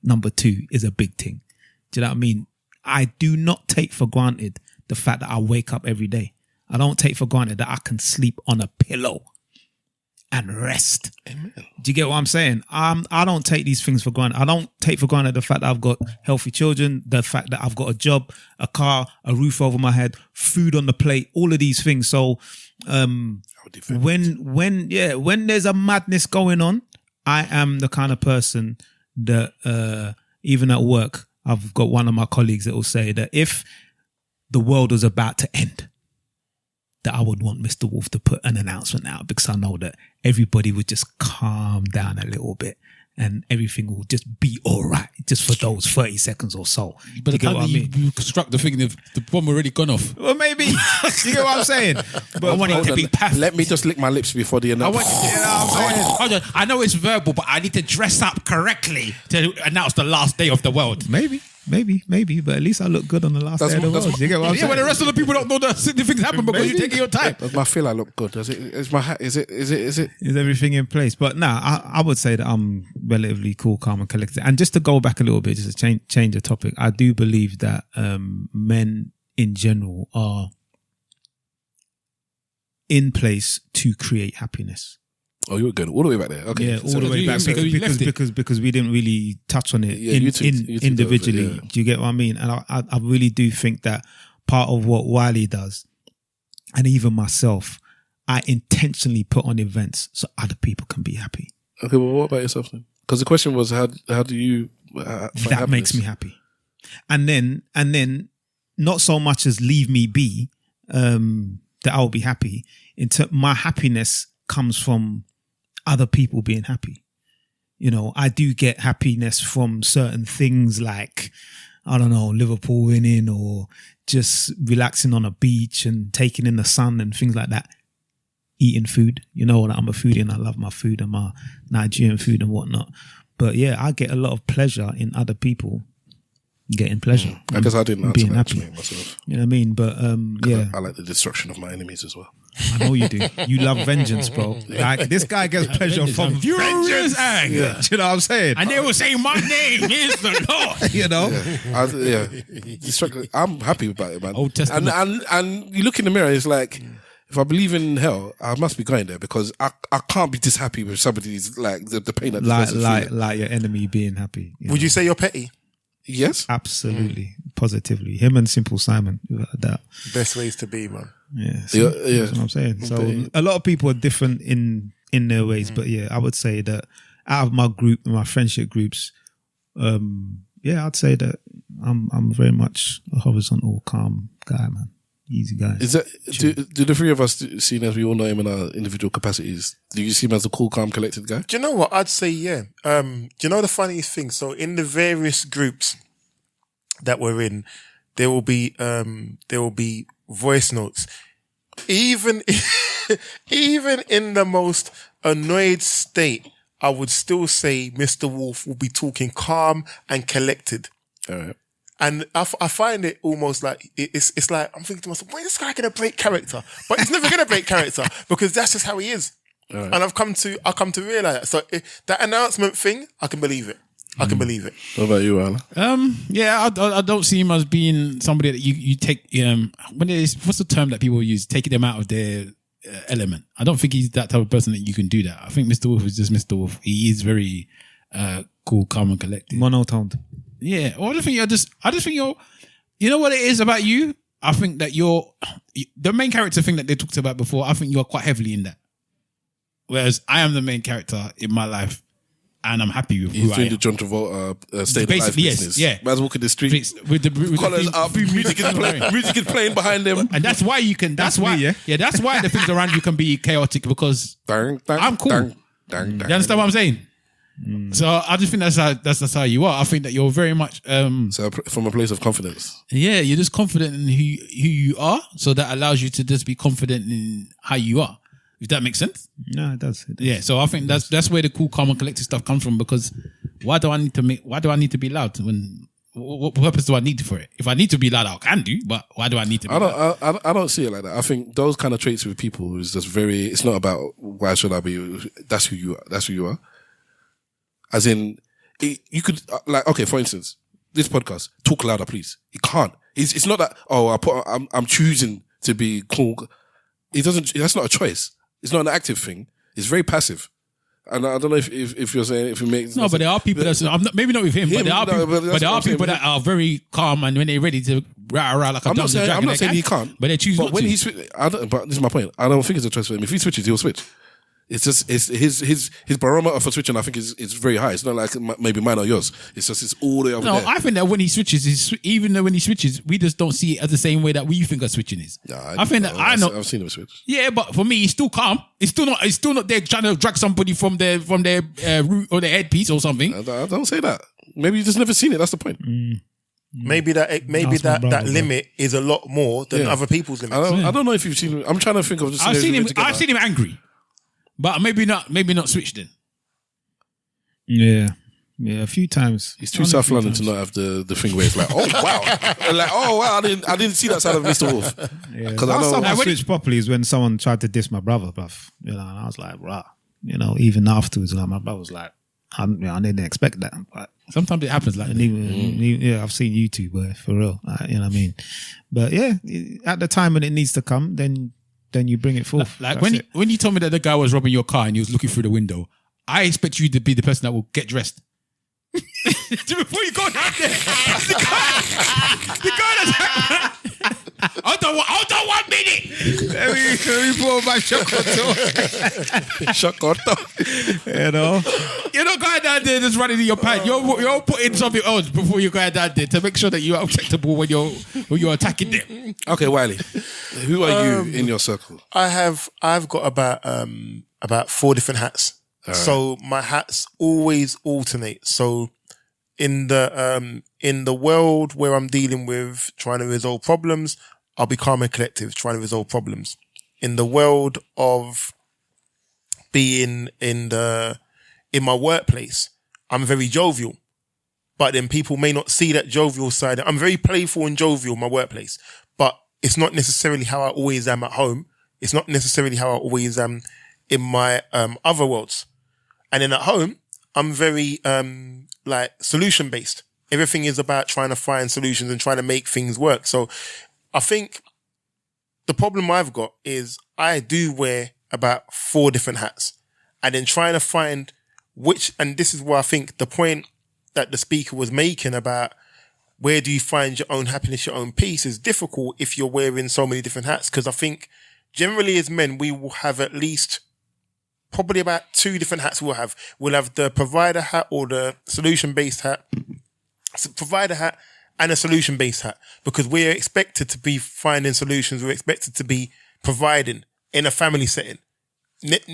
number two, is a big thing. Do you know what I mean? I do not take for granted the fact that I wake up every day. I don't take for granted that I can sleep on a pillow and rest. Amen. Do you get what I'm saying? I don't take these things for granted. I don't take for granted the fact that I've got healthy children, the fact that I've got a job, a car, a roof over my head, food on the plate, all of these things. So when there's a madness going on, I am the kind of person that even at work, I've got one of my colleagues that will say that if the world was about to end, that I would want Mr. Wolf to put an announcement out, because I know that everybody would just calm down a little bit and everything will just be all right, just for those 30 seconds or so. But the time you construct the thing, the bomb already gone off. Well, maybe. You get what I'm saying? But I want it to be perfect. Let me just lick my lips before the announcement. I know it's verbal, but I need to dress up correctly to announce the last day of the world. Maybe. But at least I look good on the last day of the world. You get what I'm saying? But the rest of the people don't know that things happen because you're taking your time. I feel I look good. Is my hat? Is it? Is everything in place? But I would say that I'm relatively cool, calm, and collected. And just to go back a little bit, just to change the topic, I do believe that men in general are in place to create happiness. Oh, you were good all the way back there. Okay, yeah, all the way back because we didn't really touch on it individually. Yeah. Do you get what I mean? And I really do think that part of what Wiley does, and even myself, I intentionally put on events so other people can be happy. Okay, well, what about yourself then? Because the question was, how do you? That makes me happy, and then not so much as leave me be, that I'll be happy. My happiness comes from other people being happy. You know, I do get happiness from certain things like, I don't know, Liverpool winning or just relaxing on a beach and taking in the sun and things like that. Eating food. You know, I'm a foodie and I love my food and my Nigerian food and whatnot. But yeah, I get a lot of pleasure in other people getting pleasure. I guess I didn't being happy myself. You know what I mean? But yeah. I like the destruction of my enemies as well. I know you do. You love vengeance, bro. Like, this guy gets pleasure from furious anger. Yeah. You know what I'm saying? And they will say, my name is the Lord. You know? I'm happy about it, man. Old Testament. And you look in the mirror, it's like, if I believe in hell, I must be going there, because I can't be this happy with somebody's like the pain that like your enemy being happy. Would you say you're petty? Yes, absolutely, positively. Him and Simple Simon, without doubt. Best ways to be, man. Yeah, that's what I'm saying. So a lot of people are different in their ways, but yeah, I would say that out of my group, my friendship groups, I'd say that I'm very much a horizontal, calm guy, man. Easy guy. Is that do the three of us, seeing as we all know him in our individual capacities, do you see him as a cool, calm, collected guy? Do you know what? I'd say yeah. Do you know the funniest thing? So in the various groups that we're in, there will be voice notes. Even in the most annoyed state, I would still say Mr. Wolf will be talking calm and collected. All right. And I find it almost like, it's like, I'm thinking to myself, when is this guy going to break character? But he's never going to break character, because that's just how he is. Right. And I've come to realize that. So that announcement thing, I can believe it. I can believe it. What about you, Alan? Yeah, I don't see him as being somebody that you take, what's the term that people use? Taking them out of their element. I don't think he's that type of person that you can do that. I think Mr. Wolf is just Mr. Wolf. He is very cool, calm and collected. Monotoned. Yeah, I just think you're, you know what it is about you? I think that you're, the main character thing that they talked about before, I think you're quite heavily in that. Whereas I am the main character in my life and I'm happy with who I am. He's doing the John Travolta Stay Alive business. Yeah. Man's walking the street, with the collars up, music is playing behind him. And that's why you can, that's why the things around you can be chaotic, because I'm cool. You understand what I'm saying? So I just think that's how you are. I think that you're very much so from a place of confidence. Yeah, you're just confident in who you are, so that allows you to just be confident in how you are. If that makes sense? No, it does. Yeah, so I think that's where the cool, calm, and collected stuff comes from. Because why do I need to be loud? When what purpose do I need for it? If I need to be loud, I can do. But why do I need to be loud? I don't see it like that. I think those kind of traits with people is just very. It's not about why should I be. That's who you are. That's who you are. As in, you could like okay. For instance, this podcast, talk louder, please. You can't. It's not that. Oh, I'm choosing to be cool. It doesn't. That's not a choice. It's not an active thing. It's very passive. And I don't know if you're saying if it makes no, but there are people maybe not with him, but there are people that are very calm and when they're ready to rah like a dumb dragon. I'm not saying he can't, but they choose. But when he but this is my point. I don't think it's a choice for him. If he switches, he'll switch. It's just his barometer for switching. I think is very high. It's not like maybe mine or yours. It's all the way over there. I think that when he switches, even though when he switches, we just don't see it as the same way that we think a switching is. Yeah, I've seen him switch. Yeah, but for me, he's still calm. He's still not there trying to drag somebody from their root or their headpiece or something. I don't say that. Maybe you just never seen it. That's the point. Maybe that limit is a lot more than other people's limits. I don't know if you've seen him. I'm trying to think of just. I've seen him angry. But maybe not switched in. Yeah, a few times. He's too South London to not have the thing where it's like, oh wow, I didn't see that side of Mr. Wolf. Yeah, last time I switched properly is when someone tried to diss my brother, bruv. And I was like, rah. Even afterwards, like my brother was like, I didn't expect that. But sometimes it happens like that. Yeah, I've seen you too, boy, for real. You know what I mean? But yeah, at the time when it needs to come, then you bring it forth. Like when you told me that the guy was robbing your car and he was looking through the window, I expect you to be the person that will get dressed. Before you go down there, the guy that's hold on 1 minute. Let me pull my chocolate. You're not going down there just running in your pants. You're putting something else before you go down there to make sure that you're acceptable when you're attacking them. Okay, Wiley, who are you in your circle? I've got about 4 different hats. Right. So my hats always alternate. So in the world where I'm dealing with trying to resolve problems, I'll be calm and collective, trying to resolve problems. In the world of being in my workplace, I'm very jovial. But then people may not see that jovial side. I'm very playful and jovial in my workplace, but it's not necessarily how I always am at home. It's not necessarily how I always am in my other worlds. And then at home, I'm very solution based. Everything is about trying to find solutions and trying to make things work. So I think the problem I've got is I do wear about 4 different hats, and then trying to find which, and this is where I think the point that the speaker was making about where do you find your own happiness, your own peace is difficult if you're wearing so many different hats. Because I think generally as men, we will have at least probably about 2 different hats we'll have. We'll have the provider hat or the solution-based hat. So provider hat and a solution-based hat. Because we're expected to be finding solutions. We're expected to be providing in a family setting.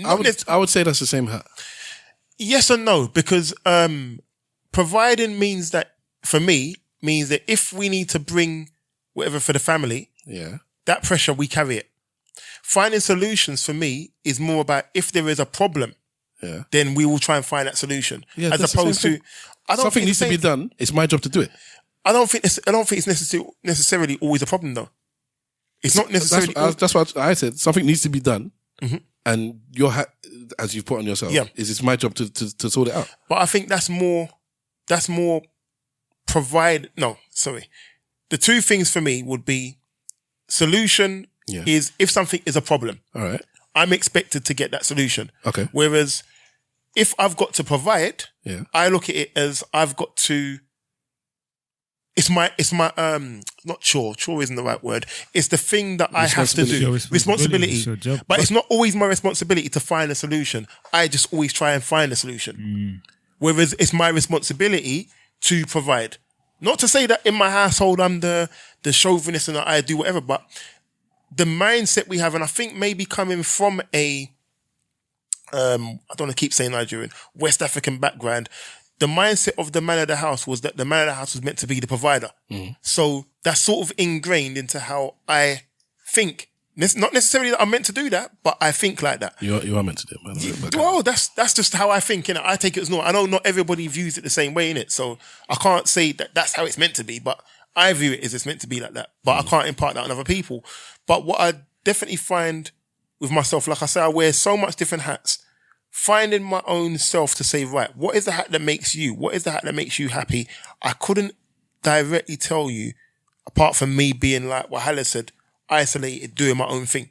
I would say that's the same hat. Yes and no. Because providing means that, for me, means that if we need to bring whatever for the family, that pressure, we carry it. Finding solutions for me is more about if there is a problem, then we will try and find that solution. Yeah, as opposed to something needs to be done. It's my job to do it. I don't think it's necessarily always a problem though. It's not necessarily. That's what I said. Something needs to be done, and your hat, as you've put on yourself, is it's my job to sort it out. But I think that's more. The 2 things for me would be solution. Is if something is a problem, all right, I'm expected to get that solution. Okay. Whereas if I've got to provide, I look at it as I've got to. It's my not chore. Chore isn't the right word. It's the thing that I have to do. Responsibility. But it's not always my responsibility to find a solution. I just always try and find a solution. Whereas it's my responsibility to provide. Not to say that in my household I'm the chauvinist and I do whatever, but the mindset we have, and I think maybe coming from I don't want to keep saying Nigerian, West African background, the mindset of the man of the house was that the man of the house was meant to be the provider. So that's sort of ingrained into how I think Not necessarily that I'm meant to do that, but I think like that. You are meant to do it, man. Well, that's just how I think, innit? I take it as normal. I know not everybody views it the same way, innit? So I can't say that that's how it's meant to be, but I view it as it's meant to be like that. But I can't impart that on other people. But what I definitely find with myself, like I say, I wear so much different hats. Finding my own self to say, right, what is the hat that makes you? What is the hat that makes you happy? I couldn't directly tell you, apart from me being like what Hala said, isolated, doing my own thing.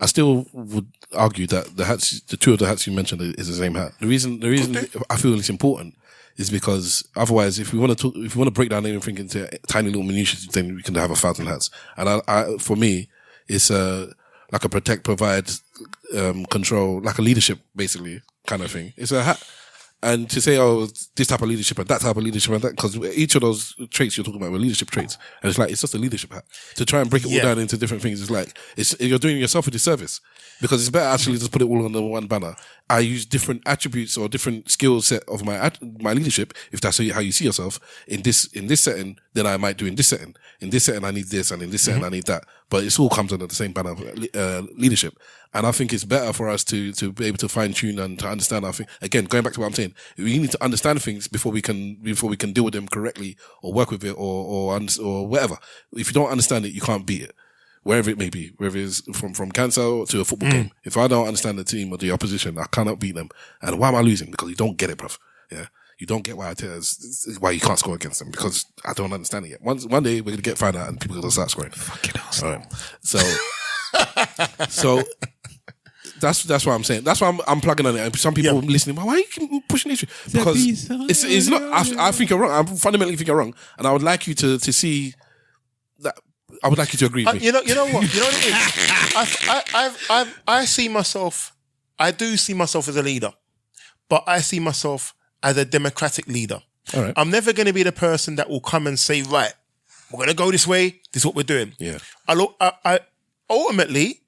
I still would argue that the two of the hats you mentioned is the same hat. The reason I feel it's important is because otherwise, if we want to break down everything into tiny little minutiae, then we can have 1,000 hats. And for me, it's like a protect, provide, control, like a leadership basically kind of thing. It's a hat. And to say, oh, this type of leadership and that type of leadership and that, because each of those traits you're talking about were leadership traits. And it's like, it's just a leadership hat. To try and break it all down into different things, it's like, you're doing yourself a disservice. Because it's better actually just put it all under one banner. I use different attributes or different skill set of my leadership, if that's how you see yourself, in this setting, then I might do in this setting. In this setting, I need this, and in this setting, I need that. But it all comes under the same banner of leadership. And I think it's better for us to be able to fine tune and to understand our thing. Again, going back to what I'm saying, we need to understand things before we can deal with them correctly or work with it or whatever. If you don't understand it, you can't beat it. Wherever it may be, whether it's from cancer to a football game. If I don't understand the team or the opposition, I cannot beat them. And why am I losing? Because you don't get it, bruv. Yeah. You don't get why why you can't score against them, because I don't understand it yet. One day we're gonna find out and people are gonna start scoring. Fucking awesome. All right. So that's what I'm saying. That's why I'm plugging on it. And some people listening, why are you pushing the issue? Because it's not. I think you're wrong. I fundamentally think you're wrong, and I would like you to see that. I would like you to agree with me. You know what? You know what it is? I see myself. I do see myself as a leader, but I see myself as a democratic leader. All right. I'm never going to be the person that will come and say, right, we're going to go this way. This is what we're doing. Yeah. I ultimately,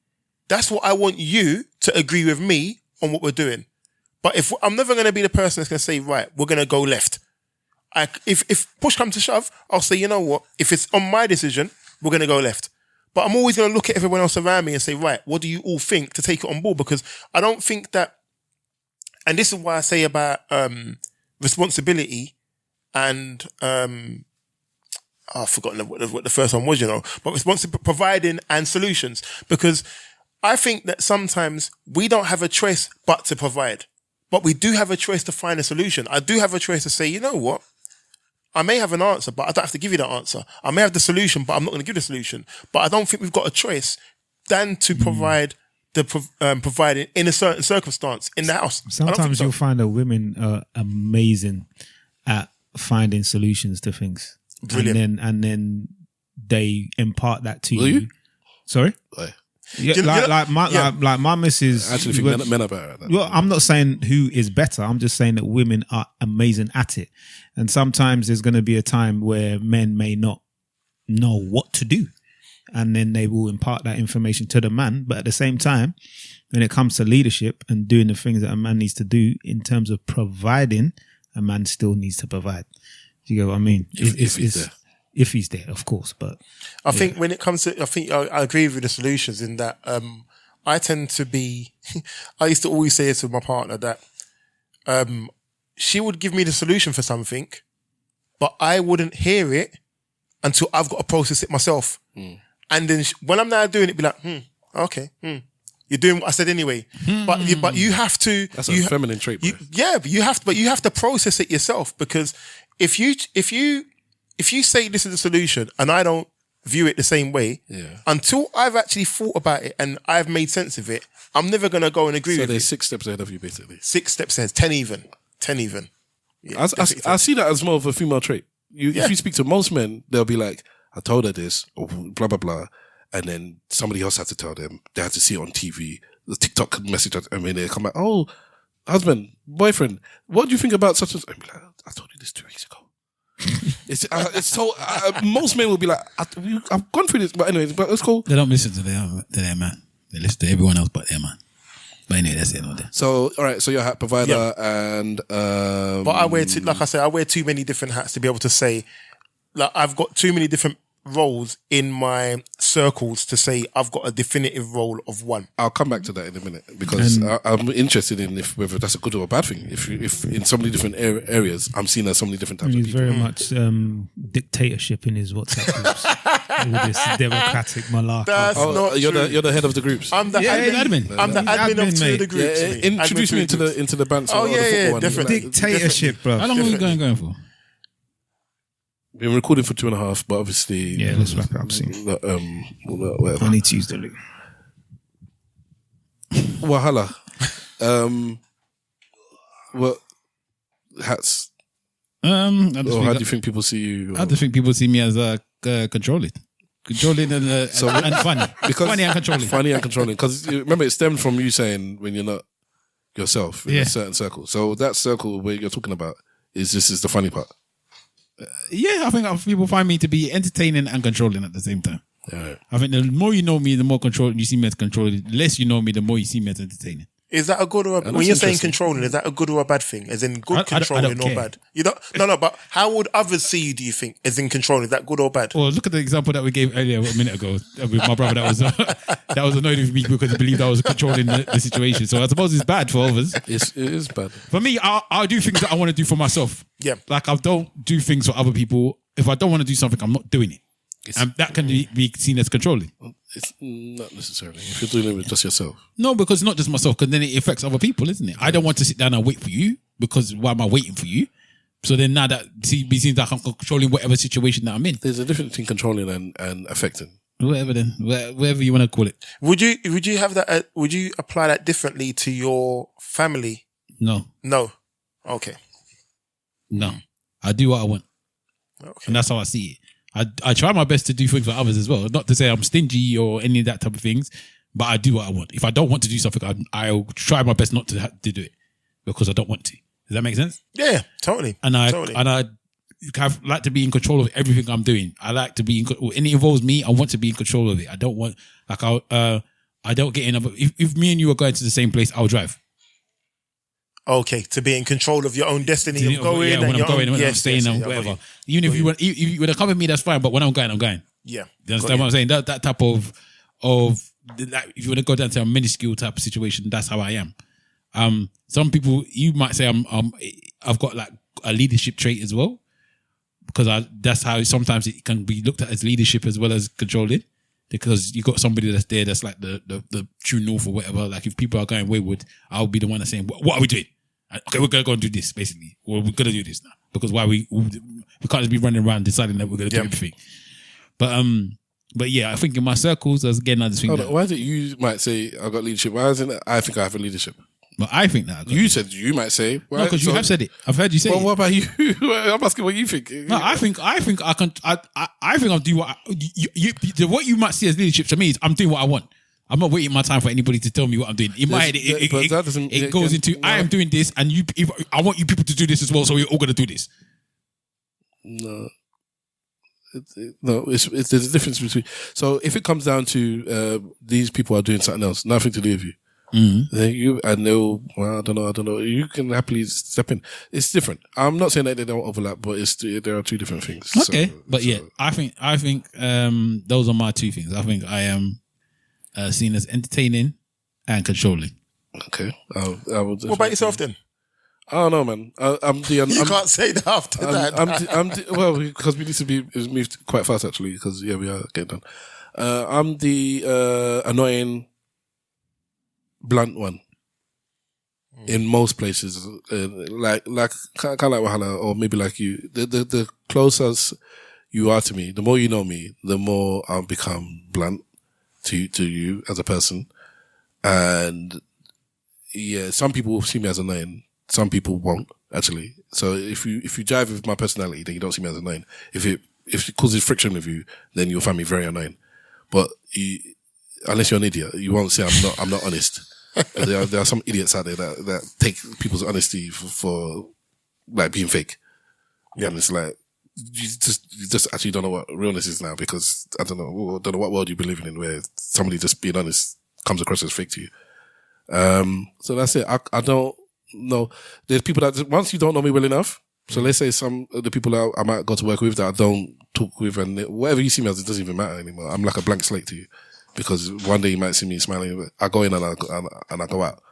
that's what I want you to agree with me on what we're doing. But if I'm never going to be the person that's going to say, right, we're going to go left. If push comes to shove, I'll say, you know what? If it's on my decision, we're going to go left. But I'm always going to look at everyone else around me and say, right, what do you all think, to take it on board? Because I don't think that, and this is why I say about responsibility and, I've forgotten what the first one was, but providing and solutions. Because I think that sometimes we don't have a choice but to provide. But we do have a choice to find a solution. I do have a choice to say, you know what? I may have an answer, but I don't have to give you that answer. I may have the solution, but I'm not going to give the solution. But I don't think we've got a choice than to provide providing in a certain circumstance in the house. Sometimes you'll find that women are amazing at finding solutions to things. Brilliant. And then they impart that to Will you? Sorry? Yeah, like my missus. I actually think men are better at that. Well, I'm not saying who is better. I'm just saying that women are amazing at it. And sometimes there's going to be a time where men may not know what to do. And then they will impart that information to the man. But at the same time, when it comes to leadership and doing the things that a man needs to do in terms of providing, a man still needs to provide. Do you get what I mean? If he's there. If he's there, of course. But I think when it comes to, I agree with the solutions in that I tend to be, I used to always say it to my partner that she would give me the solution for something, but I wouldn't hear it until I've got to process it myself. And then when I'm now doing it, be like, okay, you're doing what I said anyway. But you have to. That's a feminine trait, bro. But you have to process it yourself, because if you say this is the solution and I don't view it the same way, until I've actually thought about it and I've made sense of it, I'm never going to go and agree with you. So they're 6 steps ahead of you, basically. 6 steps ahead, 10 even. 10 even. Yeah, I see that as more of a female trait. If you speak to most men, they'll be like, I told her this, or blah, blah, blah. And then somebody else had to tell them. They had to see it on TV. The TikTok message, I mean, they come back, oh, husband, boyfriend, what do you think about such and such? Like, I told you this 2 weeks ago. It's so most men will be like, I've gone through this, but anyways, but it's cool. They don't listen to their man. They listen to everyone else but their man. But anyway, that's it. So all right, so you're a hat provider and but I wear like I said, I wear too many different hats to be able to say, like, I've got too many different roles in my circles to say I've got a definitive role of one? I'll come back to that in a minute because I'm interested in whether that's a good or a bad thing. If in so many different areas, I'm seen as so many different types of people. He's very much dictatorship in his WhatsApp groups. All this democratic malarkey. That's not you're true. the head of the groups. I'm the admin. I'm the admin of two of the groups. Introduce me into the bands. Oh yeah, definitely. Dictatorship, bro. How long are we going for? Been recording for 2.5, but obviously, let's wrap it up soon. Whatever. I need to use the link. Wahala. What hats? How do you think people see you? I just think people see me as controlling and funny. Because funny and controlling. Funny and controlling. Because remember, it stemmed from you saying when you're not yourself in a certain circle. So that circle where you're talking about is the funny part. I think people find me to be entertaining and controlling at the same time. Yeah. I think the more you know me, the more controlling you see me as controlling. The less you know me, the more you see me as entertaining. Is that a good or when you're saying controlling, is that a good or a bad thing? As in good controlling or bad? You don't. No. But how would others see you? Do you think as in controlling? Is that good or bad? Well, look at the example that we gave earlier a minute ago with my brother. That was annoyed with me because he believed I was controlling the situation. So I suppose it's bad for others. It is bad. For me, I do things that I want to do for myself. Yeah. Like I don't do things for other people. If I don't want to do something, I'm not doing it. And that can be seen as controlling. It's not necessarily. If you're doing it with just yourself. No, because not just myself, because then it affects other people, isn't it? I don't want to sit down and wait for you, because why am I waiting for you? So then now that it seems like I'm controlling whatever situation that I'm in. There's a difference between controlling and affecting. Whatever then, whatever you want to call it. Would you have that? Would you apply that differently to your family? No. Okay. No. I do what I want. Okay. And that's how I see it. I try my best to do things for others as well. Not to say I'm stingy or any of that type of things, but I do what I want. If I don't want to do something, I'll try my best not to do it because I don't want to. Does that make sense? Yeah, totally. And I like to be in control of everything I'm doing. I like to be and it involves me. I want to be in control of it. I don't want I don't get in. If me and you are going to the same place, I'll drive. Okay, to be in control of your own destiny of going. Yeah, when I'm going, when I'm staying, and whatever. Even if you want to come with me, that's fine. But when I'm going, I'm going. Yeah, you understand what I'm saying? That type of like, if you want to go down to a minuscule type of situation, that's how I am. Some people you might say I've got like a leadership trait as well, because that's how sometimes it can be looked at as leadership as well as controlling. Because you got somebody that's there that's like the true north or whatever. Like if people are going wayward, I'll be the one that's saying, "What are we doing? Okay, we're gonna go and do this, basically. Or we're gonna do this now because why we can't just be running around deciding that we're gonna do everything." But yeah, I think in my circles, as again, I just think. Why is it you might say I got leadership? Why isn't it I think I have a leadership? But I think that you said you might say no, because you have said it. I've heard you say. Well, it. what about you? I'm asking what you think. No, I think I can. I think I'll do what what you might see as leadership to me is I'm doing what I want. I'm not waiting my time for anybody to tell me what I'm doing. In my head, it goes into I am doing this, and I want you people to do this as well. So we're all gonna do this. No. There's a difference between. So if it comes down to these people are doing something else, nothing to do with you. Mm-hmm. I don't know. You can happily step in. It's different. I'm not saying that they don't overlap, but there are two different things. Okay, I think those are my two things. I think I am seen as entertaining and controlling. Okay, what about yourself then? I don't know, man. You can't say that after that. Well, because we need to be moved quite fast actually. Because we are getting done. I'm the annoying, blunt one in most places, like kind of like Wahala, or maybe like you. The closer you are to me, the more you know me, the more I'll become blunt to you as a person. And yeah, some people will see me as annoying, some people won't actually. So if you jive with my personality, then you don't see me as annoying. If it causes friction with you, then you'll find me very annoying. But unless you're an idiot, you won't say I'm not honest. There are some idiots out there that take people's honesty for like being fake. Yeah, and it's like you just actually don't know what realness is now, because I don't know what world you've been living in where somebody just being honest comes across as fake to you. So that's it. I don't know. There's people that once you don't know me well enough, So let's say some of the people that I might go to work with that I don't talk with, and whatever you see me as, it doesn't even matter anymore. I'm like a blank slate to you, because one day you might see me smiling. I go in and I go out,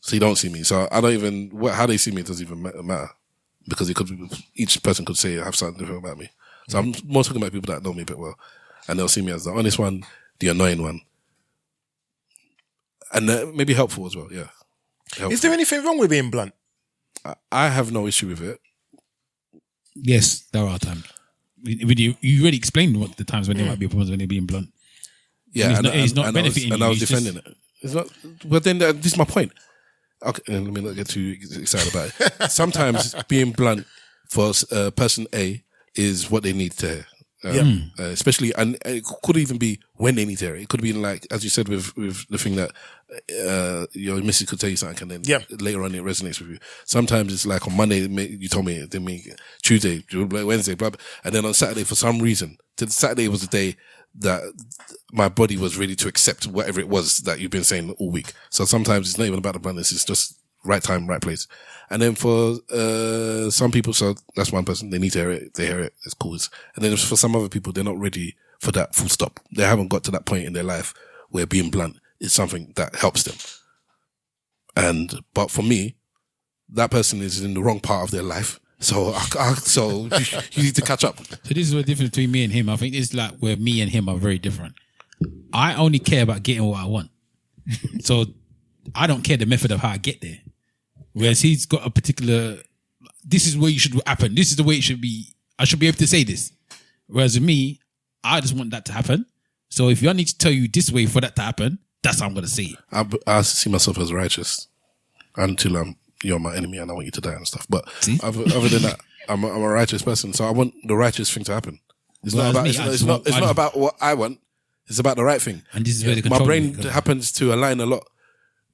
so you don't see me. So I don't even how they see me, it doesn't even matter, because it could be, each person could say have something different about me. So I'm more talking about people that know me a bit well, and they'll see me as the honest one, the annoying one, and maybe helpful as well. Yeah. Helpful. Is there anything wrong with being blunt? I have no issue with it. Yes, there are times. You already explained what the times when there might be problems when they're being blunt. Yeah, it's not benefiting you. And I was defending it. It's not. But then this is my point. Okay, let me not get too excited about it. Sometimes being blunt for person A is what they need to hear. Especially, and it could even be when they need to hear it. It could be like, as you said, with the thing that your missus could tell you something, and then later on it resonates with you. Sometimes it's like on Monday you told me, then Tuesday, Wednesday, blah, blah, and then on Saturday for some reason, Saturday was the day that my body was ready to accept whatever it was that you've been saying all week. So sometimes it's not even about the bluntness; it's just right time, right place. And then for some people, so that's one person, they need to hear it, they hear it, it's cool. And then for some other people, they're not ready for that full stop. They haven't got to that point in their life where being blunt is something that helps them. But for me, that person is in the wrong part of their life. So you need to catch up. So this is the difference between me and him. I think it's like where me and him are very different. I only care about getting what I want. So I don't care the method of how I get there. Whereas he's got a particular, this is where you should happen. This is the way it should be. I should be able to say this. Whereas with me, I just want that to happen. So if I need to tell you this way for that to happen, that's how I'm going to say it. I see myself as righteous until you're my enemy and I want you to die and stuff. But other than that, I'm a righteous person. So I want the righteous thing to happen. It's not about what I want. It's about the right thing. And this is where my brain happens to align a lot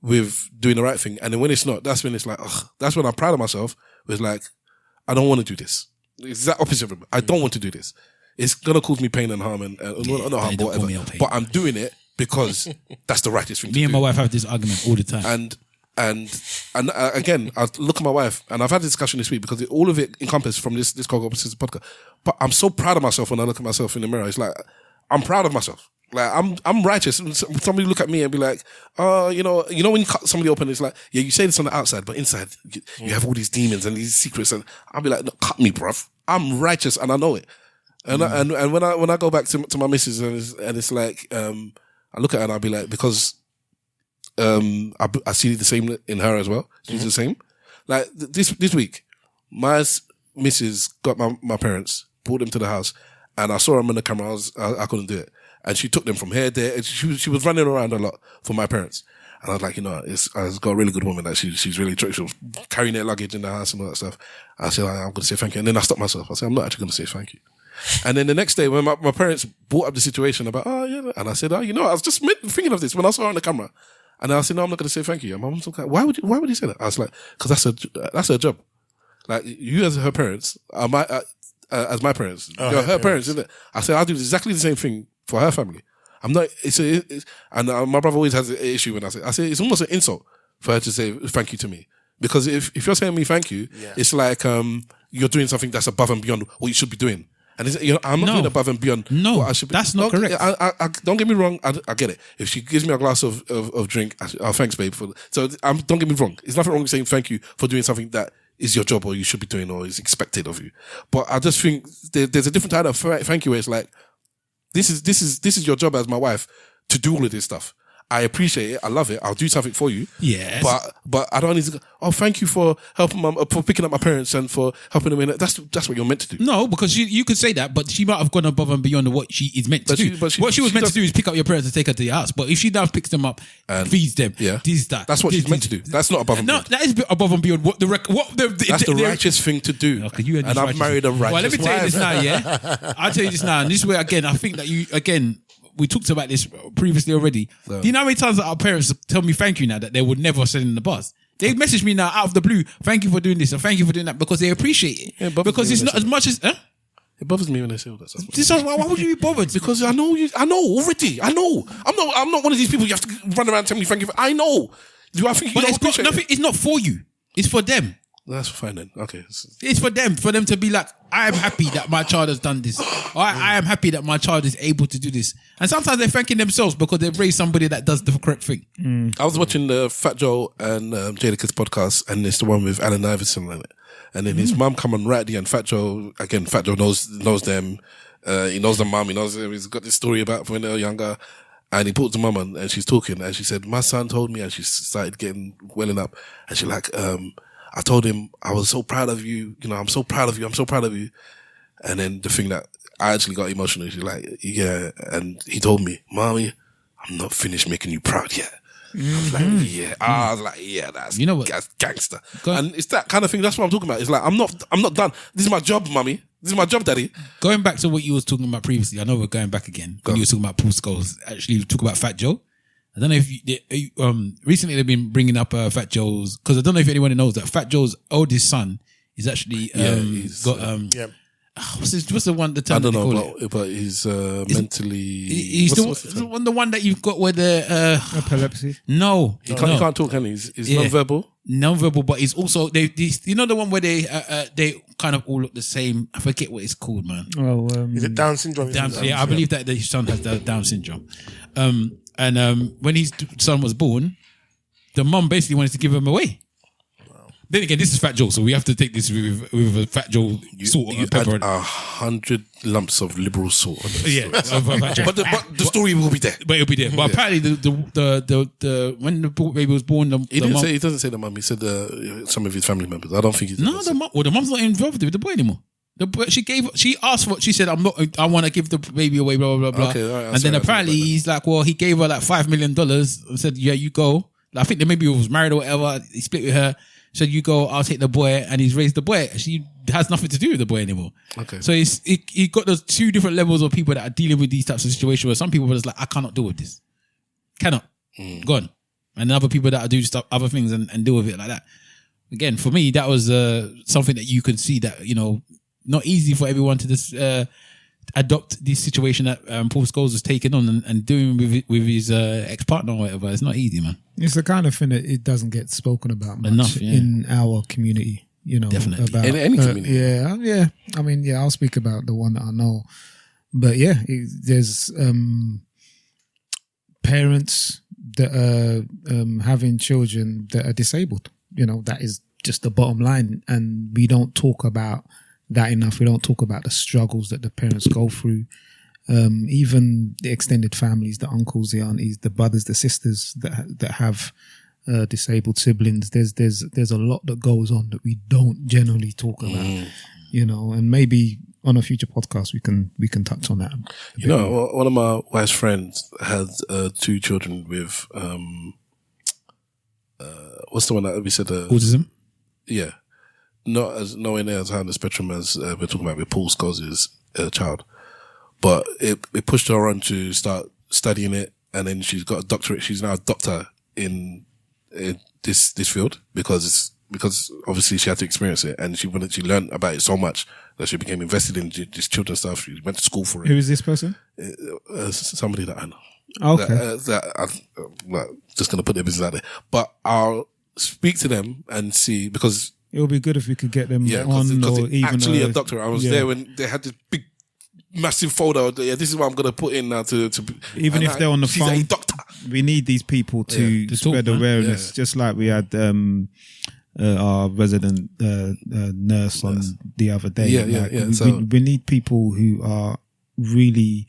with doing the right thing. And then when it's not, that's when it's like, that's when I'm proud of myself. It's like, I don't want to do this. It's that opposite of it. I don't want to do this. It's going to cause me pain and harm and not harm, but whatever. But I'm doing it because that's the righteous thing to do. Me and my wife have this argument all the time. And again, I look at my wife, and I've had a discussion this week because all of it encompassed from this Opposites podcast. But I'm so proud of myself when I look at myself in the mirror. It's like, I'm proud of myself. Like, I'm righteous. Somebody look at me and be like, you know when you cut somebody open, it's like, yeah, you say this on the outside, but inside you have all these demons and these secrets, and I'll be like, no, cut me, bruv. I'm righteous and I know it. And and when I go back to my missus and it's like, I look at her and I'll be like, because I see the same in her as well. She's the same. Like this week, my missus got my parents, brought them to the house, and I saw them on the camera. I couldn't do it. And she took them from here, there. And she was running around a lot for my parents. And I was like, I've got a really good woman that she's really, she was carrying their luggage in the house and all that stuff. I said, I'm going to say thank you. And then I stopped myself. I said, I'm not actually going to say thank you. And then the next day when my parents brought up the situation about, and I said, I was just thinking of this when I saw her on the camera. And I said, no, I'm not going to say thank you. And my mom was like, why would you say that? I was like, because that's her job. Like, you as her parents are as my parents. You're her parents, isn't it? I said, I'll do exactly the same thing for her family. I'm not, and my brother always has an issue when I say it's almost an insult for her to say thank you to me. Because if you're saying me thank you, it's like, you're doing something that's above and beyond what you should be doing. And I'm not doing above and beyond what I should be. That's not correct. I don't get me wrong. I get it. If she gives me a glass of drink, thanks, babe. Don't get me wrong. There's nothing wrong with saying thank you for doing something that is your job or you should be doing or is expected of you. But I just think there's a different type of thank you where it's like, this is your job as my wife to do all of this stuff. I appreciate it. I love it. I'll do something for you. Yes. But I don't need to go, thank you for helping for picking up my parents and for helping them in. That's what you're meant to do. No, because you could say that, but she might have gone above and beyond what she is meant to do. What she was meant to do is pick up your parents and take her to your house. But if she now picks them up and feeds them, that's what she's meant to do. That's not above and beyond. No, that is above and beyond what that's the righteous thing to do. Okay, and I've married a righteous wife. Well, let me tell you this now, yeah? I'll tell you this now, and this is where, again, I think that we talked about this previously already. Do you know how many times that our parents tell me thank you now that they would never have said in the past? They message me now out of the blue, thank you for doing this and thank you for doing that, because they appreciate it. Yeah, because it's not as much as... It bothers me when they say all that stuff. Why would you be bothered? Because I know already. I know. I'm not one of these people you have to run around and tell me thank you for. I know. Do I think you don't appreciate it? It's not for you. It's for them. That's fine then. Okay. It's for them to be like, I am happy that my child has done this. Or I am happy that my child is able to do this. And sometimes they're thanking themselves because they've raised somebody that does the correct thing. I was watching the Fat Joe and Jadakiss podcast, and it's the one with Alan Iverson on it. And then his mum come on right at the end. Fat Joe knows them. He knows the mum. He knows them. He's got this story about when they were younger. And he puts the mum on, and she's talking, and she said, "My son told me," and she started getting welling up, and she's like, I told him I was so proud of you. You know, I'm so proud of you. I'm so proud of you. And then the thing that I actually got emotional, she's like, yeah. And he told me, "Mommy, I'm not finished making you proud yet." I was like, yeah. I was like, yeah, that's, that's gangster. And it's that kind of thing. That's what I'm talking about. It's like, I'm not done. This is my job, Mommy. This is my job, Daddy. Going back to what you was talking about previously, I know we're going back again. When you were talking about Paul Scholes, actually talk about Fat Joe. I don't know if recently they've been bringing up Fat Joe's, because I don't know if anyone knows that Fat Joe's oldest son is actually what's the one? The term I don't know, but he's mentally. He's the one that you've got where the epilepsy. No, he can't talk. Can he? He's non-verbal. Non-verbal, but he's also you know the one where they kind of all look the same. I forget what it's called, man. Oh, is it Down syndrome? I believe that his son has Down syndrome. And when his son was born, the mum basically wanted to give him away. Then again, this is Fat Joe, so we have to take this with a Fat Joe salt and pepper. Add 100 lumps of liberal salt on it. Yeah, but the story will be there. But it'll be there. But apparently, the when the baby was born, he doesn't say the mum. He said some of his family members. I don't think he's the mum. Well, the mum's not involved with the boy anymore. She asked for. She said, I want to give the baby away. Blah blah blah. Okay, right, and then apparently he's like, well, he gave her like $5 million and said, yeah, you go. I think that maybe he was married or whatever. He split with her. Said, you go, I'll take the boy, and he's raised the boy. She has nothing to do with the boy anymore. Okay. So he got those two different levels of people that are dealing with these types of situations where some people are just like, I cannot deal with this. Cannot. Gone. And other people that do stuff, other things and deal with it like that. Again, for me, that was something that you could see that, not easy for everyone to just adopt this situation that Paul Scholes was taking on and doing with his ex-partner or whatever. It's not easy, man. It's the kind of thing that it doesn't get spoken about much in our community, Definitely. About, in any community. Yeah. I mean, I'll speak about the one that I know. But there's parents that are having children that are disabled. That is just the bottom line. And we don't talk about that enough. We don't talk about the struggles that the parents go through. Even the extended families, the uncles, the aunties, the brothers, the sisters that have disabled siblings. There's a lot that goes on that we don't generally talk about. And maybe on a future podcast we can touch on that. One of my wife's friends had 2 children with what's the one that we said? Autism. Yeah. Not as nowhere near as high on the spectrum as we're talking about with Paul Scholes' child, but it pushed her on to start studying it, and then she's got a doctorate. She's now a doctor in this field because obviously she had to experience it, and she learned about it so much that she became invested in this children's stuff. She went to school for it. Who is this person? Somebody that I know. Okay. I'm just gonna put their business out there, but I'll speak to them and see, because it would be good if we could get them on, or even actually a doctor. I was there when they had this big, massive folder. Yeah, this is what I'm going to put in now to even if they're on the phone. A doctor. We need these people to spread awareness, just like we had our resident nurse on the other day. We need people who are really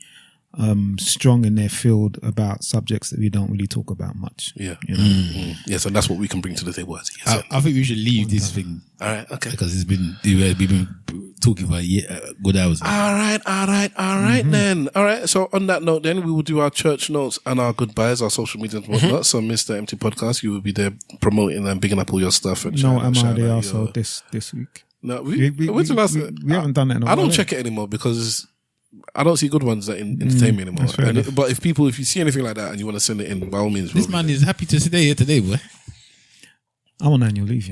strong in their field about subjects that we don't really talk about much. Yes, and that's what we can bring to the table. I think we should leave this thing. All right, okay. Because we've been talking for good hours. All right then. All right. So on that note, then we will do our church notes and our goodbyes, our social media and whatnot. So Mr. Empty Podcast, you will be there promoting and bigging up all your stuff. And also this week. No, we haven't done that in a while. I don't check it anymore because I don't see good ones that entertain me anymore. But if you see anything like that and you want to send it in, by all means. This man is happy to stay here today, boy. I'm on annual leave,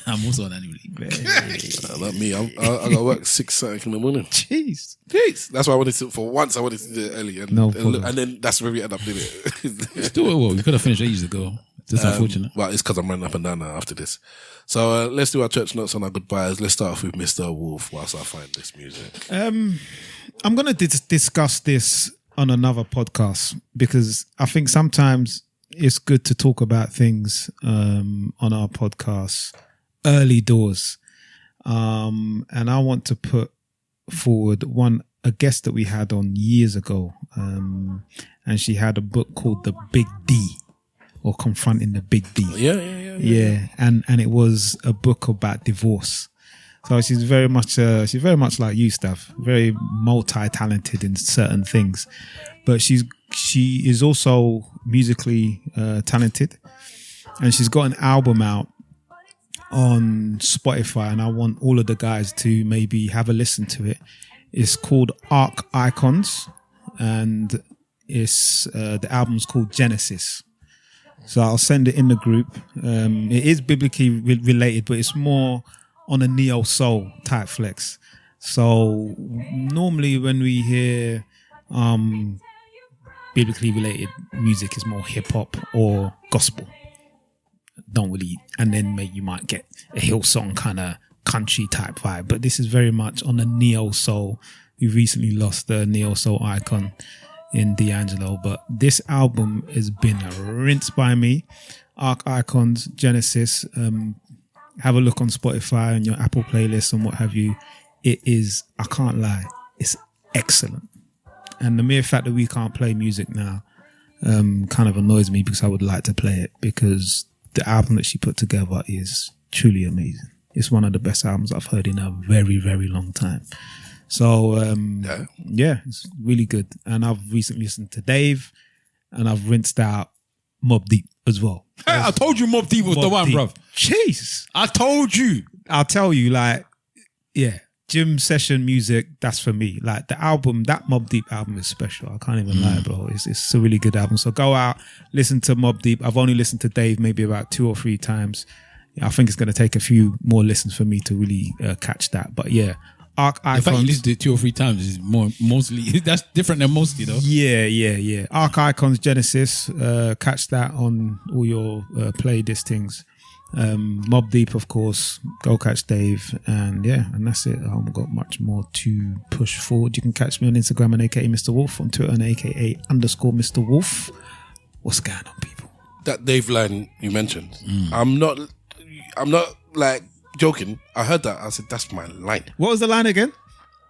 I'm also on annual leave. Not me. I got to work 6:30 in the morning. Jeez. That's why I wanted to do it early. And then that's where we end up doing it. Still, we could have finished ages ago. That's unfortunate. Well, it's because I'm running up and down now after this. So let's do our church notes on our goodbyes. Let's start off with Mr. Wolf whilst I find this music. I'm going to discuss this on another podcast because I think sometimes it's good to talk about things on our podcast early doors. And I want to put forward a guest that we had on years ago. And she had a book called The Big D, or Confronting the Big D. Yeah. And it was a book about divorce. So she's very much like you, Steph, very multi-talented in certain things, but she is also musically talented, and she's got an album out on Spotify, and I want all of the guys to maybe have a listen to it. It's called Arc Icons, and it's the album's called Genesis. So I'll send it in the group. It is biblically related, but it's more on a neo soul type flex. So normally when we hear biblically related music, is more hip hop or gospel. Don't really, and then maybe you might get a Hillsong kind of country type vibe. But this is very much on a neo soul. We recently lost the neo soul icon in D'Angelo, but this album has been rinsed by me. Arc Icons, Genesis. Have a look on Spotify and your Apple playlist and what have you. It is, I can't lie, it's excellent. And the mere fact that we can't play music now kind of annoys me, because I would like to play it, because the album that she put together is truly amazing. It's one of the best albums I've heard in a very, very long time. So, yeah, it's really good. And I've recently listened to Dave, and I've rinsed out Mobb Deep as well. Hey, I told you Mobb Deep was the one, bruv. Jeez. I told you. I'll tell you, like, yeah, gym session music, that's for me. Like, the album, that Mobb Deep album is special. I can't even lie, bro. It's a really good album. So go out, listen to Mobb Deep. I've only listened to Dave maybe about 2 or 3 times. I think it's going to take a few more listens for me to really catch that. But yeah, Arc Icons. In fact, you listened to it 2 or 3 times. Is mostly that's different than most, you know. Yeah. Arc Icons, Genesis. Catch that on all your playlist things. Mobb Deep, of course. Go catch Dave, and that's it. I haven't got much more to push forward. You can catch me on Instagram and AKA Mr Wolf, on Twitter and AKA _Mr Wolf. What's going on, people? That Dave line you mentioned, I'm not like joking. I heard that. I said, that's my line. What was the line again?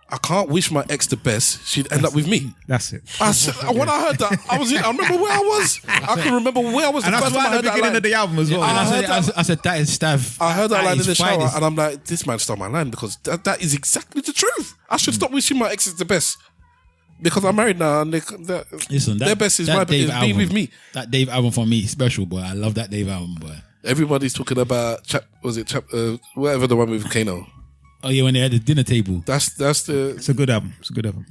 I can't wish my ex the best. She'd end up with me. That's it. I said, when I heard that, I remember where I was. I can remember where I was. And that's why at the beginning of the album as well. I said, that is Stav. I heard that line in the shower, and I'm like, this man stole my line, because that is exactly the truth. I should stop wishing my exes the best, because I'm married now, and their best is being with me. That Dave album for me is special, boy. I love that Dave album, boy. Everybody's talking about whatever the one with Kano. Oh yeah, when they had the dinner table. That's the. It's a good album.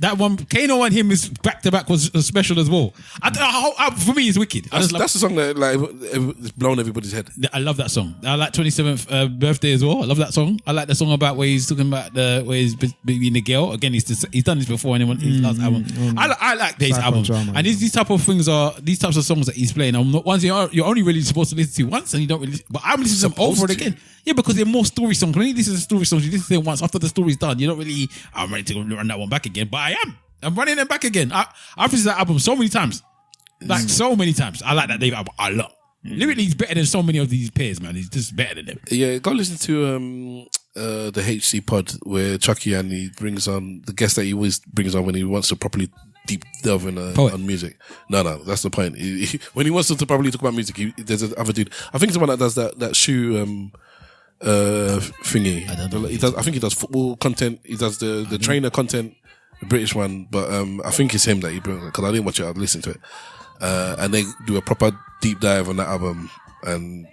That one, Kano and him is back to back, was special as well. For me, it's wicked. That's the song that it's blown everybody's head. I love that song. I like 27th Birthday as well. I love that song. I like the song about where he's talking about where he's being the girl. Again, he's done this before. Anyone his last album. I like Dave's album, drama, and these type of things are these types of songs that he's playing. Ones you're only really supposed to listen to once, and you don't really. But I'm listening to them over and again. Yeah, because they're more story songs. When you listen to story songs, you listen to them once. After the story's done, you don't really. I'm ready to run that one back again, but I am. I'm running them back again. I've listened to that album so many times, so many times. I like that Dave album a lot. Lyrically, he's better than so many of these peers, man. He's just better than them. Yeah, go listen to the HC pod where Chucky and he brings on the guest that he always brings on when he wants to properly deep delve in on music. No, that's the point. When he wants to properly talk about music, there's another dude. I think it's the one that does that shoe thingy. I think he does football content. He does the trainer content, the British one. But I think it's him that he brings, because I didn't watch it. I listened to it, and they do a proper deep dive on that album. And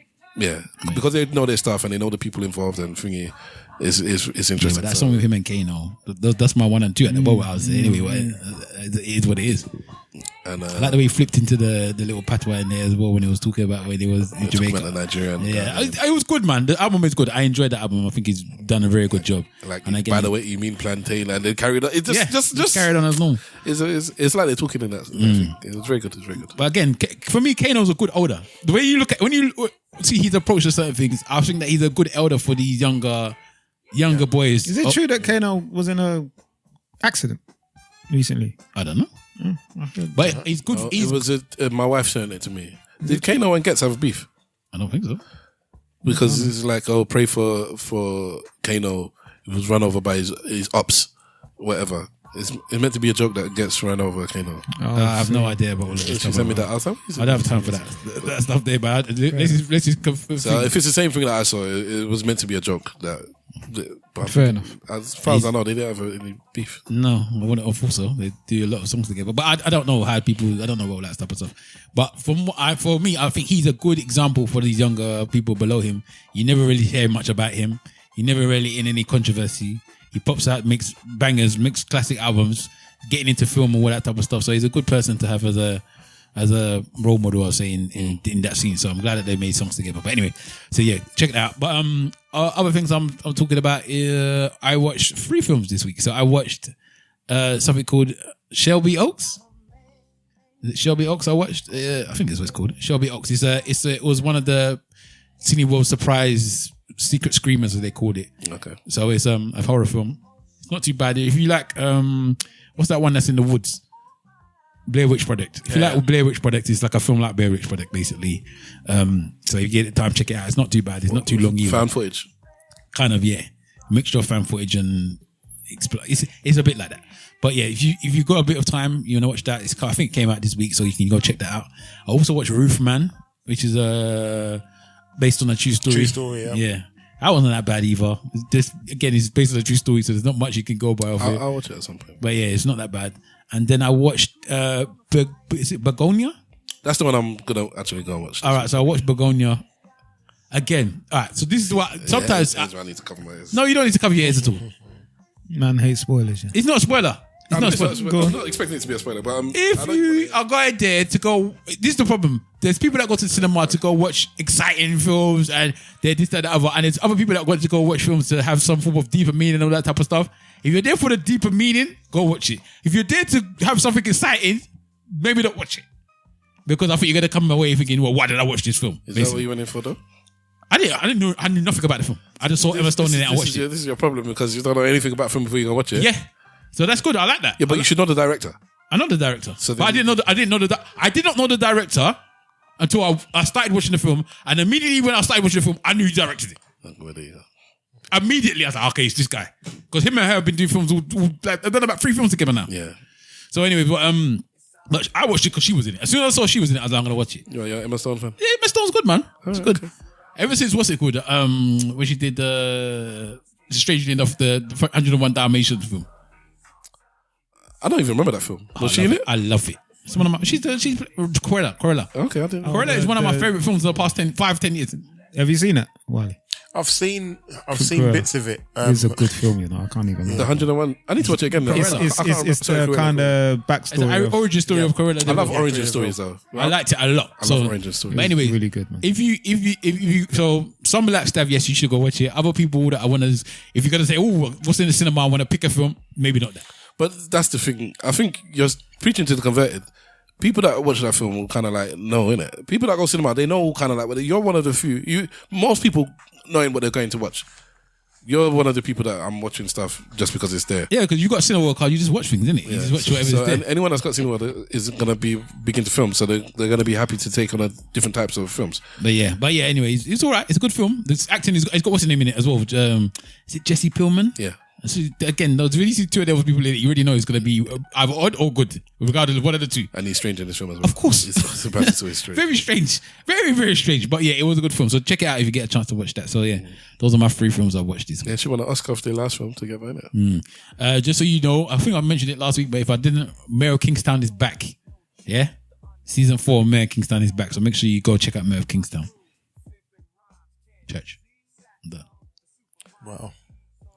because they know their stuff and they know the people involved, and thingy is interesting. That song with him and Kano, that's my 1 and 2 at the Bow House. Anyway, it is what it is. And I like the way he flipped into the little patois in there as well when he was talking about when he was in Jamaica. The Nigerian. Yeah, it was good, man. The album is good. I enjoyed the album. I think he's done a very good job. Like, and by the way, you mean plantain, and they carried on. It just carried on as normal. It's like they're talking in that. Thing. It was very good. It was very good. But again, for me, Kano's a good elder. The way you look at when you see his approach to certain things, I think that he's a good elder for these younger boys. Is it true that Kano was in a accident recently? I don't know. But he's good. It was my wife showing it to me. Did Kano and Gets have a beef? I don't think so. Because it's like, pray for Kano. He was run over by his ops, whatever. It's meant to be a joke that Gets run over Kano. I have no idea about all of this. She sent me that. I don't have time for that stuff there, but let's just confirm. So if it's the same thing that I saw, it was meant to be a joke. But fair enough. As far as I know, they didn't have any beef. No, I wouldn't have thought so. They do a lot of songs together, but I don't know how people. I don't know about that type of stuff. But for me, I think he's a good example for these younger people below him. You never really hear much about him. He never really in any controversy. He pops out, makes bangers, makes classic albums, getting into film and all that type of stuff. So he's a good person to have as a role model, I'll say, in that scene. So I'm glad that they made songs together. But anyway, so yeah, check it out. But other things I'm talking about, I watched 3 films this week. So I watched something called Shelby Oaks. Is it Shelby Oaks I watched? I think that's what it's called. Shelby Oaks. It was one of the Cineworld surprise secret screamers, as they called it. Okay. So it's a horror film. It's not too bad. If you like, what's that one that's in the woods? Blair Witch Project. If you like Blair Witch Project, it's like a film like Blair Witch Project, basically. So if you get the time, check it out. It's not too bad. It's not too long either. Found footage. Kind of, yeah. Mixture of fan footage and it's a bit like that. But yeah, if you got a bit of time, you want to watch that. I think it came out this week, so you can go check that out. I also watched Roofman, which is based on a true story. True story, yeah. Yeah. That wasn't that bad either. It's based on a true story, so there's not much you can go by. I'll watch it at some point. But yeah, it's not that bad. And then I watched is it Begonia? That's the one I'm gonna actually go and watch. All right, so I watched Begonia again. All right, so this is what sometimes I need to cover my ears. No, you don't need to cover your ears at all. Man hates spoilers. Yeah. It's not a spoiler. It's not a spoiler. I'm not expecting it to be a spoiler, but if you are going there to go, this is the problem. There's people that go to the cinema to go watch exciting films and they're this, that, the other, and there's other people that go to go watch films to have some form of deeper meaning and all that type of stuff. If you're there for the deeper meaning, go watch it. If you're there to have something exciting, maybe don't watch it. Because I think you're going to come away thinking, well, why did I watch this film? Is that what you went in for, though? I knew nothing about the film. I just saw Emma Stone in it and watched it. This is your problem because you don't know anything about film before you go watch it. Yeah. So that's good. I like that. Yeah, but you should know the director. I know the director. But I did not know the director until I started watching the film. And immediately when I started watching the film, I knew he directed it. Immediately I was like, okay, it's this guy. Because him and her have been doing films I've done about 3 films together now. Yeah. So anyway, but I watched it because she was in it. As soon as I saw she was in it, I was like, I'm going to watch it. You're an Emma Stone fan? Yeah, Emma Stone's good, man. It's good. Okay. Ever since, what's it called? When she did strangely enough, the 101 Dalmatians film. I don't even remember that film. Was she in it? I love it. It's one of my. She's Cruella. Okay, I didn't know. Cruella is one of my favorite films of the past 5-10 years. Have you seen it, Wiley? I've seen bits of it. It's a good film, you know. I can't even. The 101. I need to watch it again. It's the kind of backstory. It's an origin story of Cruella. I love origin stories though. I liked it a lot. I love origin stories. But anyway, it's really good, man. If you so some like Stav, yes, you should go watch it. Other people that I want to, if you're gonna say, oh, what's in the cinema, I want to pick a film, maybe not that. But that's the thing. I think you're preaching to the converted. People that watch that film will kind of like know, innit? People that go cinema, they know kind of like, but you're one of the few. Most people knowing what they're going to watch. You're one of the people that I'm watching stuff just because it's there. Yeah, because you got a Cineworld card, you just watch things, innit? You just watch whatever's there. And anyone that's got Cineworld is going to be big into film, so they're going to be happy to take on different types of films. But yeah, anyway, it's all right. It's a good film. The acting it's got what's the name in it as well? Is it Jesse Pillman? Yeah. So again, those really see 2 of those people in it, you already know it's going to be either odd or good, regardless of one of the 2. And he's strange in this film as well. Of course. It's about to be strange. Very strange. Very, very strange. But yeah, it was a good film. So check it out if you get a chance to watch that. So yeah, those are my 3 films I watched this week. Yeah, she won an Oscar for their last film together, innit? Just so you know, I think I mentioned it last week, but if I didn't, Mayor of Kingstown is back. Yeah? Season 4 of Mayor of Kingstown is back. So make sure you go check out Mayor of Kingstown. Church. Wow.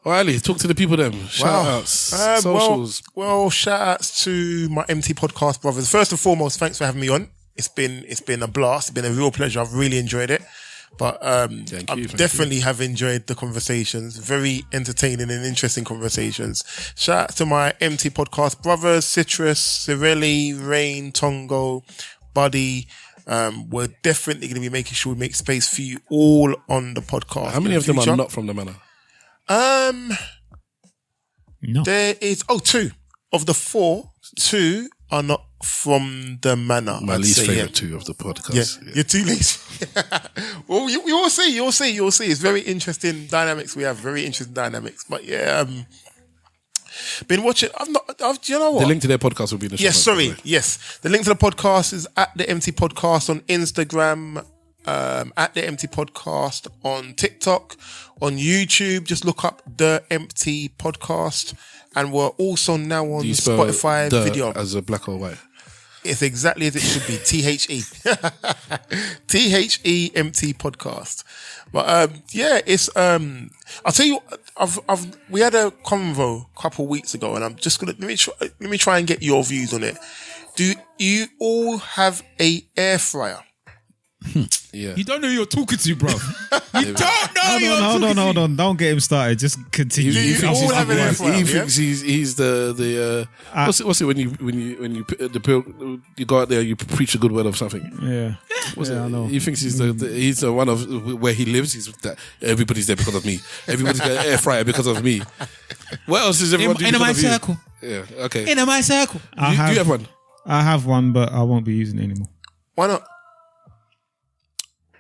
Ali, talk to the people then. Shout outs. Socials. Well, shout outs to my MT podcast brothers. First and foremost, thanks for having me on. It's been a blast. It's been a real pleasure. I've really enjoyed it. But I definitely have enjoyed the conversations. Very entertaining and interesting conversations. Shout out to my MT podcast brothers, Citrus, Cirelli, Rain, Tongo, Buddy. We're definitely going to be making sure we make space for you all on the podcast. How many of them are not from the manor? No. There is 2 of the 4. 2 are not from the manor. My least favorite 2 of the podcast. Yeah. You're too least. Well, you'll see. It's very interesting dynamics. We have very interesting dynamics. But yeah, been watching. Do you know what? The link to their podcast will be in the show. Yes, yes. The link to the podcast is at the MT Podcast on Instagram, at the MT Podcast on TikTok, on YouTube. Just look up the MT Podcast, and we're also now on Spotify video as a black or white. It's exactly as it should be. THE. THE MT Podcast. But it's I'll tell you, we had a convo a couple of weeks ago, and I'm just gonna let me try and get your views on it. Do you all have a air fryer? Yeah. You don't know who you're talking to, bro. You don't know. Hold on. Don't get him started. Just continue. You all have an air fryer. He thinks he's the what's it when you go out there, you preach a good word of something. Yeah. I know. He thinks he's he's the one of where he lives. He's that everybody's there because of me. Everybody's got an air fryer because of me. What else is everyone doing? In my circle. Yeah. Okay. In my circle. Do you have one? I have one, but I won't be using it anymore. Why not?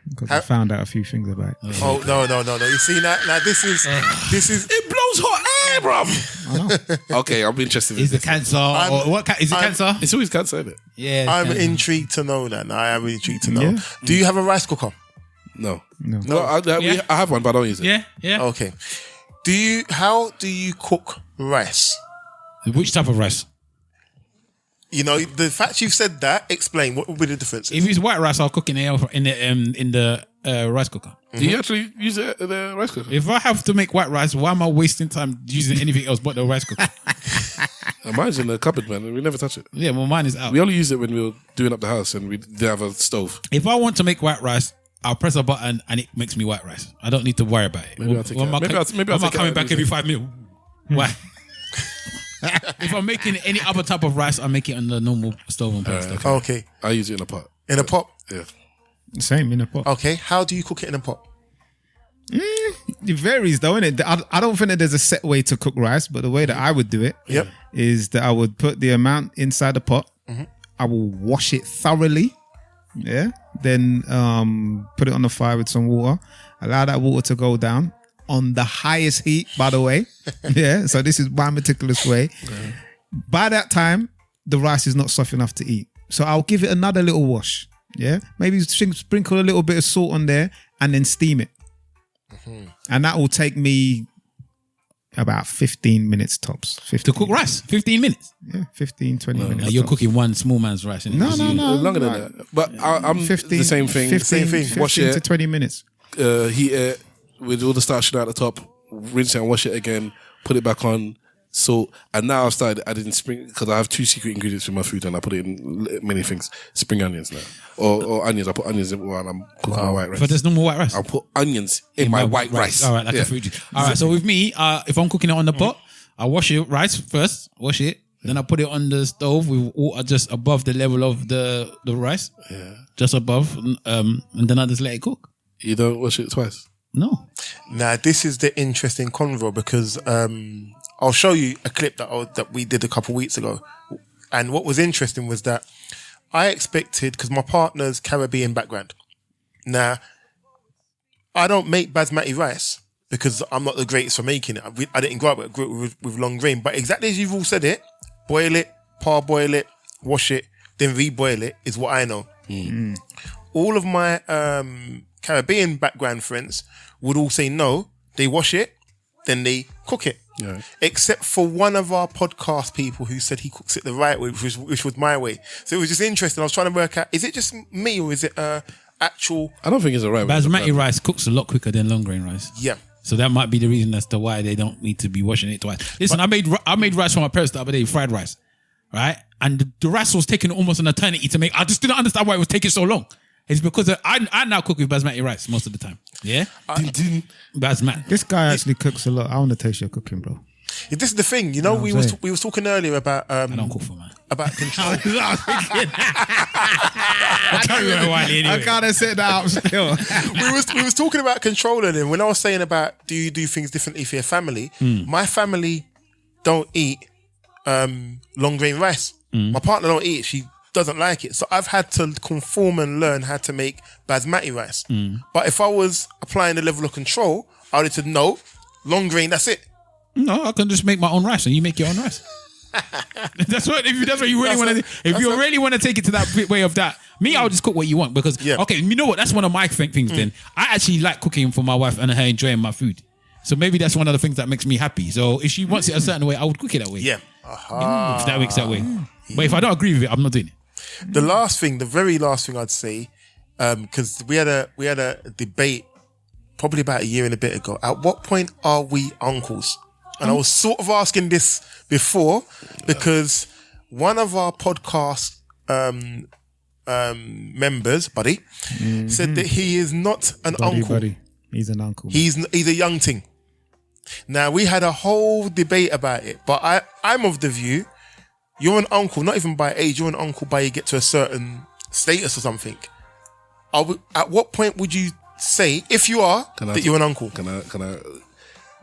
Because I found out a few things about it. Oh no! You see now this is it blows hot air, bro. I know. Okay, I'm interested. Is it cancer? Is it cancer? It's always cancer, isn't it? Yeah. I'm intrigued to know that. I am intrigued to know. Yeah. Do you have a rice cooker? No. I have one, but I don't use it. Yeah. Okay. How do you cook rice? Which type of rice? You know, the fact you've said that, explain what would be the difference. If it's white rice, I'll cook in the rice cooker. Do you actually use the rice cooker? If I have to make white rice, why am I wasting time using anything else but the rice cooker? Mine's in the cupboard, man. We never touch it. Yeah, well, mine is out. We only use it when we were doing up the house and we didn't have a stove. If I want to make white rice, I'll press a button and it makes me white rice. I don't need to worry about it. Maybe I'll take it. Maybe I'll I'm coming back every 5 minutes. Why? If I'm making any other type of rice, I make it on the normal stove and pan stuff. Okay. I use it in a pot. In a pot? Yeah. Same in a pot. Okay. How do you cook it in a pot? It varies though, innit? I don't think that there's a set way to cook rice, but the way that I would do it is that I would put the amount inside the pot. Mm-hmm. I will wash it thoroughly. Yeah. Then put it on the fire with some water. Allow that water to go down on the highest heat, by the way. Yeah. So this is my meticulous way. Okay. By that time, the rice is not soft enough to eat. So I'll give it another little wash. Yeah. Maybe sprinkle a little bit of salt on there and then steam it. Mm-hmm. And that will take me about 15 minutes tops. 15. To cook rice? 15 minutes? Yeah, 15, 20 minutes. You're cooking one small man's rice. No. Longer than that. But I'm 15, the same thing. 15 wash it to 20 minutes. Heat it with all the starch at the top, rinse it and wash it again, put it back on, salt. And now I've started adding spring, because I have 2 secret ingredients in my food and I put it in many things. Spring onions now. Or onions. I put onions in while I'm cooking my white rice. But there's normal white rice? I'll put onions in my white rice. All right, like a food. All right, so with me, if I'm cooking it on the pot, I wash it rice first, wash it. Then I put it on the stove with water just above the level of the rice. Yeah. Just above. And then I just let it cook. You don't wash it twice? No. Now, this is the interesting convo because I'll show you a clip that we did a couple of weeks ago. And what was interesting was that I expected, because my partner's Caribbean background. Now, I don't make basmati rice because I'm not the greatest for making it. I didn't grow up with it. I grew up with long grain. But exactly as you've all said it, boil it, parboil it, wash it, then reboil it is what I know. Mm. All of my Caribbean background friends would all say no, they wash it, then they cook it. Yeah. Except for one of our podcast people who said he cooks it the right way, which was my way. So it was just interesting. I was trying to work out, is it just me or is it actual... I don't think it's the right way. Basmati rice cooks a lot quicker than long grain rice. Yeah. So that might be the reason as to why they don't need to be washing it twice. Listen, I made rice for my parents the other day, fried rice, right? And the rice was taking almost an eternity to make. I just didn't understand why it was taking so long. It's because I now cook with basmati rice most of the time. Yeah? Basmati. This guy actually cooks a lot. I want to taste your cooking, bro. This is the thing, you know. We was talking earlier about I don't cook for man. About control. I kind of set that up still. we was talking about controlling him when I was saying about do you do things differently for your family. My family don't eat long grain rice. My partner don't eat it. She doesn't like it, so I've had to conform and learn how to make basmati rice. But if I was applying the level of control, I would have said no, long grain. That's it. No, I can just make my own rice and you make your own rice. That's what you really want to. If you really want to take it to that way of that, I'll just cook what you want because okay, you know what? That's one of my things. Then I actually like cooking for my wife and her enjoying my food. So maybe that's one of the things that makes me happy. So if she wants it a certain way, I would cook it that way. Yeah, if that works that way. But if I don't agree with it, I'm not doing it. The very last thing I'd say, because we had a debate probably about a year and a bit ago. At what point are we uncles? And I was sort of asking this before because one of our podcast members, Buddy, said that he is not an uncle. Buddy. He's an uncle. He's a young thing. Now, we had a whole debate about it, but I'm of the view, you're an uncle, not even by age, you're an uncle by you get to a certain status or something. At what point would you say, if you are, that you're an uncle? Can I?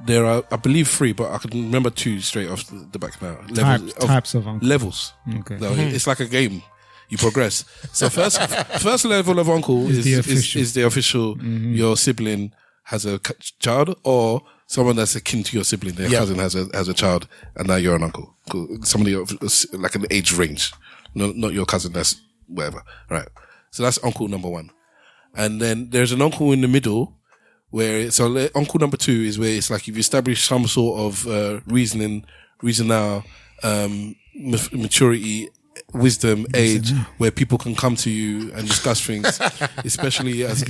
There are, I believe, 3, but I can remember 2 straight off the back now. Types of uncle. Levels. Okay. No, it's like a game. You progress. So first level of uncle is the official. Your sibling has a child, or someone that's akin to your sibling. Their cousin has a child, and now you're an uncle. Somebody of like an age range, not your cousin. That's whatever. Right. So that's uncle number 1, and then there's an uncle in the middle. Uncle number 2 is where it's like you've established some sort of reasoning, maturity, wisdom, age, where people can come to you and discuss things, especially as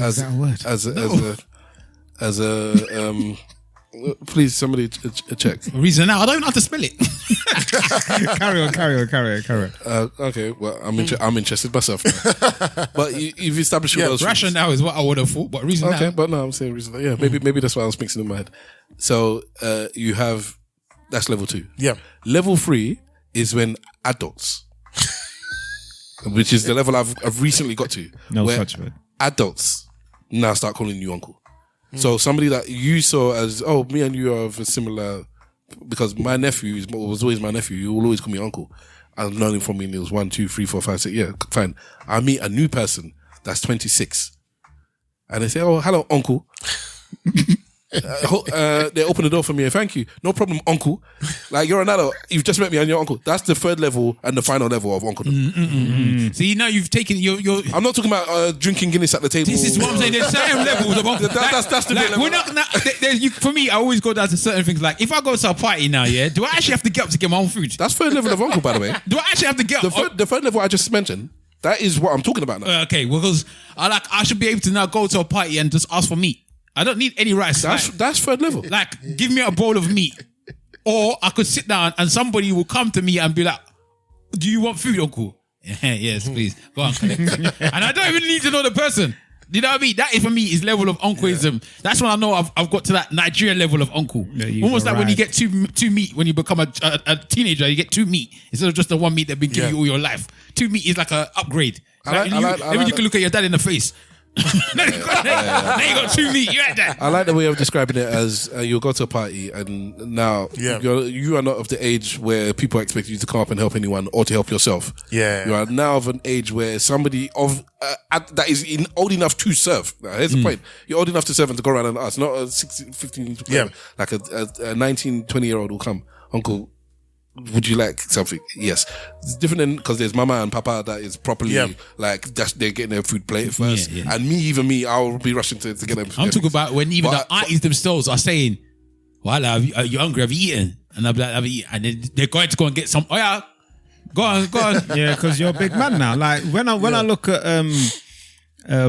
a please somebody check. Reason now, I don't know how to spell it. carry on. Okay, well, I'm interested myself now. But you've established your rationale is what I would have thought, but reason now. Okay, but no, I'm saying reason. Yeah, maybe that's why I was mixing in my head. So you have that's level 2. Yeah. Level 3 is when adults, which is the level I've recently got to. No such word. Adults now start calling you uncle. So somebody that you saw as, me and you are of a similar, because my nephew was always my nephew. You will always call me uncle. I've known him from when he was 1, 2, 3, 4, 5, 6. Yeah, fine. I meet a new person that's 26, and they say, "Oh, hello, uncle." They open the door for me. Thank you. No problem, uncle. Like, you're an adult. You've just met me and you're uncle. That's the 3rd level and the final level of uncle. See, now you've taken your. I'm not talking about drinking Guinness at the table. This is what I'm saying. There's certain levels of uncle. That's the level. We're not. For me, I always go down to certain things. Like, if I go to a party now, do I actually have to get up to get my own food? That's 3rd level of uncle, by the way. Do I actually have to get up? The third level I just mentioned. That is what I'm talking about now. Okay, because I should be able to now go to a party and just ask for meat. I don't need any rice. That's 3rd level. Like, give me a bowl of meat. Or I could sit down and somebody will come to me and be like, "Do you want food, uncle?" Yes, please. Go on, collect. And I don't even need to know the person. You know what I mean? That for me is level of uncleism. Yeah. That's when I know I've got to that Nigerian level of uncle. Yeah, almost like when you get two meat, when you become a teenager, you get 2 meat instead of just the 1 meat they've been giving you all your life. 2 meat is like an upgrade. Maybe you can look at your dad in the face. Now you got 2 meat. You had that. I like the way of describing it as you'll go to a party and now you are not of the age where people expect you to come up and help anyone or to help yourself. Yeah, you are now of an age where somebody of that is old enough to serve. Now, here's the point: you're old enough to serve and to go around and ask. Not a 16, 15, like a 19, 20-year-old will come, uncle. Would you like something? Yes. It's different than because there's mama and papa that is properly like they're getting their food plate first. Yeah. And me, I'll be rushing to get them. I'm talking about when even the aunties themselves are saying, "Well, are you hungry? Have you eaten?" And I'm like, "I've eaten." And then they're going to go and get some. Oh yeah, go on. Yeah, because you're a big man now. Like when I look at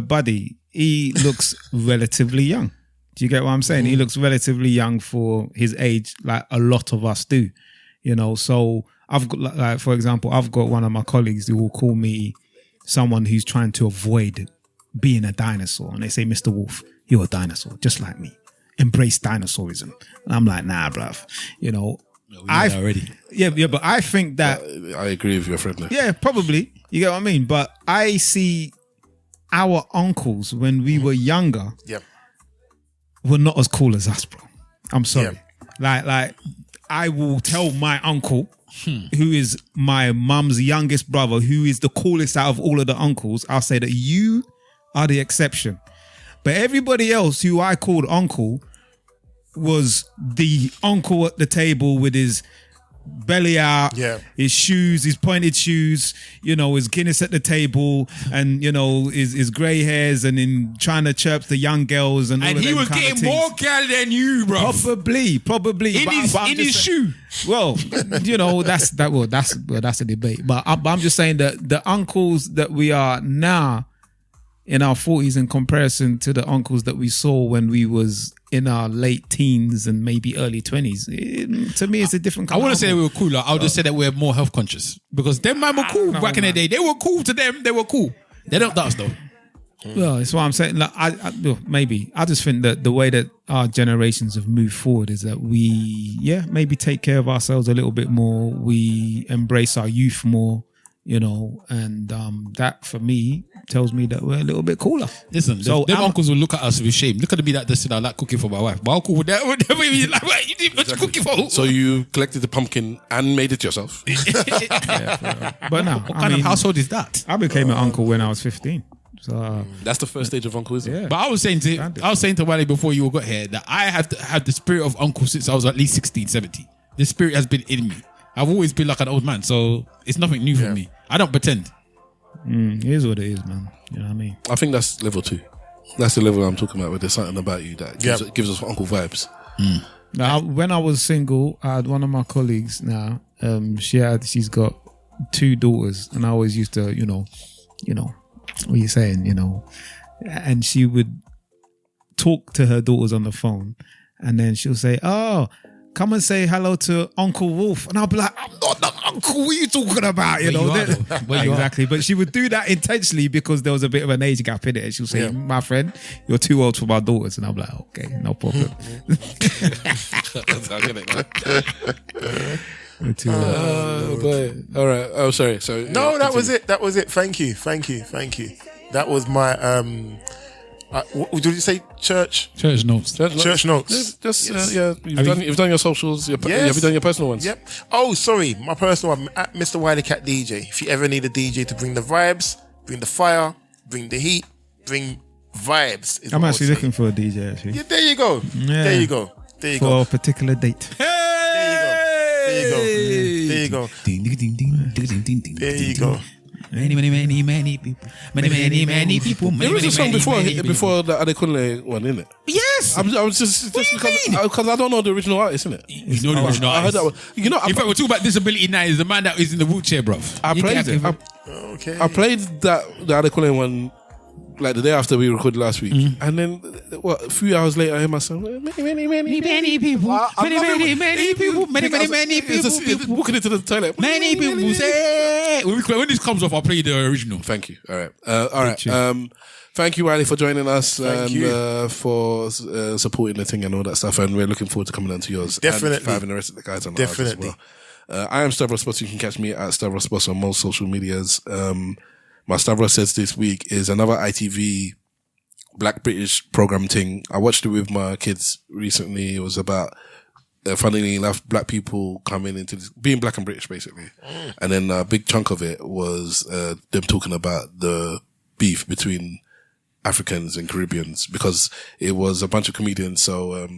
Buddy, he looks relatively young. Do you get what I'm saying? He looks relatively young for his age, like a lot of us do. You know, so I've got, like, for example, I've got one of my colleagues who will call me someone who's trying to avoid being a dinosaur. And they say, Mr. Wolf, you're a dinosaur, just like me. Embrace dinosaurism. And I'm like, nah, bruv. You know, already. Yeah, but I think that... I agree with your friend there. Yeah, probably. You get what I mean? But I see our uncles when we were younger were not as cool as us, bro. I'm sorry. Like I will tell my uncle, who is my mum's youngest brother, who is the coolest out of all of the uncles, I'll say that you are the exception. But everybody else who I called uncle was the uncle at the table with his belly out, his shoes, his pointed shoes, you know, his Guinness at the table, and you know, his grey hairs, and in trying to chirp the young girls, and he was getting more girl than you, bro. Probably in his shoe. Well, you know, that's a debate. But I'm just saying that the uncles that we are now in our 40s in comparison to the uncles that we saw when we was in our late teens and maybe early 20s, to me it's a different kind. I wouldn't say we were cooler. I would just say that we're more health conscious, because them man were cool back in the day. They were cool to them. They were cool. They don't dance though. Well, it's what I'm saying. Like, maybe I just think that the way that our generations have moved forward is that we, maybe take care of ourselves a little bit more. We embrace our youth more, you know, and that for me tells me that we're a little bit cooler. Listen, so them uncles will look at us with shame. Look at me like this, I like cooking for my wife. My uncle would never be like, what you did cooking for who? So you collected the pumpkin and made it yourself? But no, what kind of household is that? I became an uncle when I was 15. So that's the first stage of uncle, isn't it? Yeah. But I was saying to Wally before you got here that I have had the spirit of uncle since I was at least 16, 17. The spirit has been in me. I've always been like an old man, so it's nothing new for me. I don't pretend. It is what it is, man. You know what I mean? I think that's level 2. That's the level I'm talking about, where there's something about you that gives us uncle vibes. Now, when I was single, I had one of my colleagues now. She's got 2 daughters, and I always used to, you know, what are you saying, you know? And she would talk to her daughters on the phone, and then she'll say, "Oh, come and say hello to Uncle Wolf." And I'll be like, "I'm not the uncle. What are you talking about?" You know, exactly. But she would do that intentionally because there was a bit of an age gap in it. And she'll say, "My friend, you're too old for my daughters." And I'm like, "Okay, no problem." I get it, man. All right. Oh, sorry. So no, that was it. That was it. Thank you. That was my what did you say? Church notes. Church notes. You've done your socials. Have you done your personal ones? Yep. Oh, sorry, my personal one at Mr Wileycat DJ. If you ever need a DJ to bring the vibes, bring the fire, bring the heat, bring vibes. I'm actually looking for a DJ. Actually, yeah. There you go. Yeah. There you go. For a particular date. There you go. Many people. There was a song before the Eloquently one, isn't it? Yes. I was just because I don't know the original artist, isn't it? You know the original artist. I heard that one. You know, in fact, we're talking about disability now. Is the man that is in the wheelchair, bro. I played it. I played the Eloquently one like the day after we recorded last week, and then a few hours later, I hear myself many people, many people. Walking into the toilet. Many people say when this comes off, I'll play the original. Thank you. All right. Thank you, Wiley, for joining us and for supporting the thing and all that stuff. And we're looking forward to coming on to yours. Definitely. And for having the rest of the guys on ours as well. I am Stavros Boss. You can catch me at Stavros Boss on most social medias. My Stavros Says this week is another ITV Black British program thing. I watched it with my kids recently. It was about, funnily enough, black people coming into this, being black and British, basically. And then a big chunk of it was them talking about the beef between Africans and Caribbeans, because it was a bunch of comedians. So,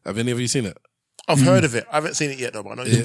have any of you seen it? I've heard of it. I haven't seen it yet, though. But I know the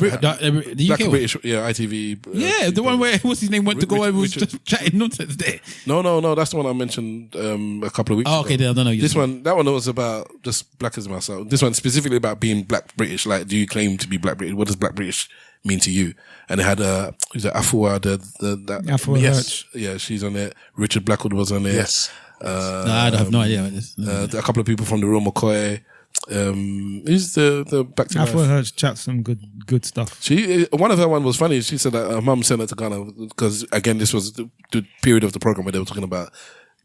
Black UK British, ITV. the one where what's his name went to go and was just chatting nonsense there. No, that's the one I mentioned a couple of weeks ago. Okay, I don't know. That one was about just blackism. So this one specifically about being Black British. Like, do you claim to be Black British? What does Black British mean to you? And it had who's that? Afua, Afua, yes, yeah, she's on it. Richard Blackwood was on it. Yes. No, I have no idea what this. A couple of people from the Real McCoy. Who's the back to I've life? heard her chat some good stuff. One of her one was funny. She said that her mum sent her to Ghana because again this was the period of the program where they were talking about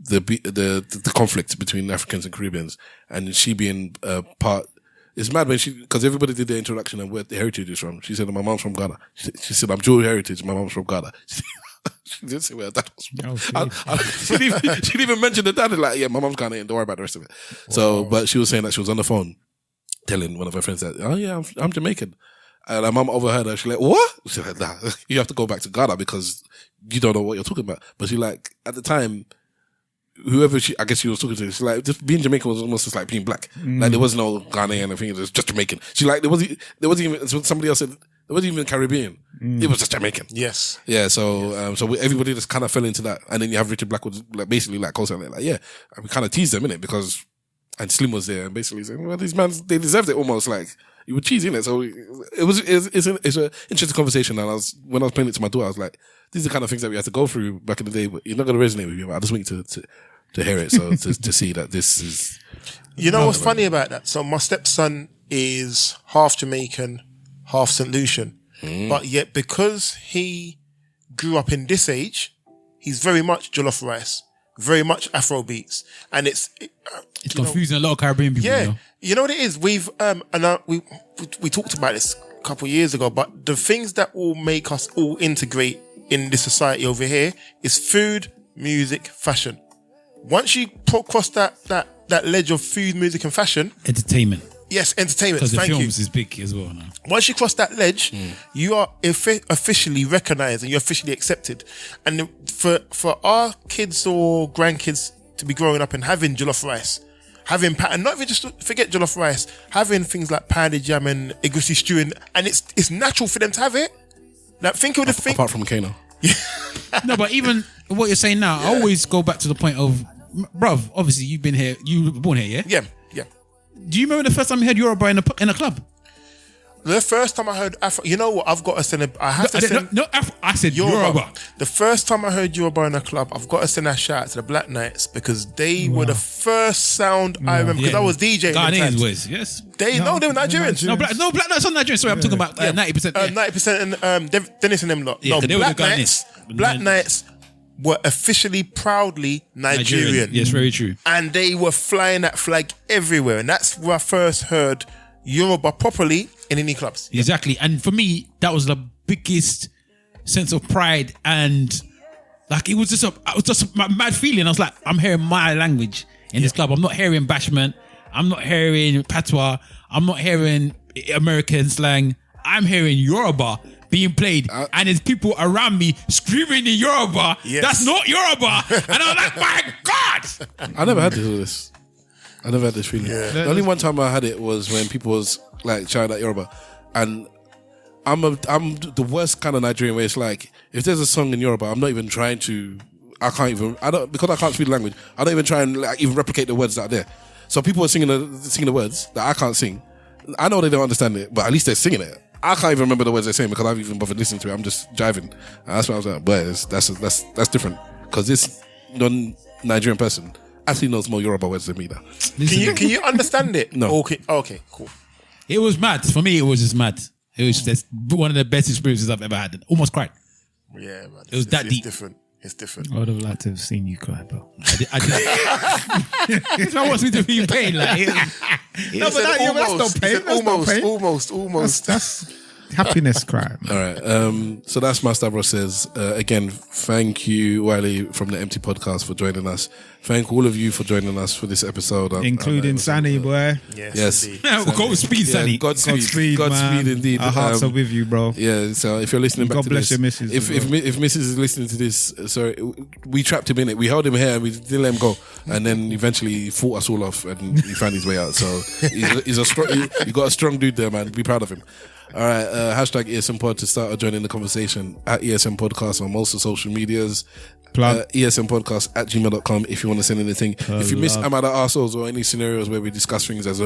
the conflict between Africans and Caribbeans, and she being part. It's mad when because everybody did their introduction and where the heritage is from. She said, my mom's from Ghana. She said, I'm dual heritage. My mom's from Ghana. She didn't say where her dad was from. She didn't even mention the dad. Like, yeah, my mom's Ghanaian. Don't worry about the rest of it. Wow. So, but she was saying that she was on the phone telling one of her friends that, oh yeah, I'm Jamaican. And her mom overheard her. She's like, what? She's like, nah, you have to go back to Ghana because you don't know what you're talking about. But she like, at the time, whoever I guess she was talking to, she's like, just being Jamaican was almost just like being black. Like there was no Ghanaian, I think it was just Jamaican. She like, there wasn't even, somebody else said, there wasn't even Caribbean. It was just Jamaican. Yes. Yeah, so everybody just kind of fell into that. And then you have Richard Blackwood, like basically like co-signing, like, yeah, and we kind of teased them, innit? Because, and Slim was there and basically saying, well, these mans, they deserved it almost, like, you were cheesy, innit? So it's an interesting conversation. And when I was playing it to my daughter, I was like, these are the kind of things that we had to go through back in the day, but you're not going to resonate with you. But I just want you to hear it, so to see that this is. You know what's funny about that? So my stepson is half Jamaican, half St. Lucian, but yet because he grew up in this age, he's very much jollof rice, very much Afro beats, and it's confusing a lot of Caribbean people. Yeah, you know what it is. We talked about this a couple of years ago, but the things that will make us all integrate in this society over here is food, music, fashion. Once you cross that ledge of food, music, and fashion, entertainment. Yes, entertainment. Because the Thank films you. is big as well now. Once you cross that ledge, you are officially recognized and you're officially accepted. And for our kids or grandkids to be growing up and having jollof rice, having and not even just forget jollof rice, having things like pounded jam and egusi stew, and it's natural for them to have it. Like think of the thing. Apart from Kano. No, but even what you're saying now, I always go back to the point of, bruv, obviously you've been here, you were born here, yeah? Yeah. Do you remember the first time you heard Yoruba in a club? The first time I heard Afro, you know what? I've got to send I said Yoruba. The first time I heard Yoruba in a club, I've got to send a shout out to the Black Knights because they were the first sound I remember because I was DJing. Ghanaians was, yes. They were Nigerians. No, Black Knights on Nigerian. Sorry, I'm talking about 90%. 90% and Dennis and them lot. Yeah, no, Black Knights were officially proudly Nigerian. Yes, very true. And they were flying that flag everywhere. And that's where I first heard Yoruba properly in any clubs. Exactly. And for me, that was the biggest sense of pride, and like it was just a mad feeling. I was like, I'm hearing my language in this club. I'm not hearing bashment. I'm not hearing patois. I'm not hearing American slang. I'm hearing Yoruba being played, and there's people around me screaming in Yoruba. Yes. That's not Yoruba. And I'm like, my God! I never had this. I never had this feeling. Yeah. The only one time I had it was when people was like shouting at Yoruba, and I'm the worst kind of Nigerian where it's like if there's a song in Yoruba, I'm not even trying to. Because I can't speak the language. I don't even try and like even replicate the words that are there. So people are singing the words that I can't sing. I know they don't understand it, but at least they're singing it. I can't even remember the words they're saying because I've even bothered listening to it. I'm just jiving. And that's what I was like. But that's different because this non-Nigerian person actually knows more Yoruba words than me now. Can you understand it? No. Okay, cool. It was mad. For me, it was just mad. It was just one of the best experiences I've ever had. Almost cried. Yeah, man. It was that deep. It's different. I would have liked to have seen you cry, bro. I did. I want me to be in pain. Like, no, but that's not pain. Almost. That's happiness cry. All right. So that's Master Bro says. Again, thank you, Wiley, from the Empty Podcast for joining us. Thank all of you for joining us for this episode. Including Sanny, boy. Yes. Godspeed, Sanny. Godspeed, indeed. Our hearts are with you, bro. Yeah, so if you're listening back to this. God bless your missus. If missus is listening to this, sorry, we trapped him in it. We held him here and we didn't let him go. And then eventually he fought us all off and he found his way out. So he's a strong, you got a strong dude there, man. Be proud of him. All right, hashtag ESN Pod to start joining the conversation at ESN Podcast on most of social medias. ESNpodcast@gmail.com if you want to send anything. If you miss Am I the Arseholes or any scenarios where we discuss things as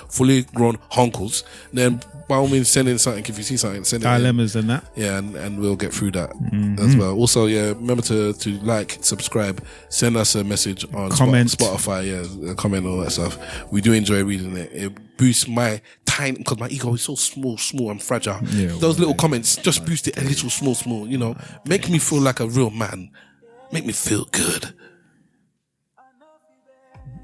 fully grown honkles, then by all means send in something. If you see something, send it dilemmas in. and that. Yeah, and we'll get through that as well. Also, remember to like, subscribe, send us a message on Spotify, comment, all that stuff. We do enjoy reading it. It boosts my tiny, because my ego is so small and fragile. Yeah, those little comments just boost it a little small, make me feel like a real man. Make me feel good.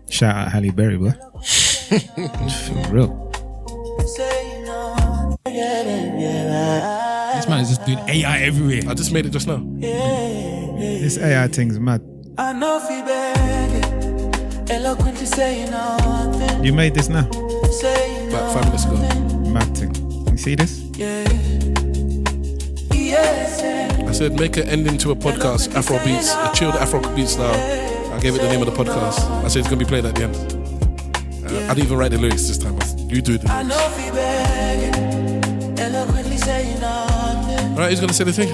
Shout out Halle Berry, boy. For real. This man is just doing AI everywhere. I just made it just now. This AI thing's mad. I know fi beg, eloquently saying nothing. You made this now? About 5 minutes ago. Mad thing. You see this? I said make an ending to a podcast, Afro beats, a chilled Afro beat style. I gave it the name of the podcast. I said it's gonna be played at the end. I didn't even write the lyrics this time. You do the lyrics. Alright, who's gonna say the thing?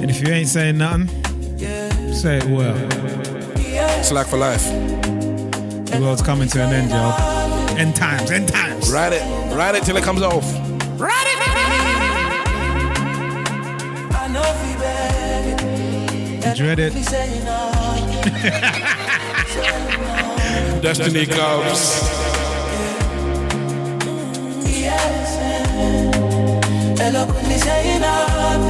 And if you ain't saying nothing, say it well. Slack for life. The world's coming to an end, y'all. End times. Ride it till it comes off. Ride it. Dread it. Destiny comes. Eloquently saying nothing.